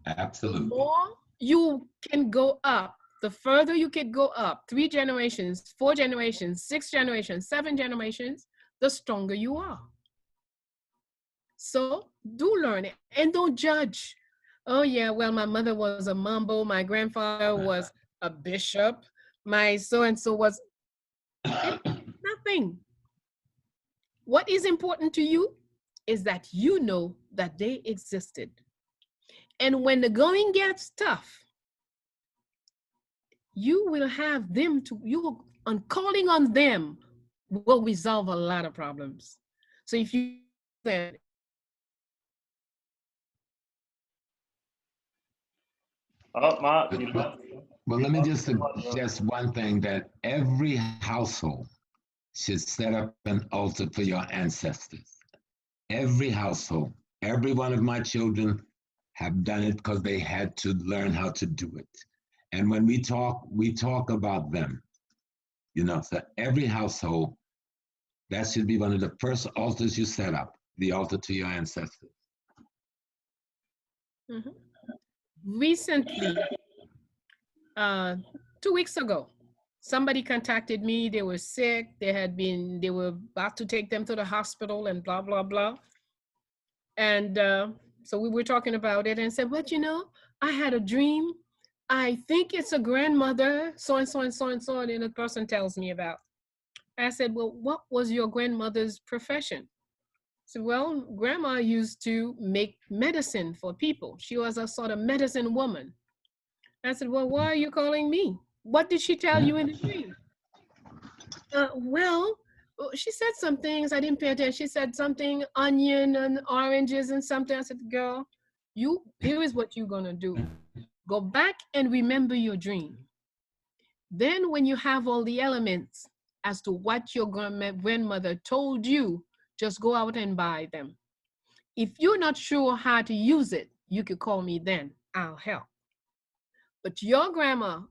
[SPEAKER 3] Absolutely.
[SPEAKER 4] The more you can go up, the further you can go up, 3 generations, 4 generations, 6 generations, 7 generations, the stronger you are. So do learn it and don't judge. Oh yeah, well, my mother was a mambo, my grandfather was a bishop, my so-and-so was nothing. What is important to you is that you know that they existed. And when the going gets tough, you will have them on calling on them will resolve a lot of problems. So if you then
[SPEAKER 3] well, let me just suggest one thing, that every household should set up an altar for your ancestors. Every household, every one of my children have done it because they had to learn how to do it. And when we talk about them, you know, so every household, that should be one of the first altars you set up, the altar to your ancestors.
[SPEAKER 4] Mm-hmm. Recently, 2 weeks ago, somebody contacted me. They were sick. They were about to take them to the hospital and blah, blah, blah. And so we were talking about it and said, but you know, I had a dream. I think it's a grandmother, so and so and so and so. And the person tells me about. I said, well, what was your grandmother's profession? So, well, grandma used to make medicine for people. She was a sort of medicine woman. I said, well, why are you calling me? What did she tell you in the dream? Well, she said some things. I didn't pay attention. She said something, onion and oranges and something. I said, girl, here is what you're going to do. Go back and remember your dream. Then when you have all the elements as to what your grandmother told you, just go out and buy them. If you're not sure how to use it, you could call me then. I'll help. But your grandma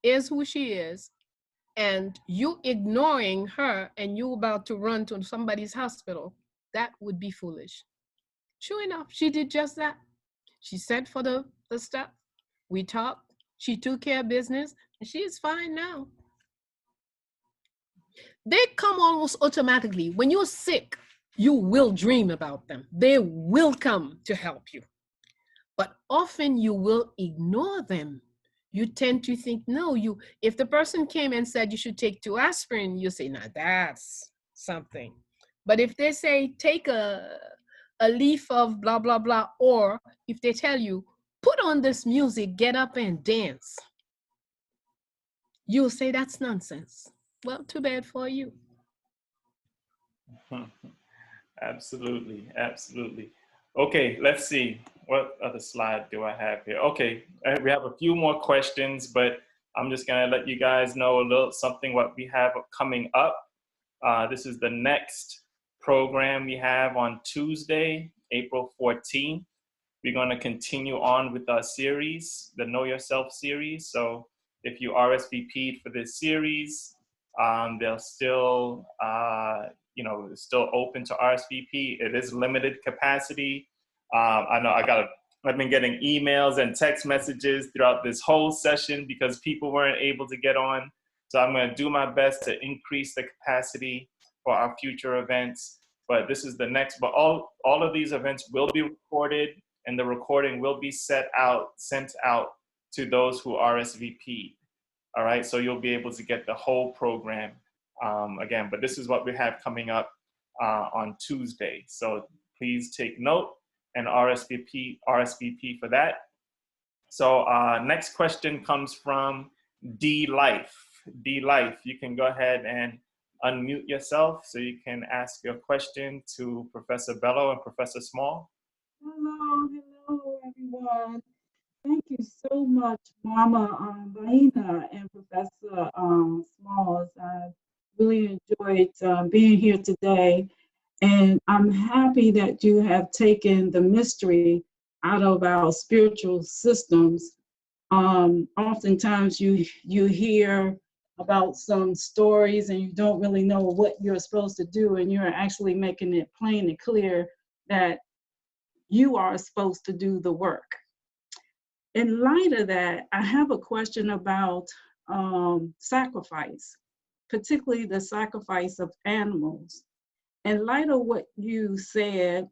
[SPEAKER 4] is who she is, and you ignoring her and you about to run to somebody's hospital, that would be foolish. Sure enough, she did just that. She sent for the stuff. We talked. She took care of business, and she is fine now. They come almost automatically. When you're sick, you will dream about them. They will come to help you. But often you will ignore them. You tend to think, no, if the person came and said you should take 2 aspirin, you say, now that's something. But if they say, take a leaf of blah, blah, blah, or if they tell you, put on this music, get up and dance, you'll say that's nonsense. Well, too bad for you.
[SPEAKER 1] Absolutely, absolutely. Okay, let's see. What other slide do I have here? Okay, we have a few more questions, but I'm just gonna let you guys know a little something what we have coming up. This is the next program we have on Tuesday, April 14th. We're gonna continue on with our series, the Know Yourself series. So if you RSVP'd for this series, they'll still, still open to RSVP. It is limited capacity. I know I've been getting emails and text messages throughout this whole session because people weren't able to get on. So I'm going to do my best to increase the capacity for our future events. But this is the next, but all of these events will be recorded, and the recording will be sent out to those who RSVP. All right, so you'll be able to get the whole program again. But this is what we have coming up on Tuesday. So please take note and RSVP for that. So next question comes from D Life. D Life, you can go ahead and unmute yourself so you can ask your question to Professor Bello and Professor Small.
[SPEAKER 2] Hello, everyone. Thank you so much, Mama Bayyinah and Professor Smalls. I really enjoyed being here today. And I'm happy that you have taken the mystery out of our spiritual systems. Oftentimes you hear about some stories and you don't really know what you're supposed to do, and you're actually making it plain and clear that you are supposed to do the work. In light of that, I have a question about sacrifice, particularly the sacrifice of animals. In light of what you said,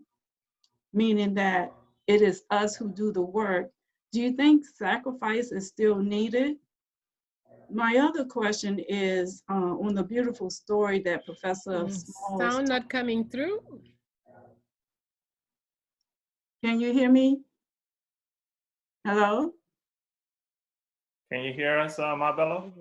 [SPEAKER 2] meaning that it is us who do the work, do you think sacrifice is still needed? My other question is on the beautiful story that Professor Smalls.
[SPEAKER 4] Sound not coming through?
[SPEAKER 2] Can you hear me? Hello?
[SPEAKER 1] Can you hear us, Bello?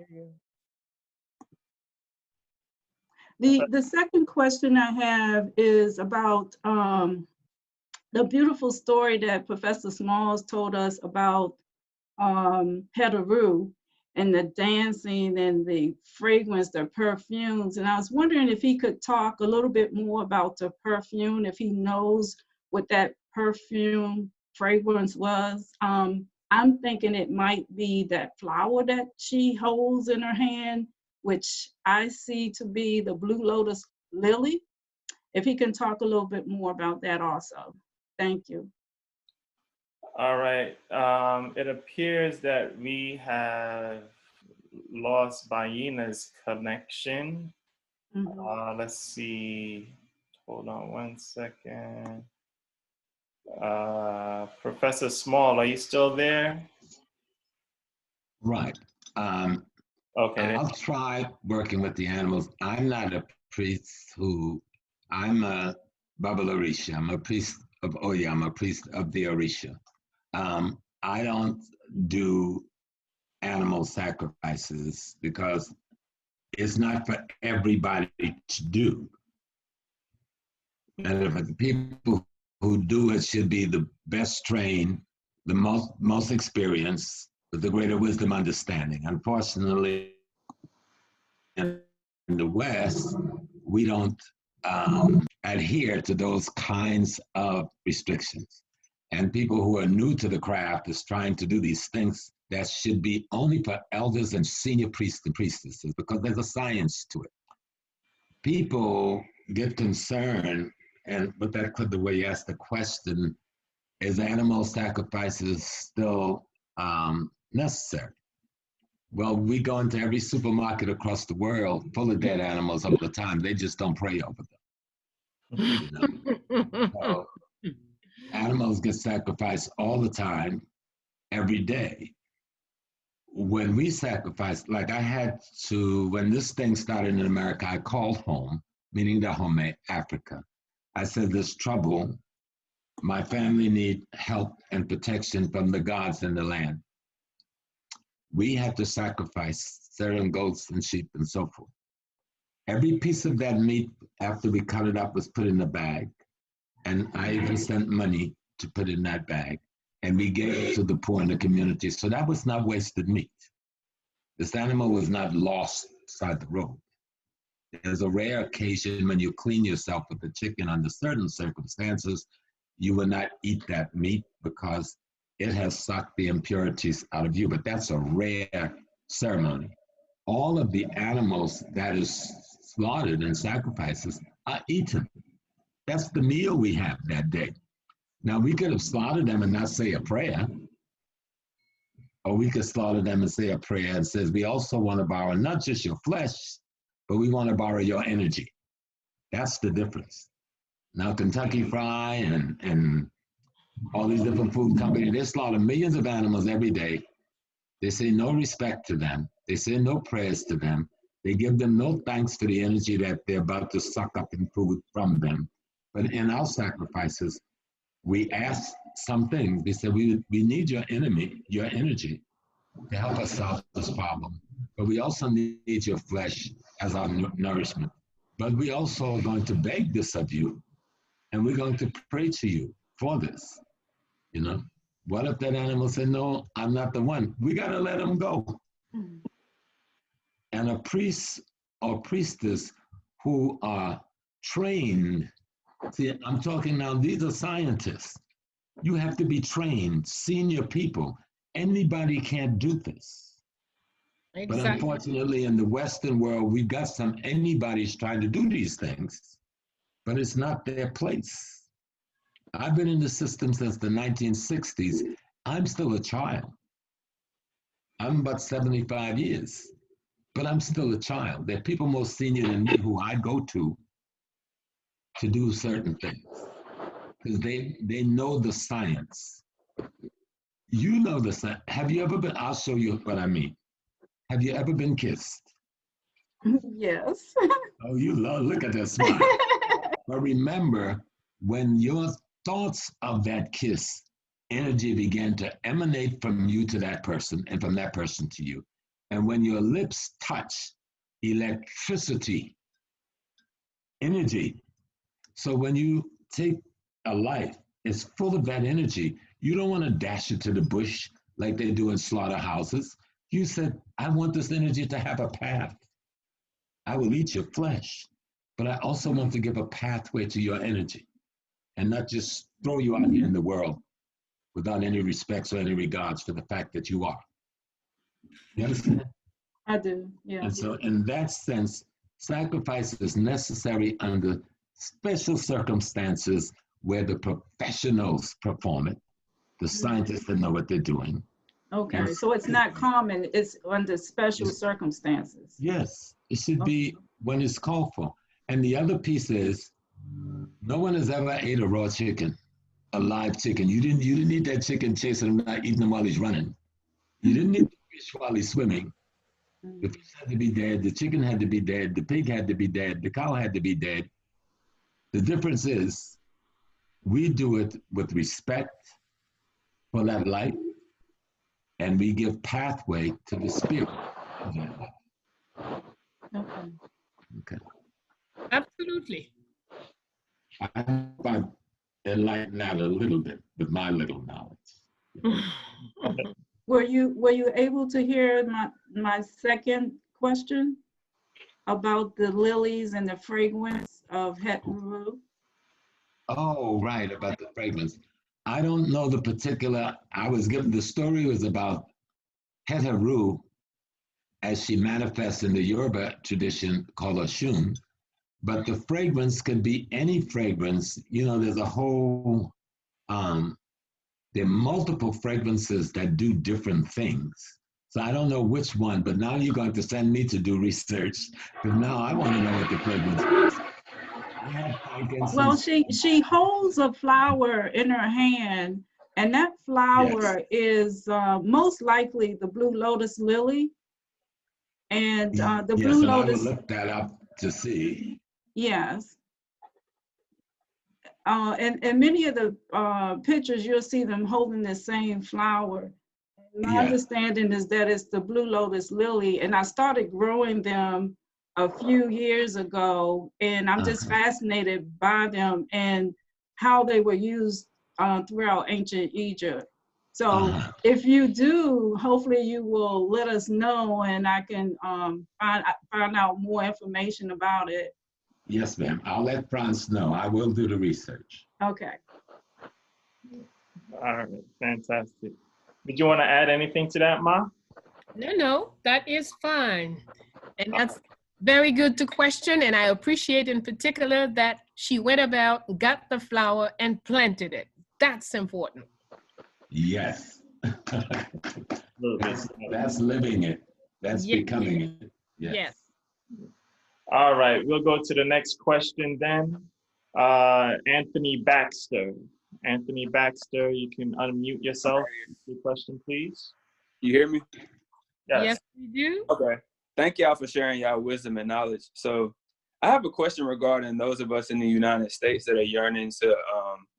[SPEAKER 2] The second question I have is about the beautiful story that Professor Smalls told us about Peru and the dancing and the fragrance, the perfumes. And I was wondering if he could talk a little bit more about the perfume, if he knows what that perfume fragrance was. I'm thinking it might be that flower that she holds in her hand, which I see to be the blue lotus lily. If he can talk a little bit more about that also. Thank you.
[SPEAKER 1] All right. It appears that we have lost Bayyinah's connection. Let's see. Hold on one second. Professor Small, are you still there?
[SPEAKER 3] Right.
[SPEAKER 1] Okay.
[SPEAKER 3] I'll try working with the animals. I'm not a priest I'm a Baba Orisha. I'm a priest of Oya. I'm a priest of the Orisha. I don't do animal sacrifices because it's not for everybody to do. And if the people who do it should be the best trained, the most experienced, with the greater wisdom understanding. Unfortunately, in the West, we don't adhere to those kinds of restrictions. And people who are new to the craft is trying to do these things that should be only for elders and senior priests and priestesses because there's a science to it. People get concerned, and but that could the way you asked the question, is animal sacrifices still necessary? Well, we go into every supermarket across the world full of dead animals all the time. They just don't pray over them. You know? So animals get sacrificed all the time, every day. When we sacrifice, like I had to, when this thing started in America, I called home, meaning the home, Africa. I said, there's trouble. My family need help and protection from the gods in the land. We had to sacrifice certain goats and sheep and so forth. Every piece of that meat, after we cut it up, was put in a bag. And I even sent money to put in that bag. And we gave it to the poor in the community. So that was not wasted meat. This animal was not lost beside the road. There's a rare occasion when you clean yourself with the chicken under certain circumstances, you will not eat that meat because it has sucked the impurities out of you. But that's a rare ceremony. All of the animals that is slaughtered and sacrifices are eaten. That's the meal we have that day. Now, we could have slaughtered them and not say a prayer. Or we could slaughter them and say a prayer and says, we also want to borrow not just your flesh, but we want to borrow your energy. That's the difference. Now, Kentucky Fried and all these different food companies, they slaughter millions of animals every day. They say no respect to them. They say no prayers to them. They give them no thanks for the energy that they're about to suck up in food from them. But in our sacrifices, we ask some things. We said, we need your energy to help us solve this problem. But we also need your flesh as our nourishment. But we also are going to beg this of you, and we're going to pray to you for this. You know, what if that animal said, no, I'm not the one? We got to let him go. And a priest or priestess who are trained, see, I'm talking now, these are scientists. You have to be trained, senior people. Anybody can't do this. Exactly. But unfortunately, in the Western world, we've got some anybody's trying to do these things, but it's not their place. I've been in the system since the 1960s. I'm still a child. I'm about 75 years, but I'm still a child. There are people more senior than me who I go to do certain things because they know the science. You know the science. Have you ever been, I'll show you what I mean. Have you ever been kissed?
[SPEAKER 2] Yes.
[SPEAKER 3] Oh, you love, look at that smile. But remember, when your thoughts of that kiss, energy began to emanate from you to that person and from that person to you. And when your lips touch, electricity, energy. So when you take a life, it's full of that energy. You don't want to dash it to the bush like they do in slaughterhouses. You said, I want this energy to have a path. I will eat your flesh, but I also want to give a pathway to your energy and not just throw you out here in the world without any respects or any regards for the fact that you are. You understand?
[SPEAKER 2] I do, yeah.
[SPEAKER 3] And so in that sense, sacrifice is necessary under special circumstances where the professionals perform it, the scientists that know what they're doing.
[SPEAKER 2] Okay,
[SPEAKER 3] And
[SPEAKER 2] so it's not common, it's under special
[SPEAKER 3] Yes.
[SPEAKER 2] circumstances.
[SPEAKER 3] yes, it should be when it's called for. And the other piece is, no one has ever ate a raw chicken, a live chicken. You didn't eat that chicken chasing him, not eating him while he's running. You didn't eat the fish while he's swimming. The fish had to be dead, the chicken had to be dead, the pig had to be dead, the cow had to be dead. The difference is we do it with respect for that life, and we give pathway to the spirit of that life.
[SPEAKER 2] Okay.
[SPEAKER 3] Okay.
[SPEAKER 4] Absolutely.
[SPEAKER 3] I hope I enlightened that a little bit with my little knowledge.
[SPEAKER 2] Were you able to hear my second question about the lilies and the fragrance of Het Rue?
[SPEAKER 3] Oh, right, about the fragrance. I don't know the particular, I was given, the story was about Het Rue as she manifests in the Yoruba tradition called Oshun, but the fragrance could be any fragrance. You know, there's a whole, there are multiple fragrances that do different things. So I don't know which one, but now you're going to send me to do research, because now I want to know what the fragrance is.
[SPEAKER 2] Well, she holds a flower in her hand, and that flower is most likely the blue lotus lily. And the blue
[SPEAKER 3] and
[SPEAKER 2] lotus.
[SPEAKER 3] I will look that up to see.
[SPEAKER 2] Yes. And many of the pictures, you'll see them holding the same flower. My understanding is that it's the blue lotus lily, and I started growing them a few years ago, and I'm just fascinated by them and how they were used throughout ancient Egypt. So if you do, hopefully you will let us know, and I can find out more information about it.
[SPEAKER 3] Yes, ma'am. I'll let Franz know. I will do the research.
[SPEAKER 2] Okay.
[SPEAKER 1] All right, fantastic. Did you want to add anything to that, Ma?
[SPEAKER 4] No, that is fine. And that's very good to question. And I appreciate in particular that she went about, got the flower, and planted it. That's important.
[SPEAKER 3] Yes. that's living it. That's becoming it.
[SPEAKER 4] Yes.
[SPEAKER 1] All right, we'll go to the next question then. Anthony Baxter. Anthony Baxter, you can unmute yourself. Your question, please.
[SPEAKER 11] You hear me?
[SPEAKER 4] Yes, we do.
[SPEAKER 11] Okay. Thank y'all for sharing y'all wisdom and knowledge. So I have a question regarding those of us in the United States that are yearning to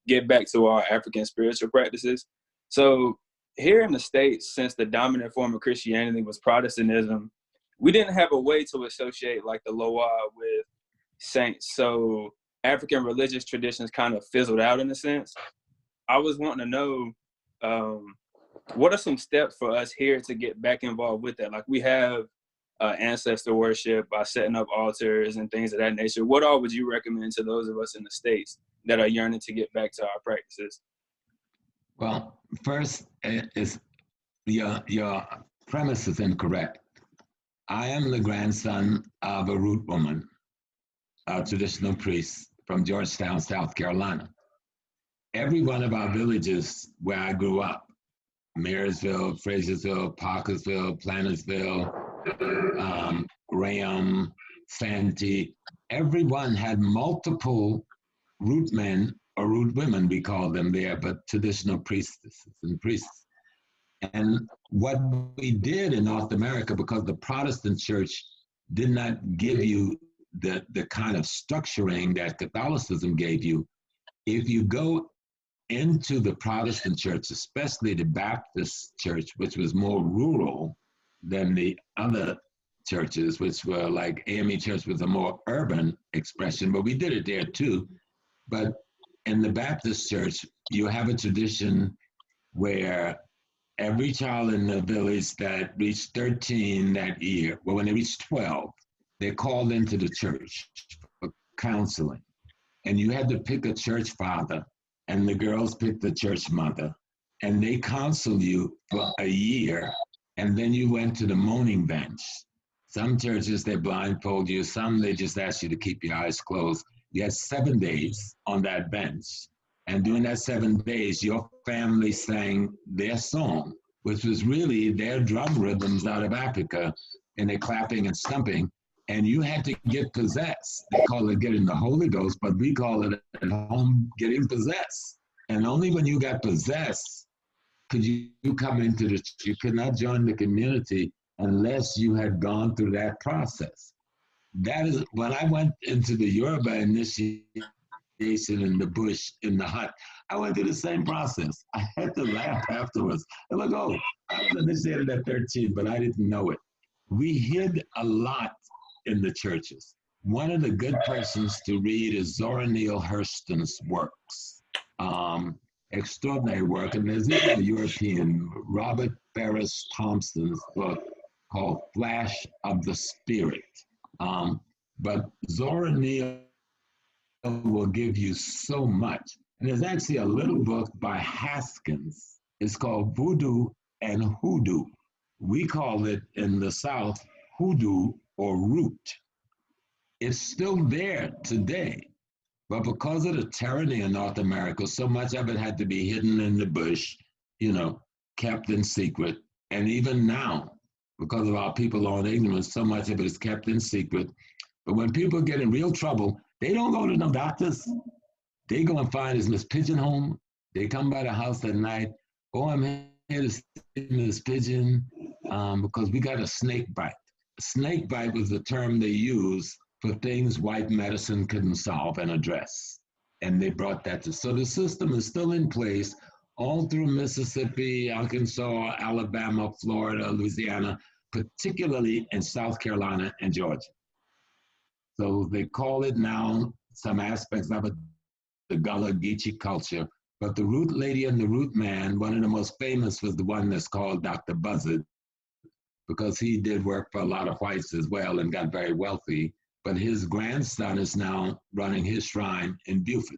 [SPEAKER 11] get back to our African spiritual practices. So here in the States, since the dominant form of Christianity was Protestantism, we didn't have a way to associate like the Loa with saints. So African religious traditions kind of fizzled out in a sense. I was wanting to know, what are some steps for us here to get back involved with that? Like we have ancestor worship by setting up altars and things of that nature. What all would you recommend to those of us in the States that are yearning to get back to our practices?
[SPEAKER 3] Well, first is your premise is incorrect. I am the grandson of a root woman, a traditional priest from Georgetown, South Carolina. Every one of our villages where I grew up, Marysville, Frasersville, Parkersville, Plantersville, Graham, Santee, everyone had multiple root men or root women, we call them there, but traditional priestesses and priests. And what we did in North America, because the Protestant church did not give you the kind of structuring that Catholicism gave you, if you go into the Protestant church, especially the Baptist church, which was more rural than the other churches, which were like AME Church was a more urban expression, but we did it there too. But in the Baptist church, you have a tradition where every child in the village that reached 13 that year, well, when they reached 12, they're called into the church for counseling. And you had to pick a church father, and the girls picked the church mother. and they counsel you for a year, and then you went to the moaning bench. Some churches, they blindfold you. Some, they just ask you to keep your eyes closed. You had 7 days on that bench. And during that 7 days, your family sang their song, which was really their drum rhythms out of Africa, and they're clapping and stumping. And you had to get possessed. They call it getting the Holy Ghost, but we call it at home getting possessed. And only when you got possessed could you come into the church. You could not join the community unless you had gone through that process. That is, when I went into the Yoruba initiation in the bush, in the hut, I went through the same process. I had to laugh afterwards. I'm like, oh, I was initiated at 13, but I didn't know it. We hid a lot in the churches. One of the good persons to read is Zora Neale Hurston's works. Extraordinary work, and there's even a European, Robert Ferris Thompson's book called Flash of the Spirit. But Zora Neale will give you so much. And there's actually a little book by Haskins. It's called Voodoo and Hoodoo. We call it in the South hoodoo or root. It's still there today. But because of the tyranny in North America, so much of it had to be hidden in the bush, kept in secret. And even now, because of our people on ignorance, so much of it is kept in secret. But when people get in real trouble, they don't go to no doctors. They go and find his Miss Pigeon home. They come by the house at night. Oh, I'm here to see Miss Pigeon because we got a snake bite. Snake bite was the term they used for things white medicine couldn't solve and address. And they brought that to, so the system is still in place all through Mississippi, Arkansas, Alabama, Florida, Louisiana, particularly in South Carolina and Georgia. So they call it now, some aspects of it, the Gullah Geechee culture. But the root lady and the root man, one of the most famous was the one that's called Dr. Buzzard, because he did work for a lot of whites as well and got very wealthy. But his grandson is now running his shrine in Beaufort.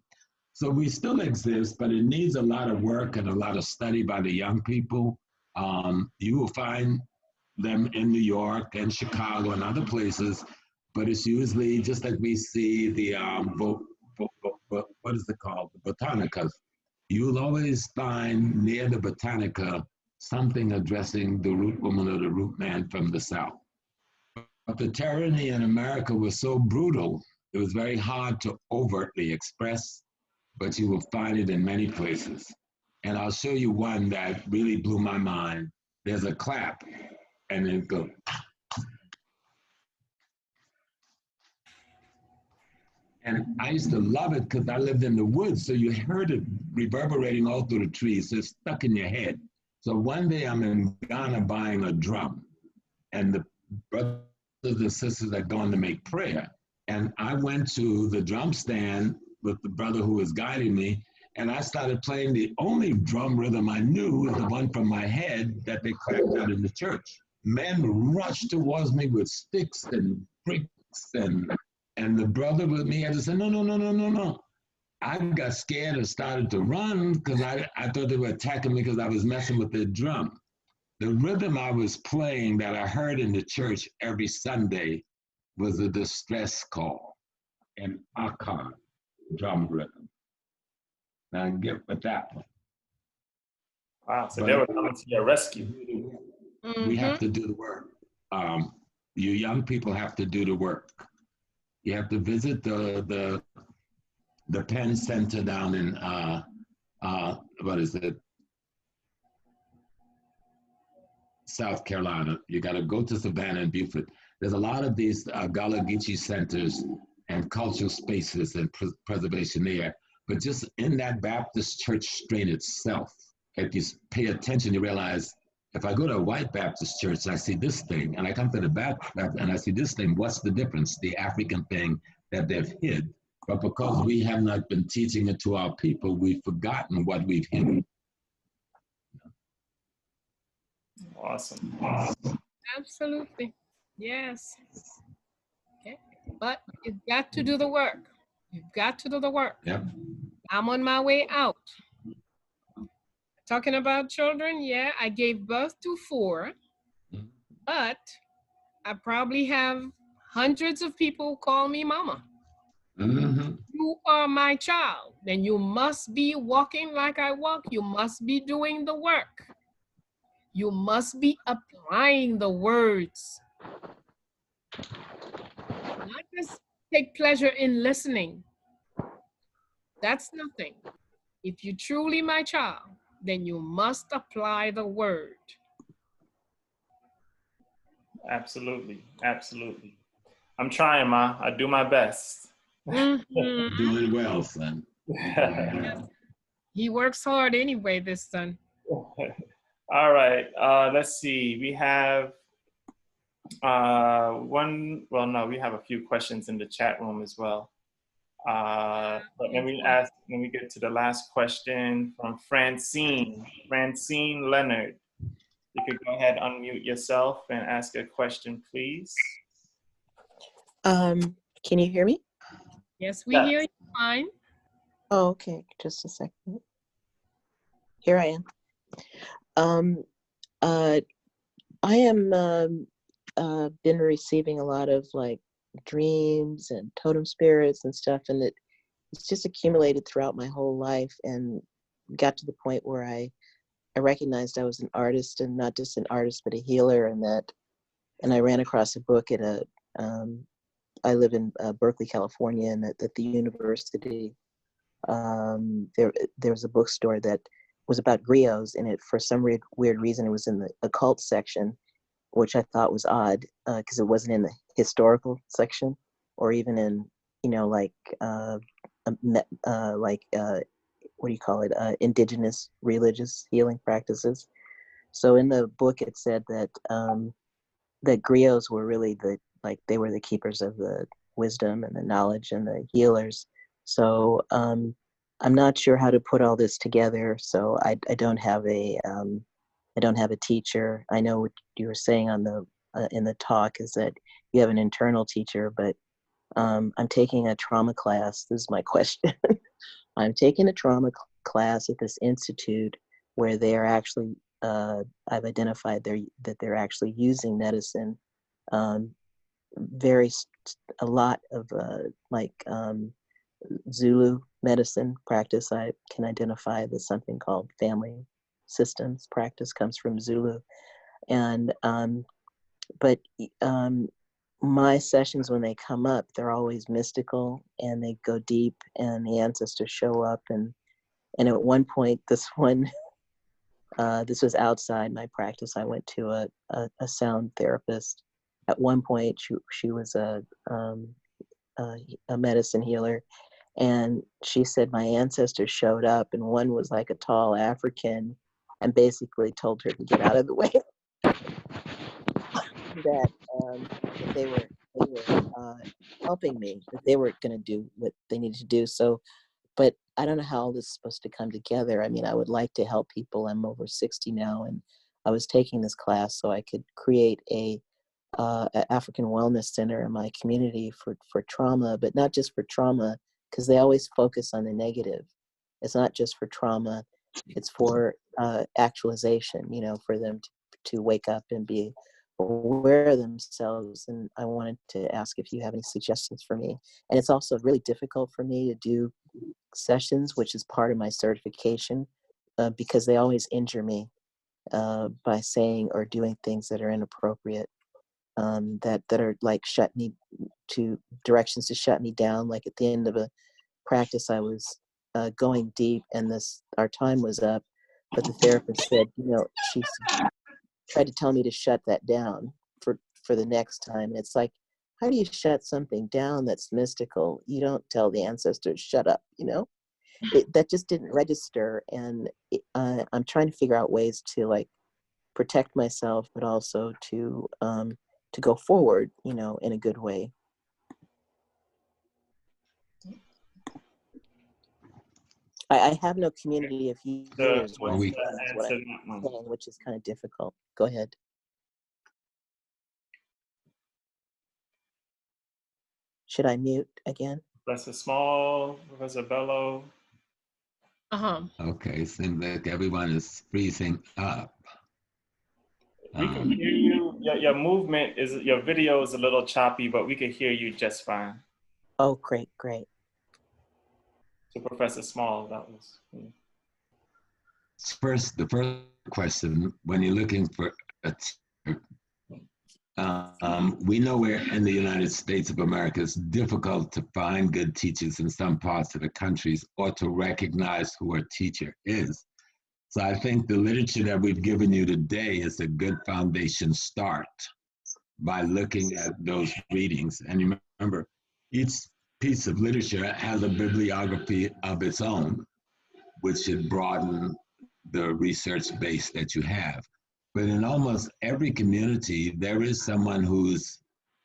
[SPEAKER 3] So we still exist, but it needs a lot of work and a lot of study by the young people. You will find them in New York and Chicago and other places, but it's usually just like we see the, what is it called? The Botanicas. You'll always find near the Botanica something addressing the root woman or the root man from the South. But the tyranny in America was so brutal, it was very hard to overtly express, but you will find it in many places. And I'll show you one that really blew my mind. There's a clap, and then go. And I used to love it because I lived in the woods, so you heard it reverberating all through the trees. So it's stuck in your head. So one day I'm in Ghana buying a drum, and the brothers and sisters are going to make prayer. And I went to the drum stand with the brother who was guiding me, and I started playing the only drum rhythm I knew was the one from my head that they clapped out in the church. Men rushed towards me with sticks and bricks, and the brother with me had to say, no. I got scared and started to run because I thought they were attacking me because I was messing with the drum. The rhythm I was playing that I heard in the church every Sunday was a distress call, an akkad drum rhythm. Now get with that one.
[SPEAKER 1] Wow, so they were coming to your rescue.
[SPEAKER 3] We have to do the work. You young people have to do the work. You have to visit the Penn Center down in, what is it? South Carolina. You got to go to Savannah and Beaufort. There's a lot of these Gullah Geechee centers and cultural spaces and preservation there. But just in that Baptist church strain itself, if you pay attention, you realize if I go to a white Baptist church, I see this thing, and I come to the Baptist and I see this thing, what's the difference? The African thing that they've hid. But because we have not been teaching it to our people, we've forgotten what we've hidden.
[SPEAKER 1] Awesome.
[SPEAKER 4] Absolutely. Yes. Okay. But you've got to do the work. You've got to do the work.
[SPEAKER 3] Yep.
[SPEAKER 4] I'm on my way out. Talking about children, yeah, I gave birth to 4, but I probably have hundreds of people call me mama. You are my child, then you must be walking like I walk. You must be doing the work. You must be applying the words. Not just take pleasure in listening. That's nothing. If you're truly my child, then you must apply the word.
[SPEAKER 1] Absolutely, absolutely. I'm trying, Ma. I do my best.
[SPEAKER 3] Doing well, son.
[SPEAKER 4] Yes. He works hard anyway, this son.
[SPEAKER 1] All right. Let's see. We have one. Well, no, we have a few questions in the chat room as well. But let me get to the last question from Francine. Francine Leonard. You could go ahead, unmute yourself and ask a question, please.
[SPEAKER 12] Can you hear me?
[SPEAKER 4] Yes, we hear you fine.
[SPEAKER 12] Oh, okay. Just a second. Here I am. I am been receiving a lot of like dreams and totem spirits and stuff, and it's just accumulated throughout my whole life, and got to the point where I recognized I was an artist, and not just an artist but a healer, and I ran across a book at a I live in Berkeley, California, and at the university there was a bookstore that was about griots, and it, for some weird reason, it was in the occult section, which I thought was odd because it wasn't in the historical section, or even in, you know, like what do you call it, indigenous religious healing practices. So in the book it said that that griots were really they were the keepers of the wisdom and the knowledge and the healers. So I'm not sure how to put all this together. So I don't have a teacher. I know what you were saying on the in the talk is that you have an internal teacher, but I'm taking a trauma class. This is my question. I'm taking a trauma class at this institute where they are actually I've identified that they're actually using medicine, a lot of Zulu medicine practice. I can identify that something called family systems practice comes from Zulu, and but my sessions, when they come up, they're always mystical and they go deep, and the ancestors show up, and at one point, this was outside my practice. I went to a sound therapist. At one point, she was a medicine healer, and she said my ancestors showed up, and one was like a tall African, and basically told her to get out of the way. that they were helping me, that they were going to do what they needed to do. So, but I don't know how all this is supposed to come together. I mean, I would like to help people. I'm over 60 now, and I was taking this class so I could create a African wellness center in my community for trauma, but not just for trauma, because they always focus on the negative. It's not just for trauma, it's for actualization, you know, for them to wake up and be aware of themselves. And I wanted to ask if you have any suggestions for me. And it's also really difficult for me to do sessions, which is part of my certification, because they always injure me by saying or doing things that are inappropriate, that are like directions to shut me down. Like at the end of a practice, I was going deep, and our time was up, but the therapist said, you know, she tried to tell me to shut that down for the next time. And it's like, how do you shut something down that's mystical? You don't tell the ancestors, shut up, you know? That just didn't register. And I'm trying to figure out ways to like protect myself, but also to go forward, you know, in a good way. I have no community of healers, which is kind of difficult. Go ahead. Should I mute again?
[SPEAKER 1] Professor Small, Professor Bello.
[SPEAKER 3] Okay, seems like everyone is freezing up.
[SPEAKER 1] We can hear you. Your movement is, your video is a little choppy, but we can hear you just fine.
[SPEAKER 12] Oh, great, great.
[SPEAKER 1] So Professor Small, that was.
[SPEAKER 3] The first question, when you're looking for a teacher, we know where in the United States of America it's difficult to find good teachers in some parts of the countries or to recognize who a teacher is. So I think the literature that we've given you today is a good foundation start by looking at those readings. And you remember, each piece of literature has a bibliography of its own, which should broaden the research base that you have. But in almost every community, there is someone who's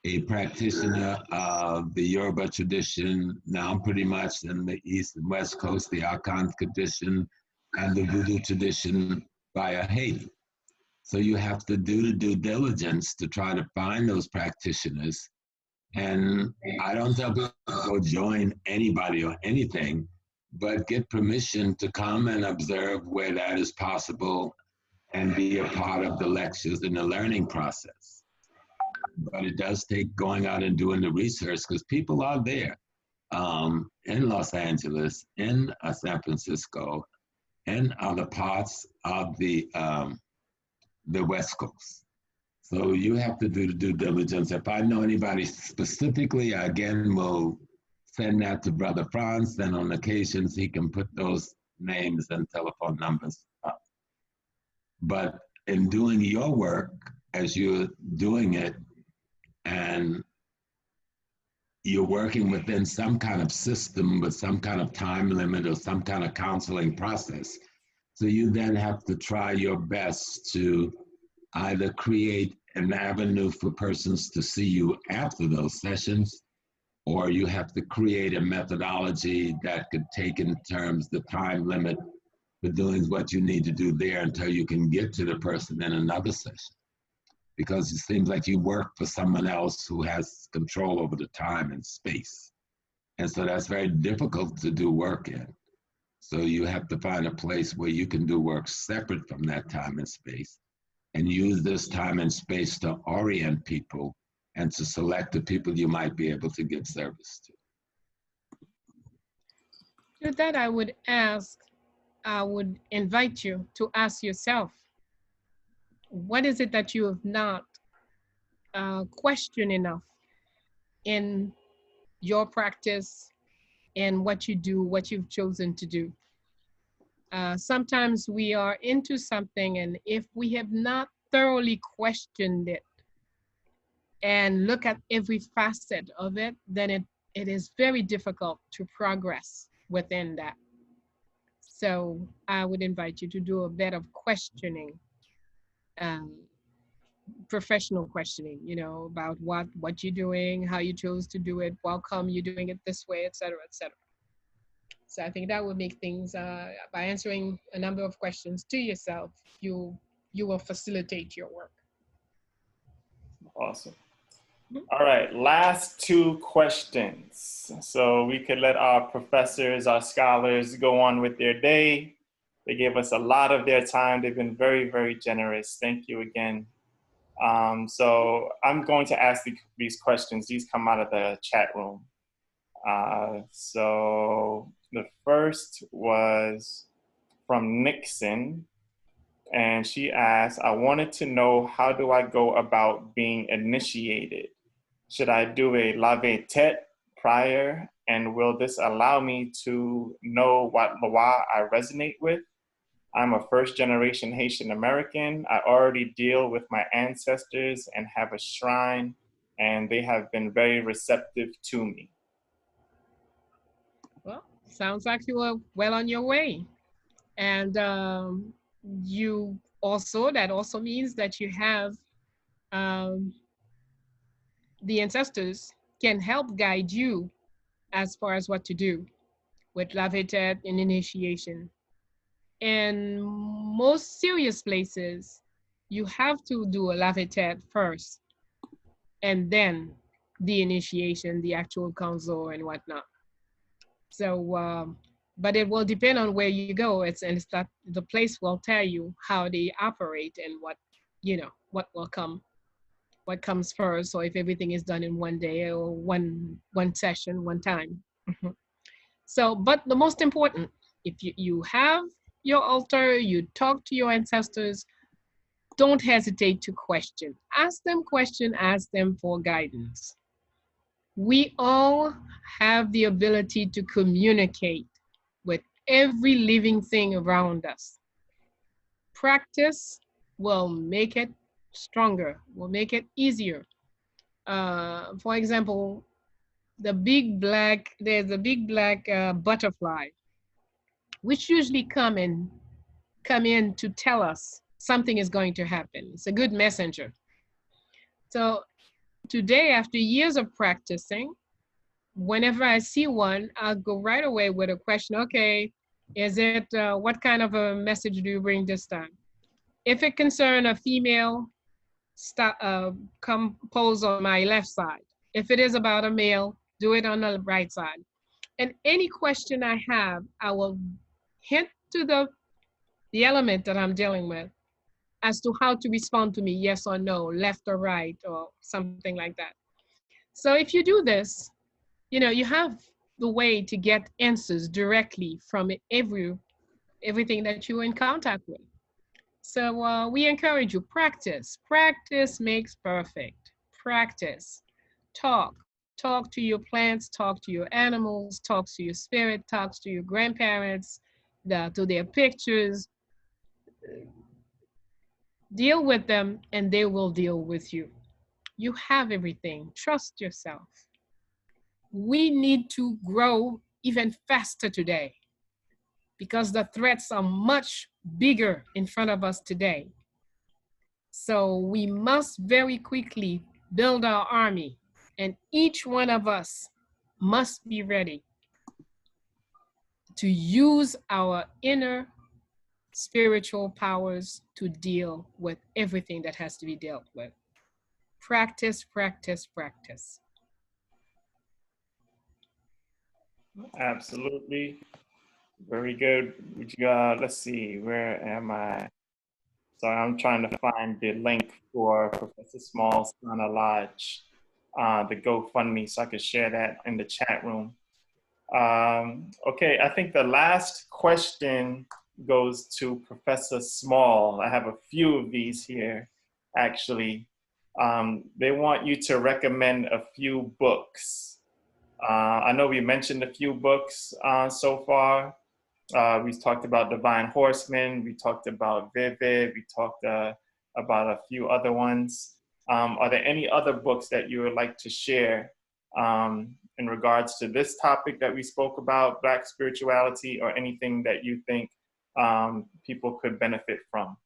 [SPEAKER 3] a practitioner of the Yoruba tradition, now pretty much in the East and West Coast, the Akan tradition, and the Voodoo tradition via Haiti. So you have to do the due diligence to try to find those practitioners. And I don't tell people to go join anybody or anything, but get permission to come and observe where that is possible and be a part of the lectures and the learning process. But it does take going out and doing the research because people are there in Los Angeles, in San Francisco, and other parts of the West Coast. So you have to do the due diligence. If I know anybody specifically, I again will send that to Brother Franz, and on occasions he can put those names and telephone numbers up. But in doing your work, as you're doing it, and you're working within some kind of system with some kind of time limit or some kind of counseling process, so you then have to try your best to either create an avenue for persons to see you after those sessions, or you have to create a methodology that could take in terms the time limit for doing what you need to do there until you can get to the person in another session. Because it seems like you work for someone else who has control over the time and space. And so that's very difficult to do work in. So you have to find a place where you can do work separate from that time and space and use this time and space to orient people and to select the people you might be able to give service to.
[SPEAKER 4] With that, I would invite you to ask yourself, what is it that you have not questioned enough in your practice and what you do, what you've chosen to do? Sometimes we are into something, and if we have not thoroughly questioned it and look at every facet of it, then it is very difficult to progress within that. So I would invite you to do a bit of questioning, professional questioning, you know, about what you're doing, how you chose to do it, how come you're doing it this way, et cetera, et cetera. So I think that would make things, by answering a number of questions to yourself, you will facilitate your work.
[SPEAKER 1] Awesome. All right, last two questions. So we could let our professors, our scholars go on with their day. They gave us a lot of their time. They've been very, very generous. Thank you again. So I'm going to ask these questions. These come out of the chat room. So the first was from Nixon. And she asked, I wanted to know, how do I go about being initiated? Should I do a lave tete prior? And will this allow me to know what Loa I resonate with? I'm a first generation Haitian American. I already deal with my ancestors and have a shrine, and they have been very receptive to me.
[SPEAKER 4] Well, sounds like you are well on your way. And that also means that you have the ancestors can help guide you as far as what to do with Lavetet and initiation. In most serious places, you have to do a Lavetet first, and then the initiation, the actual council and whatnot. So but it will depend on where you go. It's that the place will tell you how they operate and what, you know, what will come, what comes first, or if everything is done in one day or one session, one time. Mhm. So, but the most important, if you have your altar, you talk to your ancestors, don't hesitate to question. Ask them question, ask them for guidance. We all have the ability to communicate with every living thing around us. Practice will make it stronger, will make it easier. For example, there's a big black butterfly, which usually come in to tell us something is going to happen. It's a good messenger. So today, after years of practicing, whenever I see one, I'll go right away with a question. Okay, is it, what kind of a message do you bring this time? If it concerns a female, come pose on my left side. If it is about a male, do it on the right side. And any question I have, I will hint to the element that I'm dealing with as to how to respond to me, yes or no, left or right, or something like that. So if you do this, you know, you have the way to get answers directly from everything that you're in contact with. So we encourage you, practice. Practice makes perfect. Practice. Talk. Talk to your plants, talk to your animals, talk to your spirit, talk to your grandparents, to their pictures. Deal with them and they will deal with you. You have everything. Trust yourself. We need to grow even faster today because the threats are much bigger in front of us today. So we must very quickly build our army, and each one of us must be ready to use our inner spiritual powers to deal with everything that has to be dealt with. Practice, practice, practice.
[SPEAKER 1] Absolutely. Very good. Let's see, where am I? Sorry, I'm trying to find the link for Professor Small's Sana Lodge, the GoFundMe, so I could share that in the chat room. Okay, I think the last question goes to Professor Small. I have a few of these here, actually. They want you to recommend a few books. I know we mentioned a few books so far. We talked about Divine Horsemen, we talked about Vivid, we talked about a few other ones. Are there any other books that you would like to share in regards to this topic that we spoke about, Black spirituality, or anything that you think people could benefit from,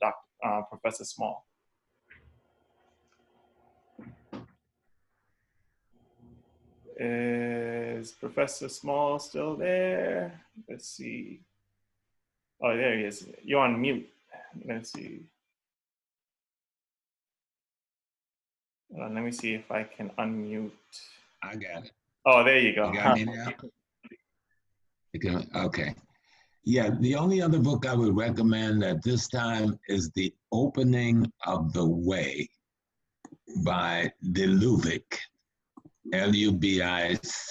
[SPEAKER 1] Professor Small? Is Professor Small still there? Let's see. Oh, there he is. You're on mute. Let's see. Let me see if I can unmute.
[SPEAKER 3] I got it.
[SPEAKER 1] Oh, there you go.
[SPEAKER 3] You got me now? Okay. Yeah, the only other book I would recommend at this time is The Opening of the Way by Deluvic. Lubiczde,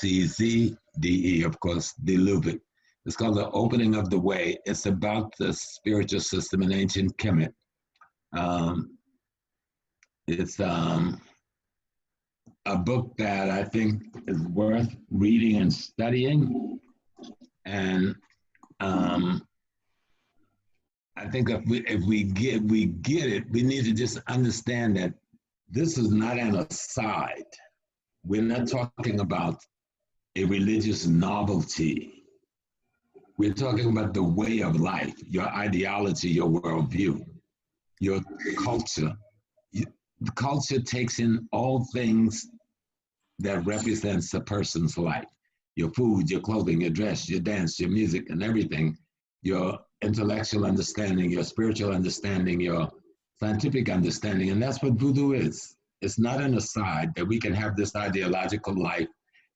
[SPEAKER 3] of course, Deluvic. It's called The Opening of the Way. It's about the spiritual system in ancient Kemet. It's a book that I think is worth reading and studying. And I think if we get it, we need to just understand that this is not an aside. We're not talking about a religious novelty. We're talking about the way of life, your ideology, your worldview, your culture. The culture takes in all things that represents a person's life. Your food, your clothing, your dress, your dance, your music, and everything. Your intellectual understanding, your spiritual understanding, your scientific understanding. And that's what voodoo is. It's not an aside that we can have this ideological life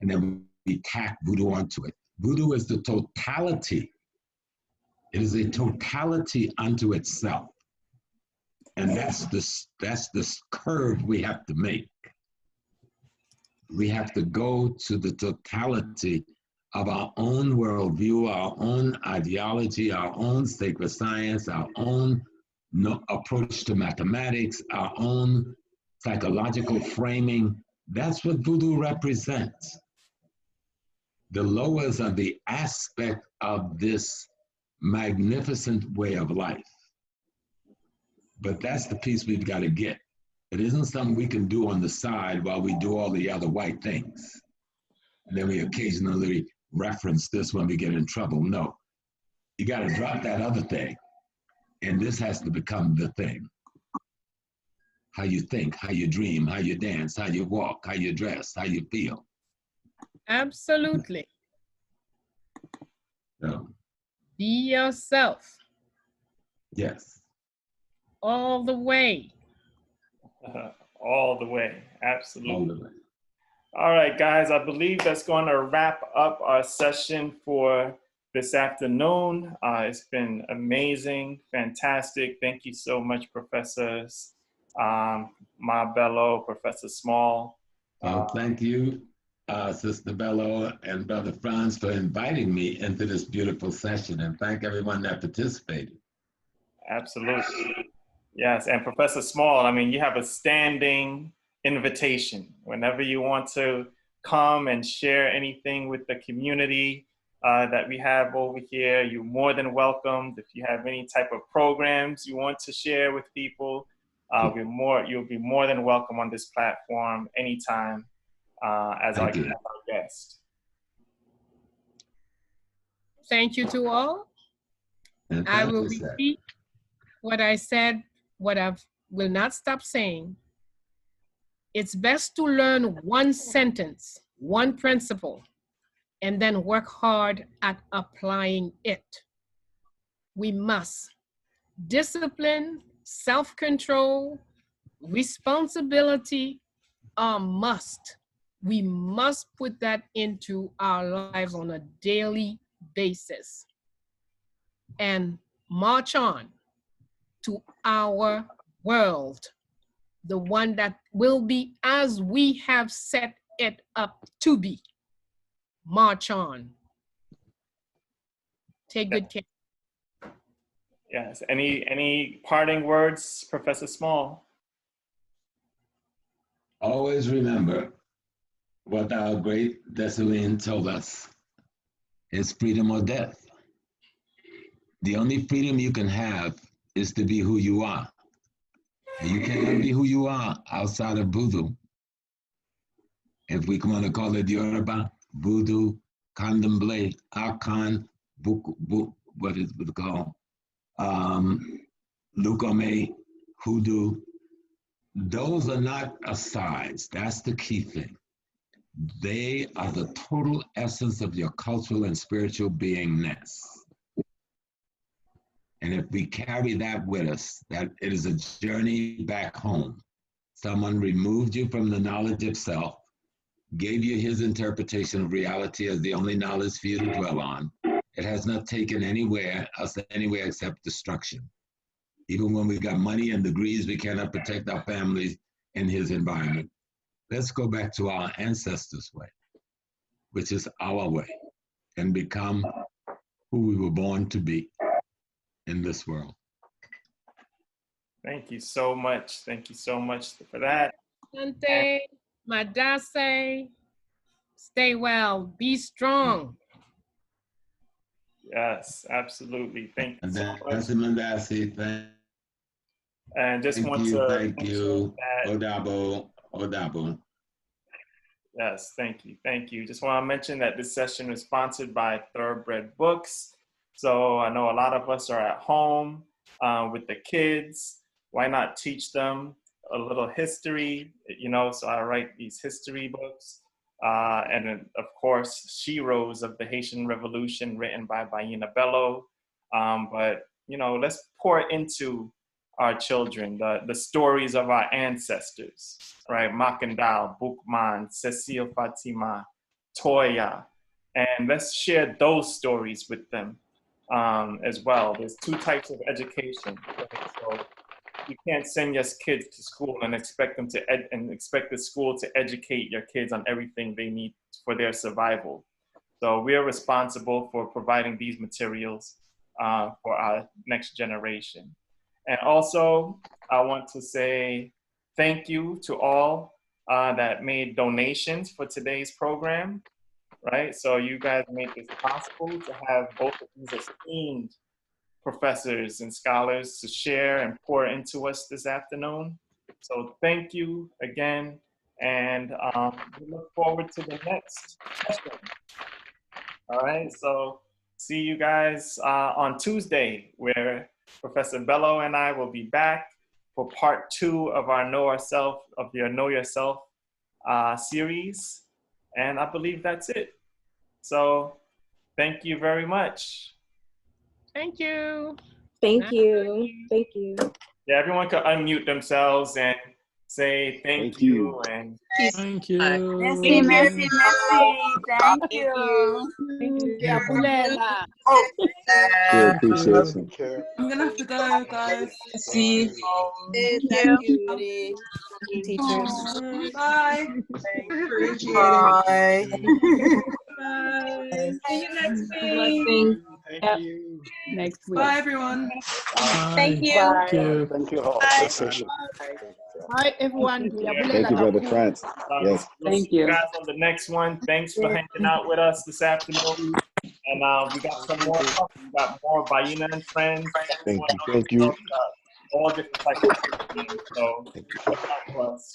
[SPEAKER 3] and then we tack voodoo onto it. Voodoo is the totality It is a totality unto itself. And that's the curve we have to make. We have to go to the totality of our own worldview, our own ideology, our own sacred science, our own approach to mathematics, our own psychological framing. That's what voodoo represents. The lowers are the aspect of this magnificent way of life. But that's the piece we've got to get. It isn't something we can do on the side while we do all the other white things. And then we occasionally reference this when we get in trouble. No, you got to drop that other thing. And this has to become the thing. How you think, how you dream, how you dance, how you walk, how you dress, how you feel.
[SPEAKER 4] Absolutely.
[SPEAKER 3] So,
[SPEAKER 4] be yourself.
[SPEAKER 3] Yes.
[SPEAKER 4] All the way.
[SPEAKER 1] All the way, absolutely.
[SPEAKER 3] All the way.
[SPEAKER 1] All right, guys, I believe that's going to wrap up our session for this afternoon. It's been amazing, fantastic. Thank you so much, Professors Ma Bello, Professor Small.
[SPEAKER 3] Thank you, Sister Bello and Brother Franz, for inviting me into this beautiful session, and thank everyone that participated.
[SPEAKER 1] Absolutely. Yes, and Professor Small, I mean, you have a standing invitation. Whenever you want to come and share anything with the community that we have over here, you're more than welcomed. If you have any type of programs you want to share with people, you'll be more than welcome on this platform anytime as our guest.
[SPEAKER 4] Thank you to all. I will repeat what I said, what I will not stop saying. It's best to learn one sentence, one principle, and then work hard at applying it. We must. Discipline, self-control, responsibility are must. We must put that into our lives on a daily basis and march on to our world, the one that will be as we have set it up to be. March on. Take good care.
[SPEAKER 1] Yes. Any parting words, Professor Small?
[SPEAKER 3] Always remember what our great Dessalines told us is freedom or death. The only freedom you can have is to be who you are. And you cannot be who you are outside of voodoo. If we want to call it Yoruba, voodoo, candomblé, akan, what is it called? Lukome, hoodoo. Those are not asides. That's the key thing. They are the total essence of your cultural and spiritual beingness. And if we carry that with us, that it is a journey back home. Someone removed you from the knowledge of self, gave you his interpretation of reality as the only knowledge for you to dwell on. It has not taken us anywhere except destruction. Even when we got money and degrees, we cannot protect our families in his environment. Let's go back to our ancestors' way, which is our way, and become who we were born to be in this world.
[SPEAKER 1] Thank you so much. Thank you so much for that.
[SPEAKER 4] Sante, Madase, stay well, be strong.
[SPEAKER 1] Yes, absolutely. Thank you so much.
[SPEAKER 3] And just
[SPEAKER 1] want to
[SPEAKER 3] thank you. Odabo, Odabo.
[SPEAKER 1] Yes, thank you, thank you. Just want to mention that this session is sponsored by Thoroughbred Books. So I know a lot of us are at home with the kids. Why not teach them a little history? You know, so I write these history books. And then, of course, Sheroes of the Haitian Revolution, written by Bayyinah Bello. But, you know, let's pour into our children the stories of our ancestors, right? Makandal, Boukman, Cecile Fatima, Toya. And let's share those stories with them. as well. There's two types of education. Right? So you can't send your kids to school and expect them to expect the school to educate your kids on everything they need for their survival. So we are responsible for providing these materials for our next generation. And also, I want to say thank you to all that made donations for today's program, right? So you guys made this possible to have both of these esteemed professors and scholars to share and pour into us this afternoon. So thank you again, and we look forward to the next session. All right, so see you guys on Tuesday, where Professor Bello and I will be back for part 2 of our Know Yourself series. And I believe that's it. So thank you very much.
[SPEAKER 4] Thank you.
[SPEAKER 9] Thank you. Thank you.
[SPEAKER 1] Yeah, everyone could unmute themselves and say thank you. And
[SPEAKER 8] Thank you.
[SPEAKER 10] Merci, merci, merci. Thank you.
[SPEAKER 7] We appreciate you.
[SPEAKER 10] I'm gonna have to go, guys.
[SPEAKER 2] See.
[SPEAKER 12] Thank you, Rudy. Thank you, teachers.
[SPEAKER 10] Bye.
[SPEAKER 6] Appreciate it.
[SPEAKER 12] Bye.
[SPEAKER 2] Bye. See you next week.
[SPEAKER 13] Blessings. Thank you. Next week.
[SPEAKER 10] Bye, everyone.
[SPEAKER 8] Thank
[SPEAKER 12] you.
[SPEAKER 8] Thank you.
[SPEAKER 13] Thank you all.
[SPEAKER 12] Bye.
[SPEAKER 13] Good session.
[SPEAKER 14] Hi, everyone.
[SPEAKER 7] Thank you, Brother France. Yes.
[SPEAKER 1] We'll
[SPEAKER 13] Thank
[SPEAKER 1] see you
[SPEAKER 13] you.
[SPEAKER 1] guys on the next one. Thanks for hanging out with us this afternoon. And we got some more stuff. We got more Bayyinah and friends.
[SPEAKER 13] Thank you. Thank you.
[SPEAKER 1] All different types of things. So look out for us.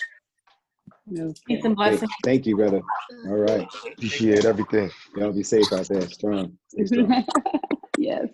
[SPEAKER 13] Peace and blessings.
[SPEAKER 7] Thank you, brother. All right.
[SPEAKER 13] Appreciate everything.
[SPEAKER 7] Y'all be safe out there. Strong. Stay strong.
[SPEAKER 13] Yes.